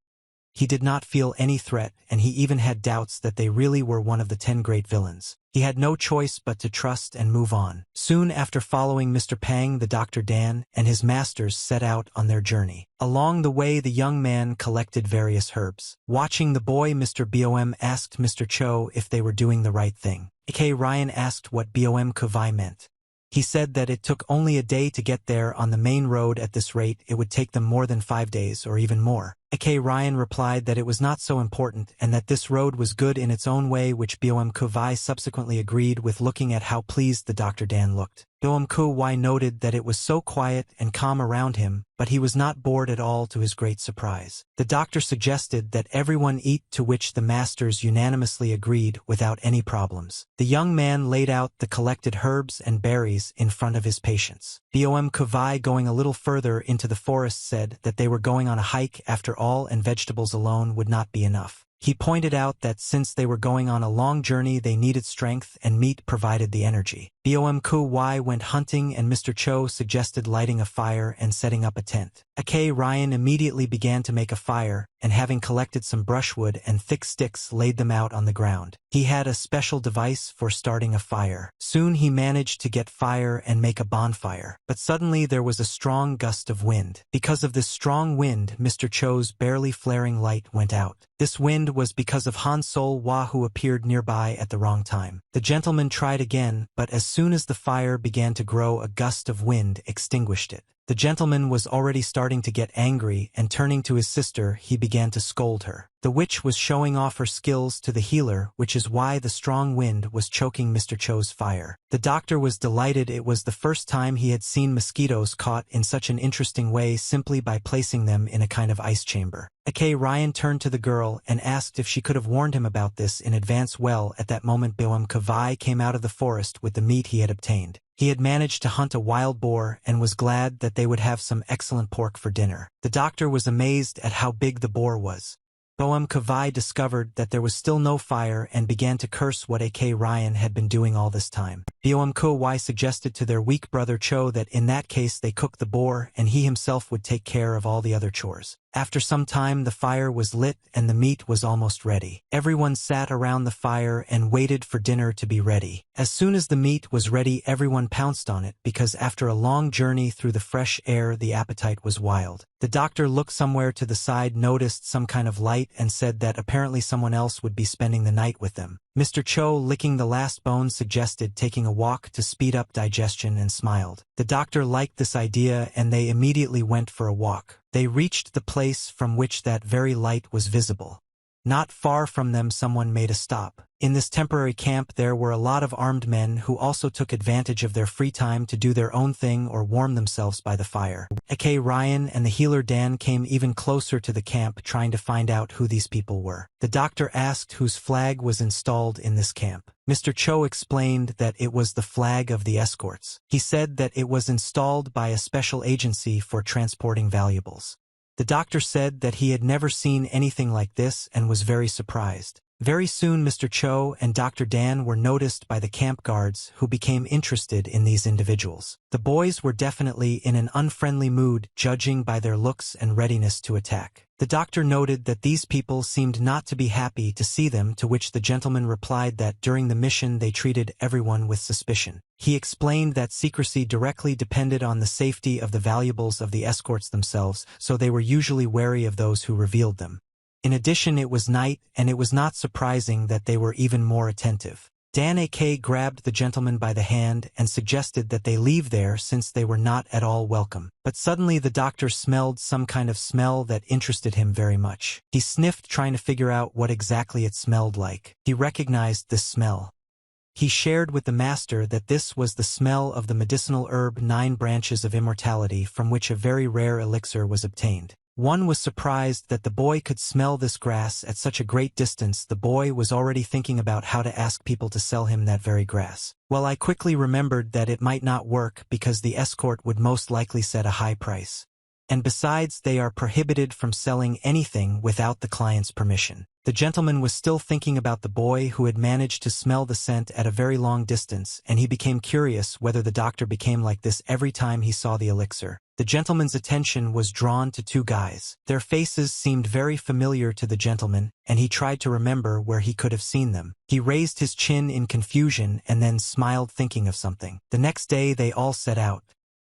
he did not feel any threat, and he even had doubts that they really were one of the 10 great villains. He had no choice but to trust and move on. Soon after following Mr. Pang, the Dr. Dan and his masters set out on their journey. Along the way the young man collected various herbs. Watching the boy, Mr. Bom asked Mr. Cho if they were doing the right thing. A.K. Ryan asked what Bom-Ku-Wai meant. He said that it took only a day to get there on the main road. At this rate it would take them more than 5 days or even more. A.K. Ryan replied that it was not so important and that this road was good in its own way, which Bom-Ku-Wai subsequently agreed with, looking at how pleased the Dr. Dan looked. Bom-Ku-Wai noted that it was so quiet and calm around him, but he was not bored at all, to his great surprise. The doctor suggested that everyone eat, to which the masters unanimously agreed without any problems. The young man laid out the collected herbs and berries in front of his patients. Bom-Ku-Wai, going a little further into the forest, said that they were going on a hike after all and vegetables alone would not be enough. He pointed out that since they were going on a long journey they needed strength and meat provided the energy. Bom-Ku-Wai went hunting and Mr. Cho suggested lighting a fire and setting up a tent. A.K. Ryan immediately began to make a fire and having collected some brushwood and thick sticks laid them out on the ground. He had a special device for starting a fire. Soon he managed to get fire and make a bonfire. But suddenly there was a strong gust of wind. Because of this strong wind, Mr. Cho's barely flaring light went out. This wind was because of Han Sol-hwa, who appeared nearby at the wrong time. The gentleman tried again, but as soon as the fire began to grow, a gust of wind extinguished it. The gentleman was already starting to get angry, and turning to his sister, he began to scold her. The witch was showing off her skills to the healer, which is why the strong wind was choking Mr. Cho's fire. The doctor was delighted. It was the first time he had seen mosquitoes caught in such an interesting way, simply by placing them in a kind of ice chamber. Ryan turned to the girl and asked if she could have warned him about this in advance. Well, at that moment Kavai came out of the forest with the meat he had obtained. He had managed to hunt a wild boar and was glad that they would have some excellent pork for dinner. The doctor was amazed at how big the boar was. Kavai discovered that there was still no fire and began to curse what Ryan had been doing all this time. Kawai suggested to their weak brother Cho that in that case they cook the boar and he himself would take care of all the other chores. After some time the fire was lit and the meat was almost ready. Everyone sat around the fire and waited for dinner to be ready. As soon as the meat was ready, everyone pounced on it because after a long journey through the fresh air, the appetite was wild. The doctor looked somewhere to the side, noticed some kind of light, and said that apparently someone else would be spending the night with them. Mr. Cho, licking the last bone, suggested taking a walk to speed up digestion and smiled. The doctor liked this idea and they immediately went for a walk. They reached the place from which that very light was visible. Not far from them someone made a stop. In this temporary camp there were a lot of armed men who also took advantage of their free time to do their own thing or warm themselves by the fire. Ryan and the healer Dan came even closer to the camp, trying to find out who these people were. The doctor asked whose flag was installed in this camp. Mr. Cho explained that it was the flag of the escorts. He said that it was installed by a special agency for transporting valuables. The doctor said that he had never seen anything like this and was very surprised. Very soon Mr. Cho and Dr. Dan were noticed by the camp guards, who became interested in these individuals. The boys were definitely in an unfriendly mood, judging by their looks and readiness to attack. The doctor noted that these people seemed not to be happy to see them, to which the gentleman replied that during the mission they treated everyone with suspicion. He explained that secrecy directly depended on the safety of the valuables of the escorts themselves, so they were usually wary of those who revealed them. In addition, it was night, and it was not surprising that they were even more attentive. Dan grabbed the gentleman by the hand and suggested that they leave there since they were not at all welcome. But suddenly the doctor smelled some kind of smell that interested him very much. He sniffed, trying to figure out what exactly it smelled like. He recognized this smell. He shared with the master that this was the smell of the medicinal herb 9 branches of immortality, from which a very rare elixir was obtained. One was surprised that the boy could smell this grass at such a great distance. The boy was already thinking about how to ask people to sell him that very grass. Well, I quickly remembered that it might not work because the escort would most likely set a high price. And besides, they are prohibited from selling anything without the client's permission. The gentleman was still thinking about the boy who had managed to smell the scent at a very long distance, and he became curious whether the doctor became like this every time he saw the elixir. The gentleman's attention was drawn to 2 guys. Their faces seemed very familiar to the gentleman, and he tried to remember where he could have seen them. He raised his chin in confusion and then smiled, thinking of something. The next day they all set out.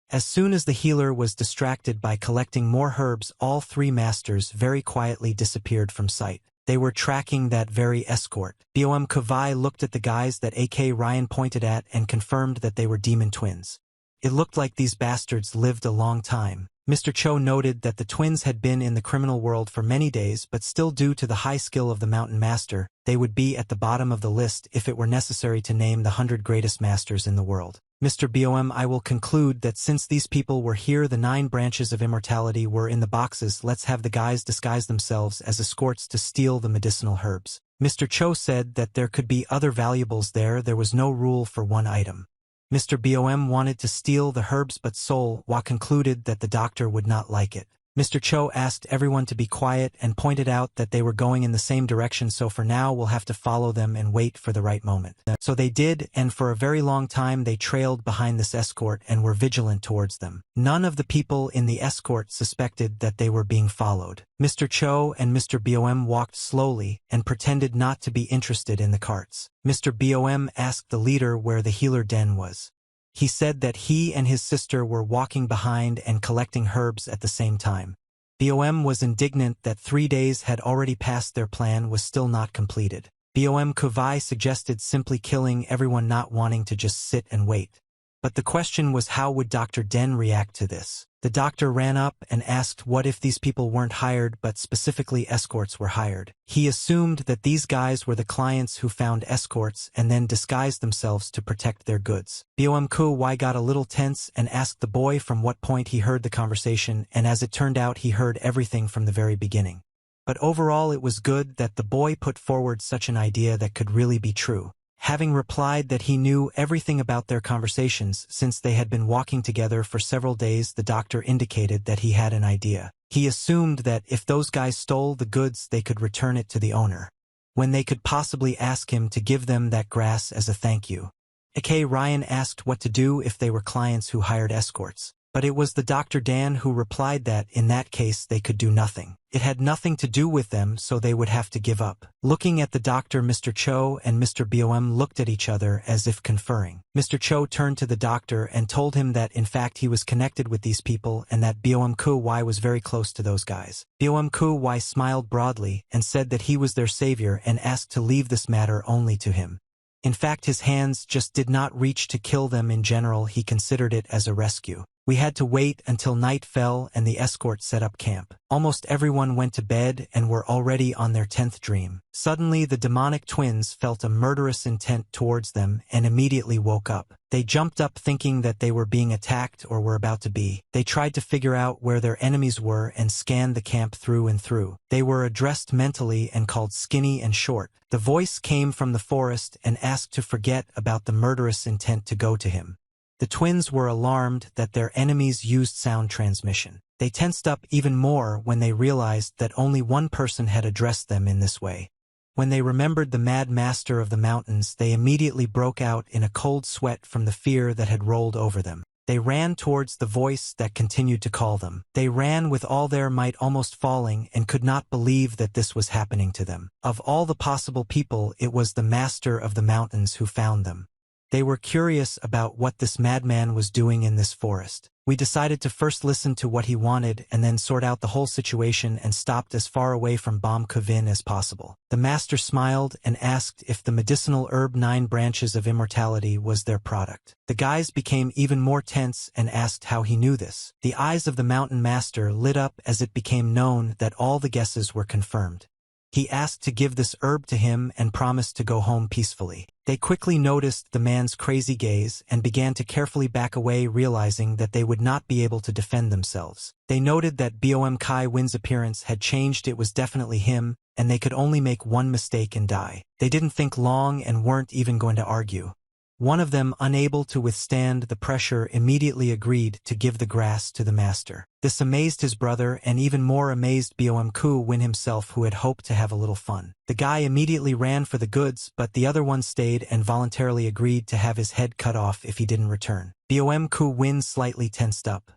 As soon as the healer was distracted by collecting more herbs, all 3 masters very quietly disappeared from sight. They were tracking that very escort. Kavai looked at the guys that Ryan pointed at and confirmed that they were demon twins. It looked like these bastards lived a long time. Mr. Cho noted that the twins had been in the criminal world for many days, but still, due to the high skill of the mountain master, they would be at the bottom of the list if it were necessary to name the 100 greatest masters in the world. Mr. I will conclude that since these people were here, the 9 branches of immortality were in the boxes. Let's have the guys disguise themselves as escorts to steal the medicinal herbs. Mr. Cho said that there could be other valuables there. There was no rule for one item. Mr. wanted to steal the herbs, but Sol-hwa concluded that the doctor would not like it. Mr. Cho asked everyone to be quiet and pointed out that they were going in the same direction, so for now we'll have to follow them and wait for the right moment. So they did, and for a very long time they trailed behind this escort and were vigilant towards them. None of the people in the escort suspected that they were being followed. Mr. Cho and Mr. Bom walked slowly and pretended not to be interested in the carts. Mr. Bom asked the leader where the healer den was. He said that he and his sister were walking behind and collecting herbs at the same time. Bom was indignant that 3 days had already passed, their plan was still not completed. Bom Kuvai suggested simply killing everyone, not wanting to just sit and wait. But the question was, how would Dr. Den react to this? The doctor ran up and asked what if these people weren't hired but specifically escorts were hired. He assumed that these guys were the clients who found escorts and then disguised themselves to protect their goods. Bom Kuvai got a little tense and asked the boy from what point he heard the conversation, and as it turned out he heard everything from the very beginning. But overall it was good that the boy put forward such an idea that could really be true. Having replied that he knew everything about their conversations since they had been walking together for several days, the doctor indicated that he had an idea. He assumed that if those guys stole the goods they could return it to the owner, when they could possibly ask him to give them that grass as a thank you. A.K. Ryan asked what to do if they were clients who hired escorts. But it was the Dr. Dan who replied that in that case they could do nothing. It had nothing to do with them, so they would have to give up. Looking at the doctor, Mr. Cho and Mr. Bom looked at each other as if conferring. Mr. Cho turned to the doctor and told him that in fact he was connected with these people and that Bom Kuvai was very close to those guys. Bom Kuvai smiled broadly and said that he was their savior and asked to leave this matter only to him. In fact, his hands just did not reach to kill them. In general, he considered it as a rescue. We had to wait until night fell and the escort set up camp. Almost everyone went to bed and were already on their 10th dream. Suddenly the demonic twins felt a murderous intent towards them and immediately woke up. They jumped up thinking that they were being attacked or were about to be. They tried to figure out where their enemies were and scanned the camp through and through. They were addressed mentally and called skinny and short. The voice came from the forest and asked to forget about the murderous intent to go to him. The twins were alarmed that their enemies used sound transmission. They tensed up even more when they realized that only one person had addressed them in this way. When they remembered the Mad Master of the Mountains, they immediately broke out in a cold sweat from the fear that had rolled over them. They ran towards the voice that continued to call them. They ran with all their might, almost falling, and could not believe that this was happening to them. Of all the possible people, it was the Master of the Mountains who found them. They were curious about what this madman was doing in this forest. We decided to first listen to what he wanted and then sort out the whole situation and stopped as far away from Bom Kuvin as possible. The master smiled and asked if the medicinal herb 9 branches of immortality was their product. The guys became even more tense and asked how he knew this. The eyes of the mountain master lit up as it became known that all the guesses were confirmed. He asked to give this herb to him and promised to go home peacefully. They quickly noticed the man's crazy gaze and began to carefully back away, realizing that they would not be able to defend themselves. They noted that Bom Kai Win's appearance had changed. It was definitely him, and they could only make one mistake and die. They didn't think long and weren't even going to argue. One of them, unable to withstand the pressure, immediately agreed to give the grass to the master. This amazed his brother and even more amazed Bom Kuvin himself, who had hoped to have a little fun. The guy immediately ran for the goods, but the other one stayed and voluntarily agreed to have his head cut off if he didn't return. Bom Kuvin slightly tensed up.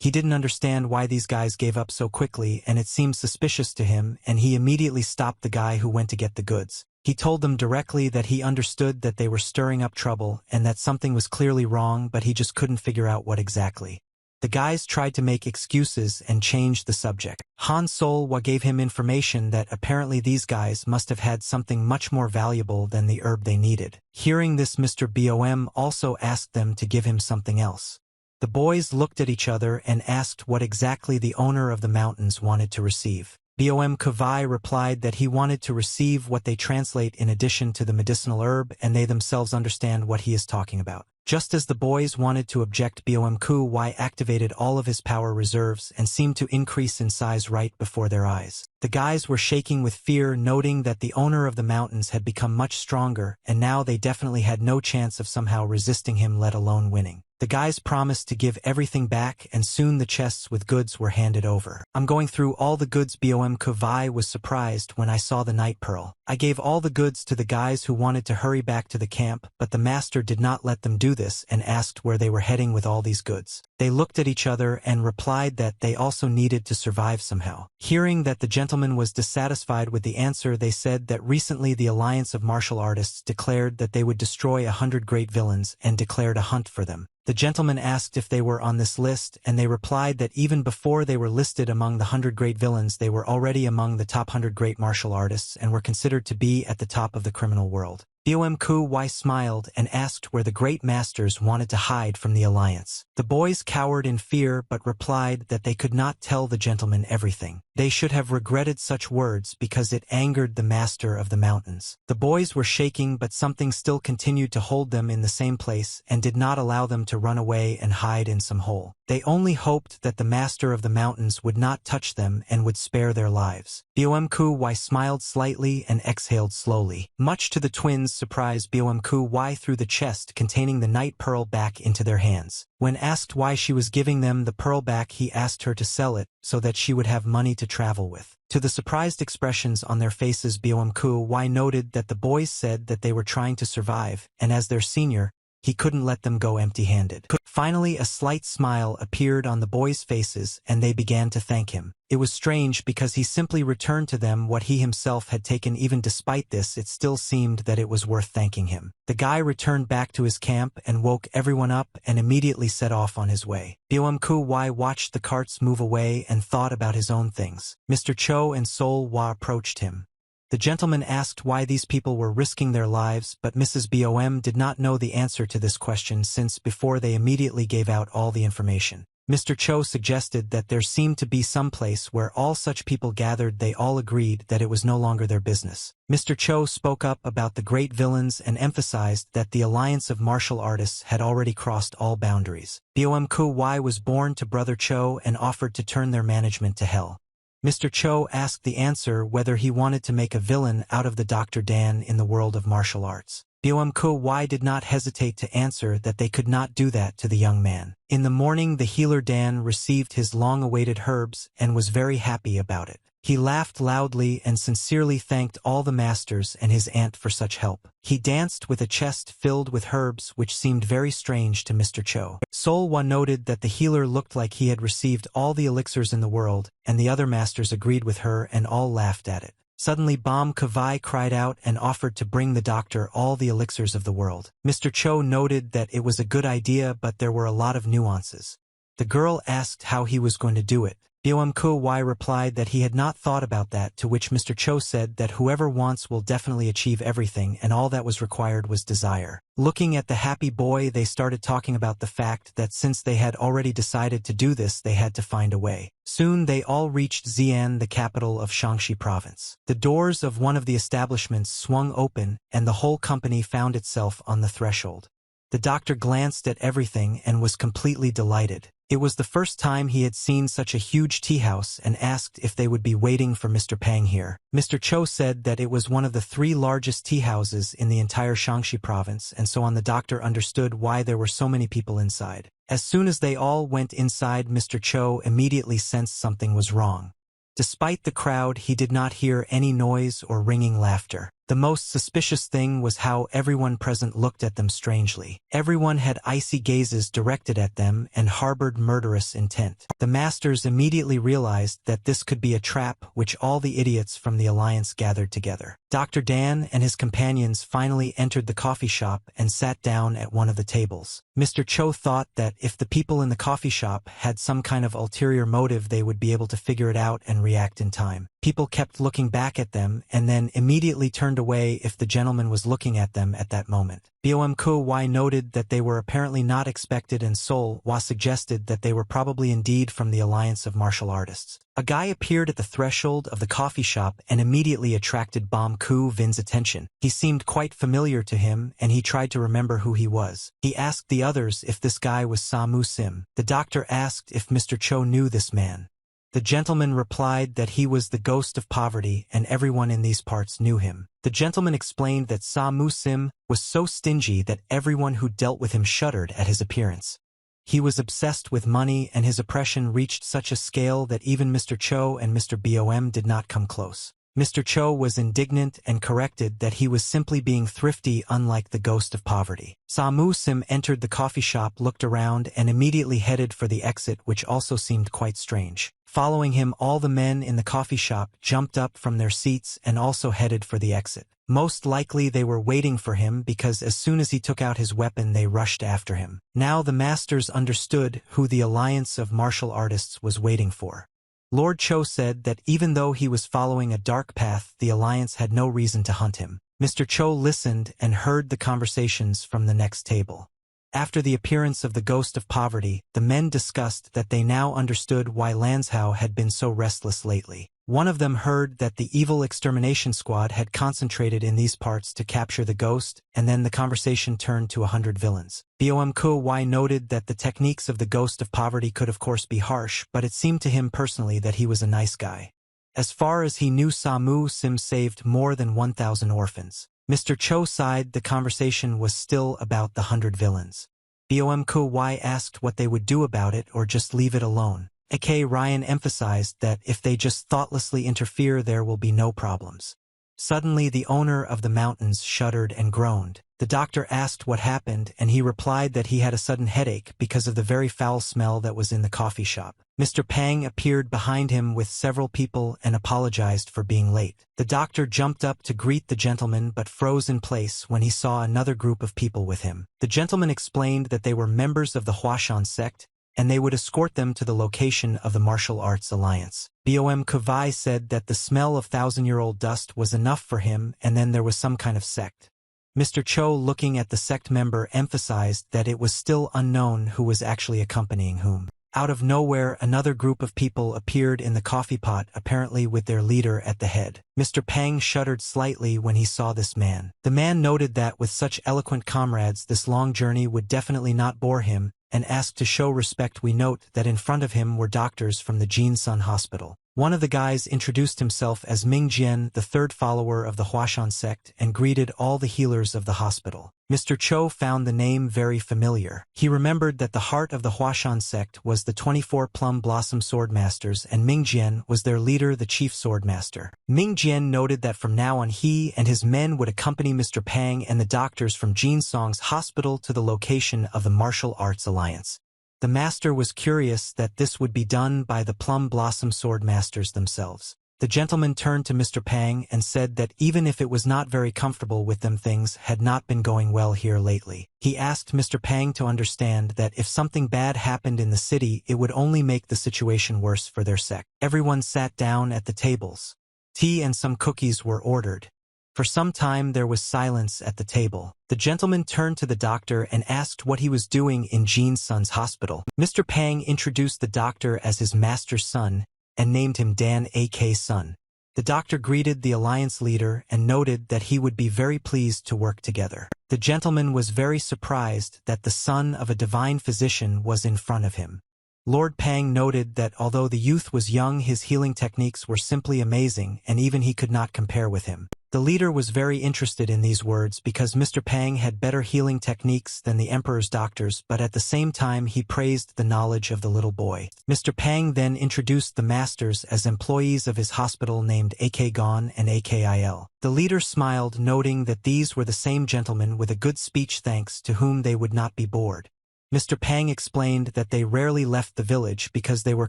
He didn't understand why these guys gave up so quickly, and it seemed suspicious to him, and he immediately stopped the guy who went to get the goods. He told them directly that he understood that they were stirring up trouble and that something was clearly wrong, but he just couldn't figure out what exactly. The guys tried to make excuses and change the subject. Han Solwa gave him information that apparently these guys must have had something much more valuable than the herb they needed. Hearing this, Mr. Bom also asked them to give him something else. The boys looked at each other and asked what exactly the owner of the mountains wanted to receive. Bom Kuvai replied that he wanted to receive what they translate in addition to the medicinal herb, and they themselves understand what he is talking about. Just as the boys wanted to object, Bom Kuvai activated all of his power reserves and seemed to increase in size right before their eyes. The guys were shaking with fear, noting that the owner of the mountains had become much stronger, and now they definitely had no chance of somehow resisting him, let alone winning. The guys promised to give everything back, and soon the chests with goods were handed over. I'm going through all the goods. Bom Kuvai was surprised when I saw the night pearl. I gave all the goods to the guys who wanted to hurry back to the camp, but the master did not let them do this and asked where they were heading with all these goods. They looked at each other and replied that they also needed to survive somehow. Hearing that the gentleman was dissatisfied with the answer, they said that recently the Alliance of Martial Artists declared that they would destroy 100 great villains and declared a hunt for them. The gentleman asked if they were on this list, and they replied that even before they were listed among the 100 great villains, they were already among the top 100 great martial artists and were considered to be at the top of the criminal world. Bom Kuvai smiled and asked where the great masters wanted to hide from the alliance. The boys cowered in fear but replied that they could not tell the gentleman everything. They should have regretted such words because it angered the master of the mountains. The boys were shaking, but something still continued to hold them in the same place and did not allow them to run away and hide in some hole. They only hoped that the master of the mountains would not touch them and would spare their lives. Bom Kuvai smiled slightly and exhaled slowly. Much to the twins' surprise, Bom Kuvai threw the chest containing the night pearl back into their hands. When asked why she was giving them the pearl back, he asked her to sell it so that she would have money to travel with. To the surprised expressions on their faces, Bom Kuvai noted that the boys said that they were trying to survive, and as their senior, he couldn't let them go empty-handed. Finally, a slight smile appeared on the boys' faces, and they began to thank him. It was strange because he simply returned to them what he himself had taken. Even despite this, it still seemed that it was worth thanking him. The guy returned back to his camp and woke everyone up and immediately set off on his way. Bom Kuvai watched the carts move away and thought about his own things. Mr. Cho and Sol Wa approached him. The gentleman asked why these people were risking their lives, but Mrs. Bom did not know the answer to this question since before they immediately gave out all the information. Mr. Cho suggested that there seemed to be some place where all such people gathered. They all agreed that it was no longer their business. Mr. Cho spoke up about the great villains and emphasized that the Alliance of Martial Artists had already crossed all boundaries. Bom Kuvai was born to Brother Cho and offered to turn their management to hell. Mr. Cho asked the answer whether he wanted to make a villain out of the Dr. Dan in the world of martial arts. Bom Kuvai did not hesitate to answer that they could not do that to the young man. In the morning, the healer Dan received his long-awaited herbs and was very happy about it. He laughed loudly and sincerely thanked all the masters and his aunt for such help. He danced with a chest filled with herbs, which seemed very strange to Mr. Cho. Sol Wa noted that the healer looked like he had received all the elixirs in the world, and the other masters agreed with her and all laughed at it. Suddenly Bom Kuvai cried out and offered to bring the doctor all the elixirs of the world. Mr. Cho noted that it was a good idea, but there were a lot of nuances. The girl asked how he was going to do it. Bom Kuvai replied that he had not thought about that, to which Mr. Cho said that whoever wants will definitely achieve everything and all that was required was desire. Looking at the happy boy, they started talking about the fact that since they had already decided to do this, they had to find a way. Soon they all reached Xi'an, the capital of Shaanxi province. The doors of one of the establishments swung open and the whole company found itself on the threshold. The doctor glanced at everything and was completely delighted. It was the first time he had seen such a huge tea house and asked if they would be waiting for Mr. Pang here. Mr. Cho said that it was one of the 3 largest tea houses in the entire Shaanxi province, and so on. The doctor understood why there were so many people inside. As soon as they all went inside, Mr. Cho immediately sensed something was wrong. Despite the crowd, he did not hear any noise or ringing laughter. The most suspicious thing was how everyone present looked at them strangely. Everyone had icy gazes directed at them and harbored murderous intent. The masters immediately realized that this could be a trap, which all the idiots from the alliance gathered together. Dr. Dan and his companions finally entered the coffee shop and sat down at one of the tables. Mr. Cho thought that if the people in the coffee shop had some kind of ulterior motive, they would be able to figure it out and react in time. People kept looking back at them and then immediately turned away if the gentleman was looking at them at that moment. Bom Kuvai noted that they were apparently not expected, and Sol Wa suggested that they were probably indeed from the Alliance of Martial Artists. A guy appeared at the threshold of the coffee shop and immediately attracted Bom Kuvin's attention. He seemed quite familiar to him, and he tried to remember who he was. He asked the others if this guy was Samu Sim. The doctor asked if Mr. Cho knew this man. The gentleman replied that he was the ghost of poverty and everyone in these parts knew him. The gentleman explained that Sa Mu Sim was so stingy that everyone who dealt with him shuddered at his appearance. He was obsessed with money and his oppression reached such a scale that even Mr. Cho and Mr. Bom did not come close. Mr. Cho was indignant and corrected that he was simply being thrifty unlike the ghost of poverty. Sa Mu Sim entered the coffee shop, looked around, and immediately headed for the exit, which also seemed quite strange. Following him, all the men in the coffee shop jumped up from their seats and also headed for the exit. Most likely they were waiting for him because as soon as he took out his weapon they rushed after him. Now the masters understood who the alliance of martial artists was waiting for. Lord Cho said that even though he was following a dark path, the alliance had no reason to hunt him. Mr. Cho listened and heard the conversations from the next table. After the appearance of the ghost of poverty, the men discussed that they now understood why Lanzhou had been so restless lately. One of them heard that the evil extermination squad had concentrated in these parts to capture the ghost, and then the conversation turned to 100 villains. Bom Kuai noted that the techniques of the ghost of poverty could of course be harsh, but it seemed to him personally that he was a nice guy. As far as he knew, Sa Mu Sim saved more than 1,000 orphans. Mr. Cho sighed. The conversation was still about the 100 villains. Bom Kuai asked what they would do about it or just leave it alone. A.K. Ryan emphasized that if they just thoughtlessly interfere there will be no problems. Suddenly the owner of the mountains shuddered and groaned. The doctor asked what happened and he replied that he had a sudden headache because of the very foul smell that was in the coffee shop. Mr. Pang appeared behind him with several people and apologized for being late. The doctor jumped up to greet the gentleman but froze in place when he saw another group of people with him. The gentleman explained that they were members of the Huashan sect and they would escort them to the location of the Martial Arts Alliance. Bom Kavai said that the smell of thousand-year-old dust was enough for him and then there was some kind of sect. Mr. Cho, looking at the sect member, emphasized that it was still unknown who was actually accompanying whom. Out of nowhere, another group of people appeared in the coffee pot, apparently with their leader at the head. Mr. Pang shuddered slightly when he saw this man. The man noted that with such eloquent comrades this long journey would definitely not bore him, and asked to show respect. We note that in front of him were doctors from the Jin Sun Hospital. One of the guys introduced himself as Ming Jian, the third follower of the Huashan sect, and greeted all the healers of the hospital. Mr. Cho found the name very familiar. He remembered that the heart of the Huashan sect was the 24 Plum Blossom Swordmasters and Ming Jian was their leader, the chief swordmaster. Ming Jian noted that from now on he and his men would accompany Mr. Pang and the doctors from Jin Song's hospital to the location of the Martial Arts Alliance. The master was curious that this would be done by the Plum Blossom Swordmasters themselves. The gentleman turned to Mr. Pang and said that even if it was not very comfortable with them, things had not been going well here lately. He asked Mr. Pang to understand that if something bad happened in the city, it would only make the situation worse for their sect. Everyone sat down at the tables. Tea and some cookies were ordered. For some time there was silence at the table. The gentleman turned to the doctor and asked what he was doing in Jin Sun's hospital. Mr. Pang introduced the doctor as his master's son and named him Dan A.K. Sun. The doctor greeted the alliance leader and noted that he would be very pleased to work together. The gentleman was very surprised that the son of a divine physician was in front of him. Lord Pang noted that although the youth was young, his healing techniques were simply amazing and even he could not compare with him. The leader was very interested in these words because Mr. Pang had better healing techniques than the emperor's doctors, but at the same time he praised the knowledge of the little boy. Mr. Pang then introduced the masters as employees of his hospital named A.K. Gon and A.K.I.L. The leader smiled, noting that these were the same gentlemen with a good speech thanks to whom they would not be bored. Mr. Pang explained that they rarely left the village because they were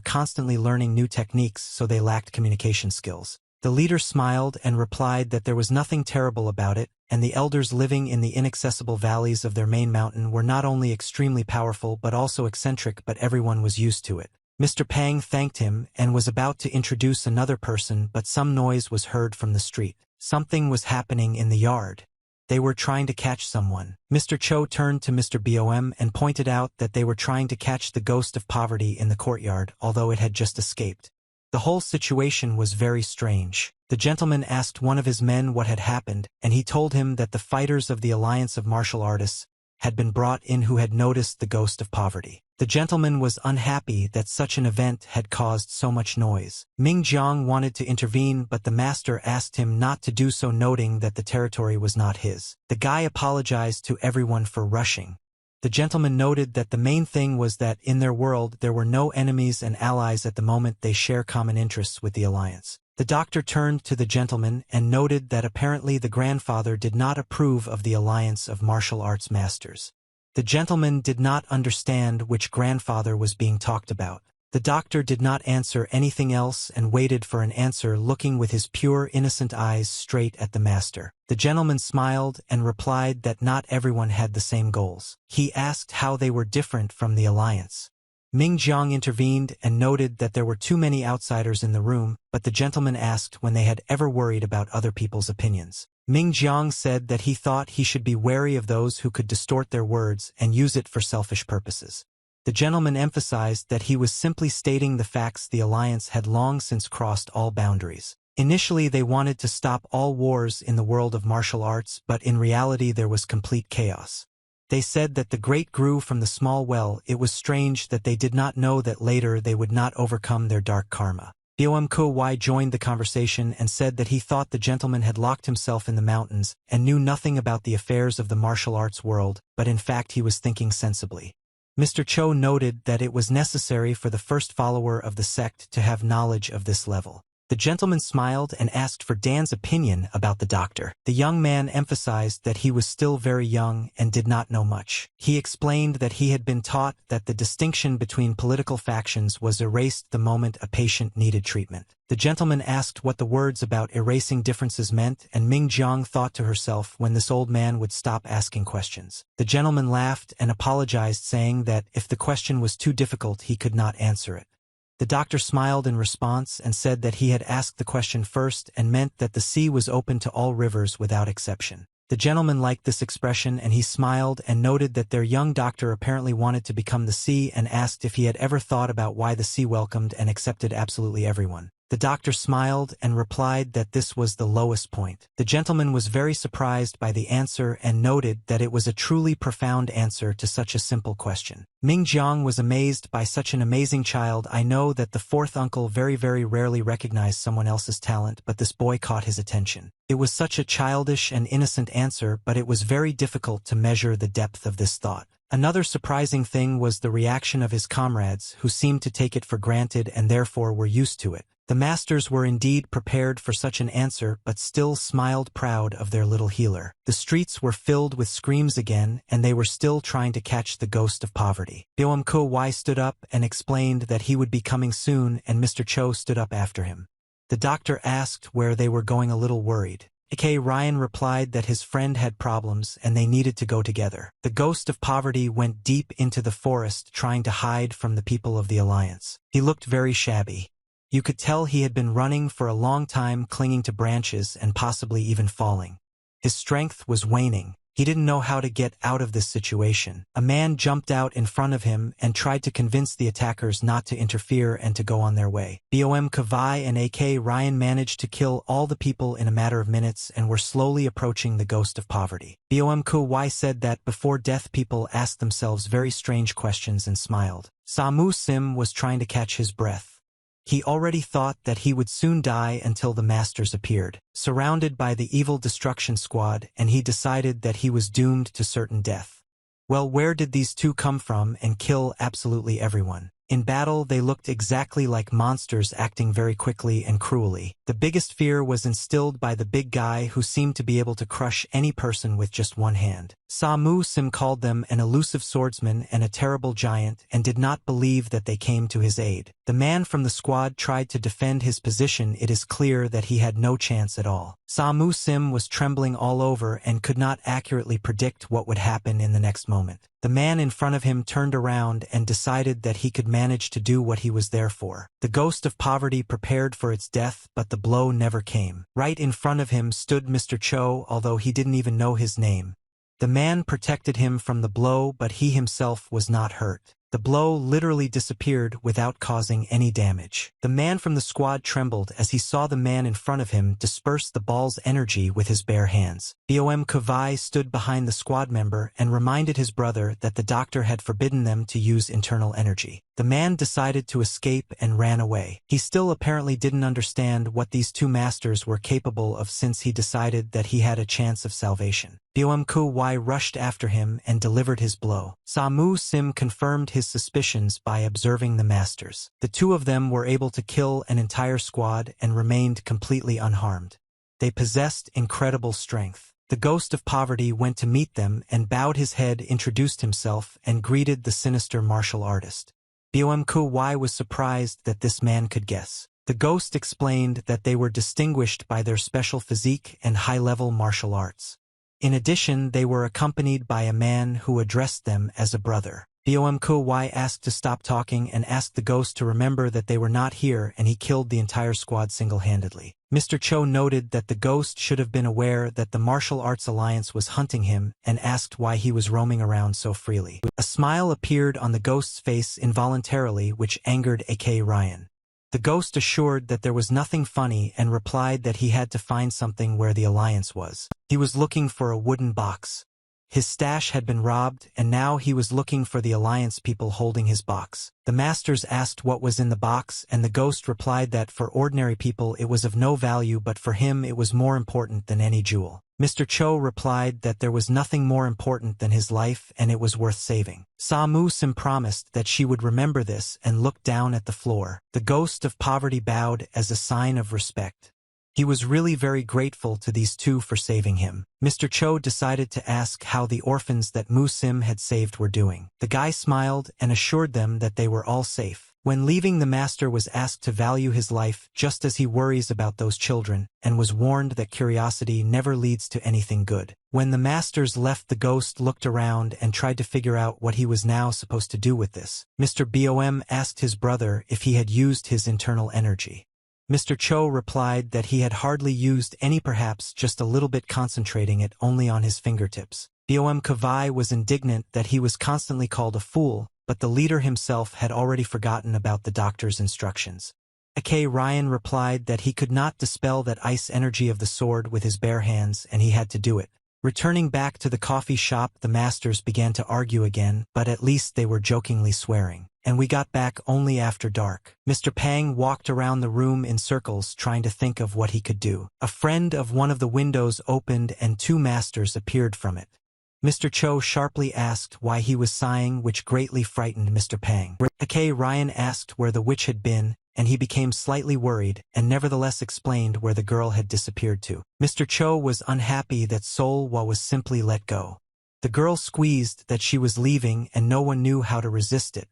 constantly learning new techniques, so they lacked communication skills. The leader smiled and replied that there was nothing terrible about it, and the elders living in the inaccessible valleys of their main mountain were not only extremely powerful but also eccentric, but everyone was used to it. Mr. Pang thanked him and was about to introduce another person, but some noise was heard from the street. Something was happening in the yard. They were trying to catch someone. Mr. Cho turned to Mr. Bom and pointed out that they were trying to catch the ghost of poverty in the courtyard, although it had just escaped. The whole situation was very strange. The gentleman asked one of his men what had happened, and he told him that the fighters of the Alliance of Martial Artists had been brought in who had noticed the ghost of poverty. The gentleman was unhappy that such an event had caused so much noise. Ming Jiang wanted to intervene, but the master asked him not to do so, noting that the territory was not his. The guy apologized to everyone for rushing. The gentleman noted that the main thing was that in their world there were no enemies and allies at the moment. They share common interests with the alliance. The doctor turned to the gentleman and noted that apparently the grandfather did not approve of the alliance of martial arts masters. The gentleman did not understand which grandfather was being talked about. The doctor did not answer anything else and waited for an answer, looking with his pure, innocent eyes straight at the master. The gentleman smiled and replied that not everyone had the same goals. He asked how they were different from the alliance. Ming Jiang intervened and noted that there were too many outsiders in the room, but the gentleman asked when they had ever worried about other people's opinions. Ming Jiang said that he thought he should be wary of those who could distort their words and use it for selfish purposes. The gentleman emphasized that he was simply stating the facts. The alliance had long since crossed all boundaries. Initially they wanted to stop all wars in the world of martial arts, but in reality there was complete chaos. They said that the great grew from the small well. It was strange that they did not know that later they would not overcome their dark karma. Bom joined the conversation and said that he thought the gentleman had locked himself in the mountains and knew nothing about the affairs of the martial arts world, but in fact he was thinking sensibly. Mr. Cho noted that it was necessary for the first follower of the sect to have knowledge of this level. The gentleman smiled and asked for Dan's opinion about the doctor. The young man emphasized that he was still very young and did not know much. He explained that he had been taught that the distinction between political factions was erased the moment a patient needed treatment. The gentleman asked what the words about erasing differences meant, and Ming Jiang thought to herself when this old man would stop asking questions. The gentleman laughed and apologized, saying that if the question was too difficult he could not answer it. The doctor smiled in response and said that he had asked the question first and meant that the sea was open to all rivers without exception. The gentleman liked this expression and he smiled and noted that their young doctor apparently wanted to become the sea and asked if he had ever thought about why the sea welcomed and accepted absolutely everyone. The doctor smiled and replied that this was the lowest point. The gentleman was very surprised by the answer and noted that it was a truly profound answer to such a simple question. Ming Jiang was amazed by such an amazing child. I know that the fourth uncle very rarely recognized someone else's talent, but this boy caught his attention. It was such a childish and innocent answer, but it was very difficult to measure the depth of this thought. Another surprising thing was the reaction of his comrades, who seemed to take it for granted and therefore were used to it. The masters were indeed prepared for such an answer, but still smiled proud of their little healer. The streets were filled with screams again, and they were still trying to catch the ghost of poverty. Bom stood up and explained that he would be coming soon, and Mr. Cho stood up after him. The doctor asked where they were going, a little worried. Ryan replied that his friend had problems and they needed to go together. The ghost of poverty went deep into the forest, trying to hide from the people of the alliance. He looked very shabby. You could tell he had been running for a long time, clinging to branches and possibly even falling. His strength was waning. He didn't know how to get out of this situation. A man jumped out in front of him and tried to convince the attackers not to interfere and to go on their way. Bom Kavai and AK Ryan managed to kill all the people in a matter of minutes and were slowly approaching the ghost of poverty. Bom Kawai said that before death people asked themselves very strange questions and smiled. Samu Sim was trying to catch his breath. He already thought that he would soon die until the masters appeared, surrounded by the evil destruction squad, and he decided that he was doomed to certain death. Well, where did these two come from and kill absolutely everyone? In battle, they looked exactly like monsters, acting very quickly and cruelly. The biggest fear was instilled by the big guy, who seemed to be able to crush any person with just one hand. Samu Sim called them an elusive swordsman and a terrible giant, and did not believe that they came to his aid. The man from the squad tried to defend his position. It is clear that he had no chance at all. Samu Sim was trembling all over and could not accurately predict what would happen in the next moment. The man in front of him turned around and decided that he could manage to do what he was there for. The ghost of poverty prepared for its death, but the blow never came. Right in front of him stood Mr. Cho, although he didn't even know his name. The man protected him from the blow, but he himself was not hurt. The blow literally disappeared without causing any damage. The man from the squad trembled as he saw the man in front of him disperse the ball's energy with his bare hands. Bom Kavai stood behind the squad member and reminded his brother that the doctor had forbidden them to use internal energy. The man decided to escape and ran away. He still apparently didn't understand what these two masters were capable of since he decided that he had a chance of salvation. Bom Kavai rushed after him and delivered his blow. Mu Sim confirmed his suspicions by observing the masters. The two of them were able to kill an entire squad and remained completely unharmed. They possessed incredible strength. The ghost of poverty went to meet them and bowed his head, introduced himself, and greeted the sinister martial artist. Bom Kavai was surprised that this man could guess. The ghost explained that they were distinguished by their special physique and high-level martial arts. In addition, they were accompanied by a man who addressed them as a brother. Bom Kavai asked to stop talking and asked the ghost to remember that they were not here, and he killed the entire squad single-handedly. Mr. Cho noted that the ghost should have been aware that the Martial Arts Alliance was hunting him and asked why he was roaming around so freely. A smile appeared on the ghost's face involuntarily, which angered A.K. Ryan. The ghost assured that there was nothing funny and replied that he had to find something where the Alliance was. He was looking for a wooden box. His stash had been robbed, and now he was looking for the Alliance people holding his box. The masters asked what was in the box, and the ghost replied that for ordinary people it was of no value, but for him it was more important than any jewel. Mr. Cho replied that there was nothing more important than his life and it was worth saving. Mu Sim promised that she would remember this and looked down at the floor. The ghost of poverty bowed as a sign of respect. He was really very grateful to these two for saving him. Mr. Cho decided to ask how the orphans that Mu Sim had saved were doing. The guy smiled and assured them that they were all safe. When leaving, the master was asked to value his life just as he worries about those children, and was warned that curiosity never leads to anything good. When the masters left, the ghost looked around and tried to figure out what he was now supposed to do with this. Mr. Bom asked his brother if he had used his internal energy. Mr. Cho replied that he had hardly used any, perhaps just a little bit, concentrating it only on his fingertips. Bom Kavai was indignant that he was constantly called a fool, but the leader himself had already forgotten about the doctor's instructions. A.K. Ryan replied that he could not dispel that ice energy of the sword with his bare hands, and he had to do it. Returning back to the coffee shop, the masters began to argue again, but at least they were jokingly swearing. And we got back only after dark. Mr. Pang walked around the room in circles trying to think of what he could do. A friend of one of the windows opened and two masters appeared from it. Mr. Cho sharply asked why he was sighing, which greatly frightened Mr. Pang. A.K. Ryan asked where the witch had been, and he became slightly worried, and nevertheless explained where the girl had disappeared to. Mr. Cho was unhappy that Sol Wa was simply let go. The girl squeezed that she was leaving, and no one knew how to resist it.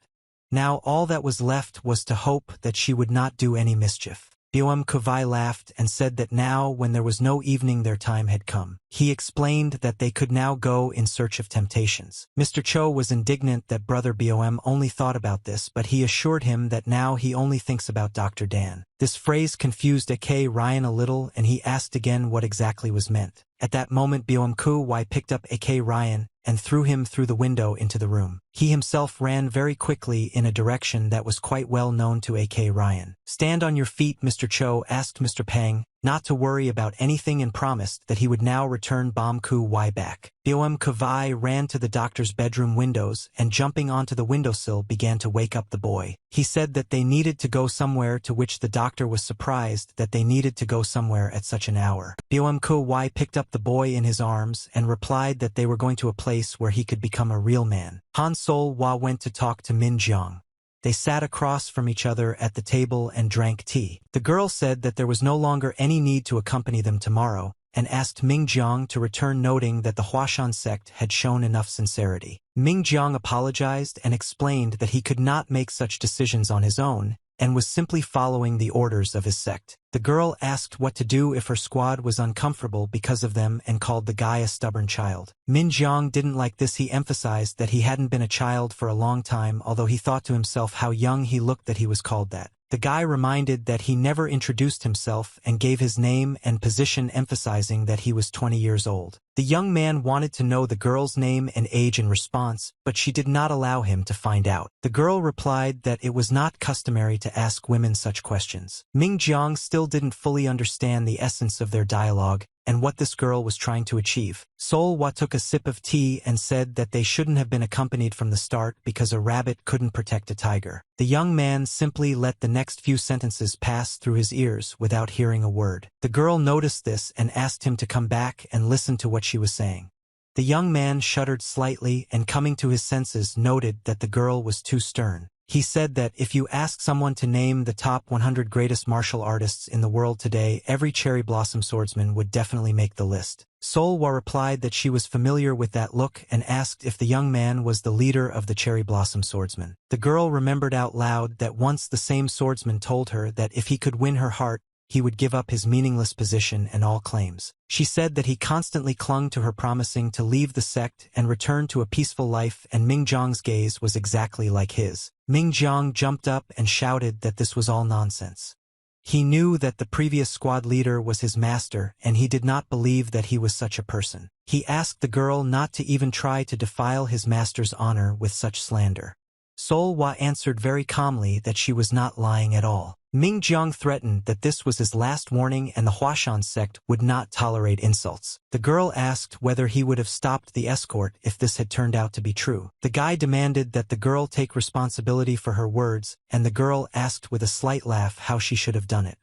Now all that was left was to hope that she would not do any mischief. Bom Kavai laughed and said that now, when there was no evening, their time had come. He explained that they could now go in search of temptations. Mr. Cho was indignant that Brother Bom only thought about this, but he assured him that now he only thinks about Dr. Dan. This phrase confused A.K. Ryan a little, and he asked again what exactly was meant. At that moment, Bom Kavai picked up A.K. Ryan and threw him through the window into the room. He himself ran very quickly in a direction that was quite well known to A.K. Ryan. "Stand on your feet," Mr. Cho asked Mr. Pang not to worry about anything and promised that he would now return Bom Kavai back. Bom Kavai ran to the doctor's bedroom windows and, jumping onto the windowsill, began to wake up the boy. He said that they needed to go somewhere, to which the doctor was surprised that they needed to go somewhere at such an hour. Bom Kavai picked up the boy in his arms and replied that they were going to a place where he could become a real man. Han Sol Wa went to talk to Min Jiang. They sat across from each other at the table and drank tea. The girl said that there was no longer any need to accompany them tomorrow, and asked Ming Jiang to return, noting that the Huashan sect had shown enough sincerity. Ming Jiang apologized and explained that he could not make such decisions on his own, and was simply following the orders of his sect. The girl asked what to do if her squad was uncomfortable because of them and called the guy a stubborn child. Min Jiang didn't like this. He emphasized that he hadn't been a child for a long time, although he thought to himself how young he looked that he was called that. The guy reminded that he never introduced himself and gave his name and position, emphasizing that he was 20 years old. The young man wanted to know the girl's name and age in response, but she did not allow him to find out. The girl replied that it was not customary to ask women such questions. Ming Jiang still didn't fully understand the essence of their dialogue and what this girl was trying to achieve. Sol Hua took a sip of tea and said that they shouldn't have been accompanied from the start because a rabbit couldn't protect a tiger. The young man simply let the next few sentences pass through his ears without hearing a word. The girl noticed this and asked him to come back and listen to what she was saying. The young man shuddered slightly and, coming to his senses, noted that the girl was too stern. He said that if you ask someone to name the top 100 greatest martial artists in the world today, every cherry blossom swordsman would definitely make the list. Sol Hua replied that she was familiar with that look and asked if the young man was the leader of the cherry blossom swordsmen. The girl remembered out loud that once the same swordsman told her that if he could win her heart, he would give up his meaningless position and all claims. She said that he constantly clung to her, promising to leave the sect and return to a peaceful life, and Ming Jiang's gaze was exactly like his. Ming Jiang jumped up and shouted that this was all nonsense. He knew that the previous squad leader was his master, and he did not believe that he was such a person. He asked the girl not to even try to defile his master's honor with such slander. Sol Hua answered very calmly that she was not lying at all. Ming Jiang threatened that this was his last warning and the Huashan sect would not tolerate insults. The girl asked whether he would have stopped the escort if this had turned out to be true. The guy demanded that the girl take responsibility for her words, and the girl asked with a slight laugh how she should have done it.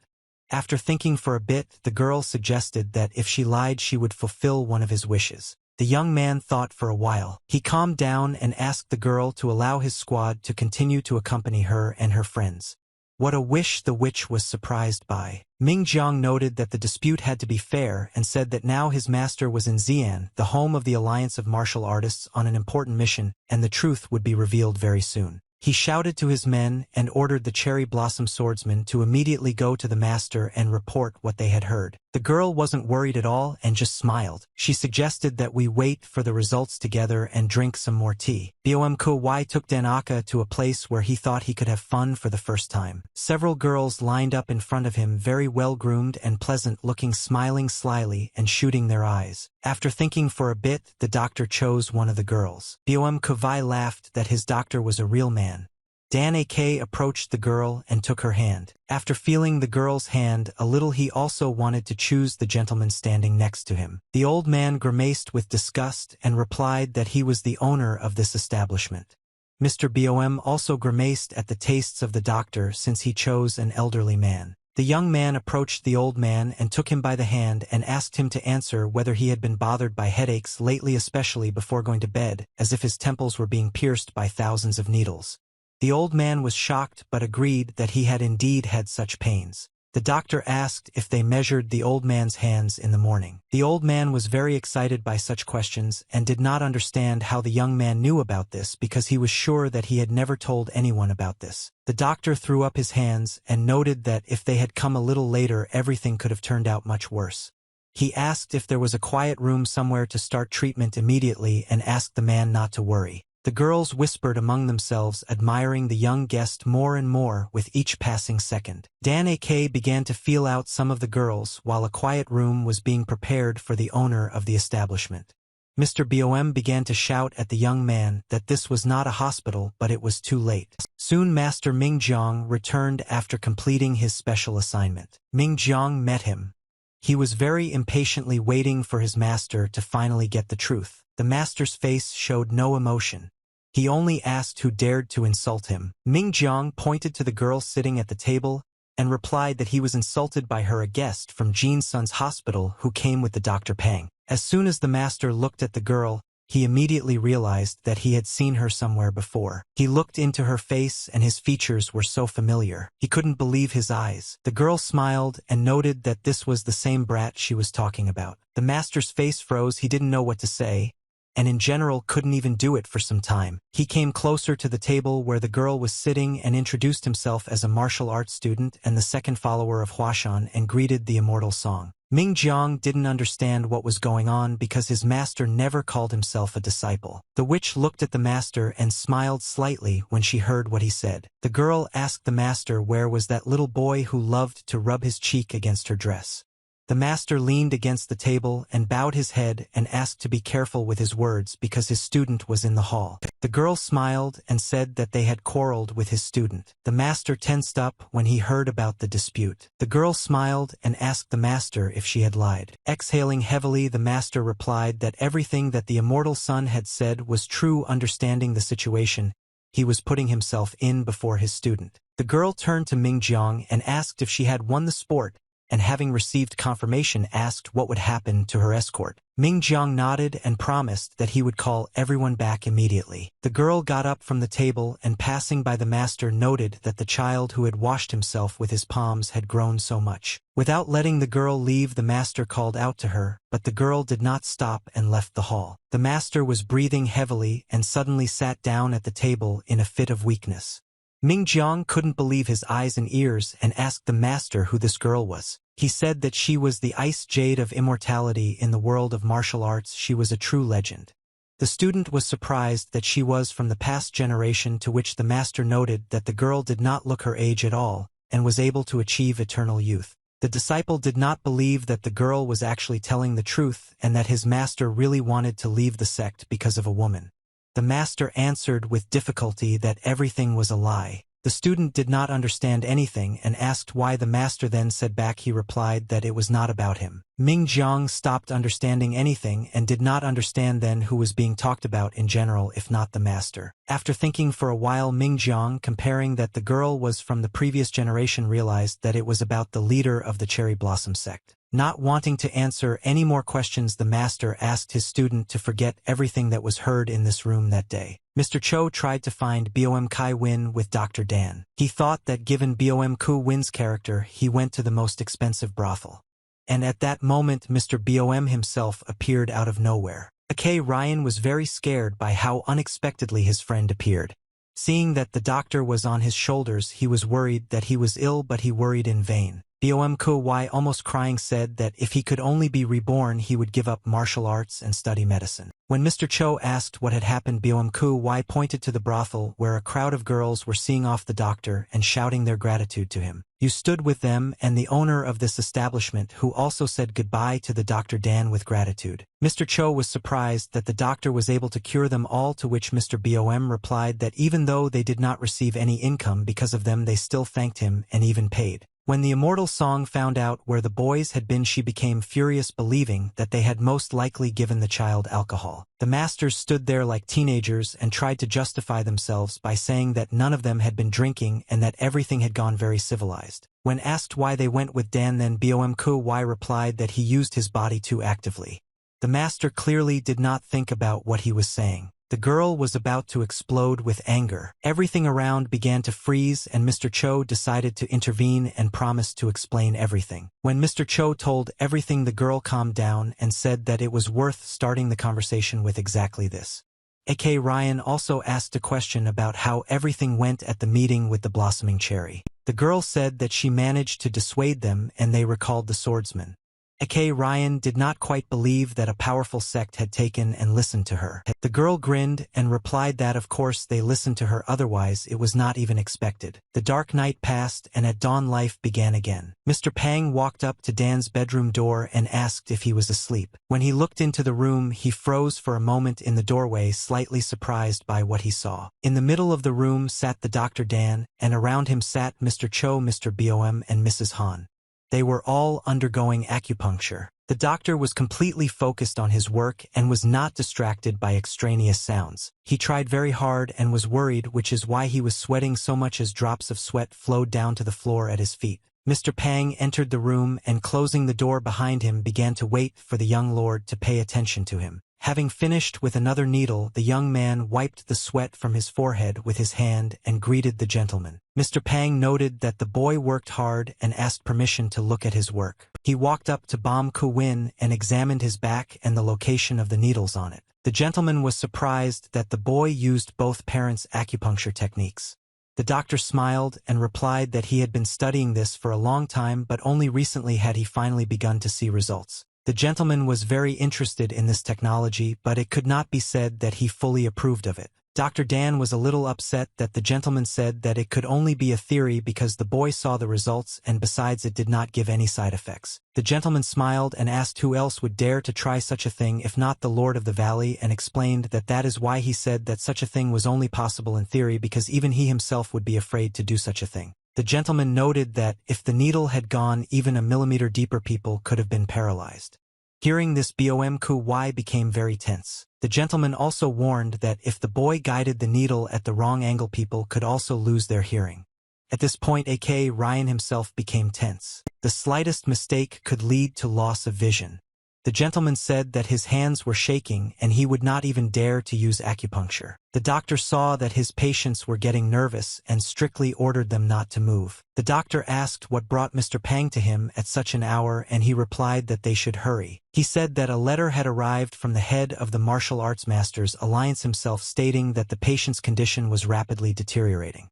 After thinking for a bit, the girl suggested that if she lied she would fulfill one of his wishes. The young man thought for a while. He calmed down and asked the girl to allow his squad to continue to accompany her and her friends. What a wish the witch was surprised by. Ming Jiang noted that the dispute had to be fair and said that now his master was in Xi'an, the home of the Alliance of Martial Artists, on an important mission, and the truth would be revealed very soon. He shouted to his men and ordered the cherry blossom swordsmen to immediately go to the master and report what they had heard. The girl wasn't worried at all and just smiled. She suggested that we wait for the results together and drink some more tea. Bom Kuwai took Danaka to a place where he thought he could have fun for the first time. Several girls lined up in front of him, very well-groomed and pleasant-looking, smiling slyly and shooting their eyes. After thinking for a bit, the doctor chose one of the girls. Bom Kuwai laughed that his doctor was a real man. Dan Ak approached the girl and took her hand. After feeling the girl's hand a little, he also wanted to choose the gentleman standing next to him. The old man grimaced with disgust and replied that he was the owner of this establishment. Mr. Bom also grimaced at the tastes of the doctor since he chose an elderly man. The young man approached the old man and took him by the hand and asked him to answer whether he had been bothered by headaches lately, especially before going to bed, as if his temples were being pierced by thousands of needles. The old man was shocked but agreed that he had indeed had such pains. The doctor asked if they measured the old man's hands in the morning. The old man was very excited by such questions and did not understand how the young man knew about this because he was sure that he had never told anyone about this. The doctor threw up his hands and noted that if they had come a little later, everything could have turned out much worse. He asked if there was a quiet room somewhere to start treatment immediately and asked the man not to worry. The girls whispered among themselves, admiring the young guest more and more with each passing second. Dan Ak began to feel out some of the girls while a quiet room was being prepared for the owner of the establishment. Mr. Bom began to shout at the young man that this was not a hospital, but it was too late. Soon Master Ming Jiang returned after completing his special assignment. Ming Jiang met him. He was very impatiently waiting for his master to finally get the truth. The master's face showed no emotion. He only asked who dared to insult him. Ming Jiang pointed to the girl sitting at the table and replied that he was insulted by her, a guest from Jin Sun's hospital who came with the Dr. Pang. As soon as the master looked at the girl, he immediately realized that he had seen her somewhere before. He looked into her face and his features were so familiar. He couldn't believe his eyes. The girl smiled and noted that this was the same brat she was talking about. The master's face froze. He didn't know what to say. and in general couldn't even do it for some time. He came closer to the table where the girl was sitting and introduced himself as a martial arts student and the second follower of Huashan and greeted the immortal song. Ming Jiang didn't understand what was going on because his master never called himself a disciple. The witch looked at the master and smiled slightly when she heard what he said. The girl asked the master where was that little boy who loved to rub his cheek against her dress. The master leaned against the table and bowed his head and asked to be careful with his words because his student was in the hall. The girl smiled and said that they had quarreled with his student. The master tensed up when he heard about the dispute. The girl smiled and asked the master if she had lied. Exhaling heavily, the master replied that everything that the immortal son had said was true. Understanding the situation, he was putting himself in before his student. The girl turned to Ming Jiang and asked if she had won the sport, and having received confirmation asked what would happen to her escort. Ming Jiang nodded and promised that he would call everyone back immediately. The girl got up from the table and passing by the master noted that the child who had washed himself with his palms had grown so much. Without letting the girl leave, the master called out to her, but the girl did not stop and left the hall. The master was breathing heavily and suddenly sat down at the table in a fit of weakness. Ming Jiang couldn't believe his eyes and ears and asked the master who this girl was. He said that she was the ice jade of immortality in the world of martial arts. She was a true legend. The student was surprised that she was from the past generation, to which the master noted that the girl did not look her age at all and was able to achieve eternal youth. The disciple did not believe that the girl was actually telling the truth and that his master really wanted to leave the sect because of a woman. The master answered with difficulty that everything was a lie. The student did not understand anything and asked why. The master then said back. He replied that it was not about him. Ming Jiang stopped understanding anything and did not understand then who was being talked about in general if not the master. After thinking for a while, Ming Jiang, comparing that the girl was from the previous generation, realized that it was about the leader of the Cherry Blossom sect. Not wanting to answer any more questions, the master asked his student to forget everything that was heard in this room that day. Mr. Cho tried to find Bom Kai Win with Dr. Dan. He thought that given Bom Ku Win's character, he went to the most expensive brothel. And at that moment Mr. Bom himself appeared out of nowhere. A.K. Ryan was very scared by how unexpectedly his friend appeared. Seeing that the doctor was on his shoulders, he was worried that he was ill, but he worried in vain. Bom Ku Wai, almost crying, said that if he could only be reborn he would give up martial arts and study medicine. When Mr. Cho asked what had happened, Bom Ku Wai pointed to the brothel where a crowd of girls were seeing off the doctor and shouting their gratitude to him. You stood with them and the owner of this establishment, who also said goodbye to the Dr. Dan with gratitude. Mr. Cho was surprised that the doctor was able to cure them all, to which Mr. Bom replied that even though they did not receive any income because of them, they still thanked him and even paid. When the immortal song found out where the boys had been, she became furious, believing that they had most likely given the child alcohol. The masters stood there like teenagers and tried to justify themselves by saying that none of them had been drinking and that everything had gone very civilized. When asked why they went with Dan, then Bom Ku Wai replied that he used his body too actively. The master clearly did not think about what he was saying. The girl was about to explode with anger. Everything around began to freeze and Mr. Cho decided to intervene and promised to explain everything. When Mr. Cho told everything, the girl calmed down and said that it was worth starting the conversation with exactly this. A.K. Ryan also asked a question about how everything went at the meeting with the blossoming cherry. The girl said that she managed to dissuade them and they recalled the swordsman. A.K. Ryan did not quite believe that a powerful sect had taken and listened to her. The girl grinned and replied that of course they listened to her, otherwise it was not even expected. The dark night passed and at dawn life began again. Mr. Pang walked up to Dan's bedroom door and asked if he was asleep. When he looked into the room, he froze for a moment in the doorway, slightly surprised by what he saw. In the middle of the room sat the Dr. Dan, and around him sat Mr. Cho, Mr. Bom, and Mrs. Han. They were all undergoing acupuncture. The doctor was completely focused on his work and was not distracted by extraneous sounds. He tried very hard and was worried, which is why he was sweating so much as drops of sweat flowed down to the floor at his feet. Mr. Pang entered the room and, closing the door behind him, began to wait for the young lord to pay attention to him. Having finished with another needle, the young man wiped the sweat from his forehead with his hand and greeted the gentleman. Mr. Pang noted that the boy worked hard and asked permission to look at his work. He walked up to Bom Ku-win and examined his back and the location of the needles on it. The gentleman was surprised that the boy used both parents' acupuncture techniques. The doctor smiled and replied that he had been studying this for a long time, but only recently had he finally begun to see results. The gentleman was very interested in this technology, but it could not be said that he fully approved of it. Dr. Dan was a little upset that the gentleman said that it could only be a theory because the boy saw the results and besides it did not give any side effects. The gentleman smiled and asked who else would dare to try such a thing if not the Lord of the Valley, and explained that that is why he said that such a thing was only possible in theory, because even he himself would be afraid to do such a thing. The gentleman noted that if the needle had gone even a millimeter deeper, people could have been paralyzed. Hearing this, Bom Ku-wai became very tense. The gentleman also warned that if the boy guided the needle at the wrong angle, people could also lose their hearing. At this point, A.K. Ryan himself became tense. The slightest mistake could lead to loss of vision. The gentleman said that his hands were shaking and he would not even dare to use acupuncture. The doctor saw that his patients were getting nervous and strictly ordered them not to move. The doctor asked what brought Mr. Pang to him at such an hour, and he replied that they should hurry. He said that a letter had arrived from the head of the Martial Arts Masters Alliance himself stating that the patient's condition was rapidly deteriorating.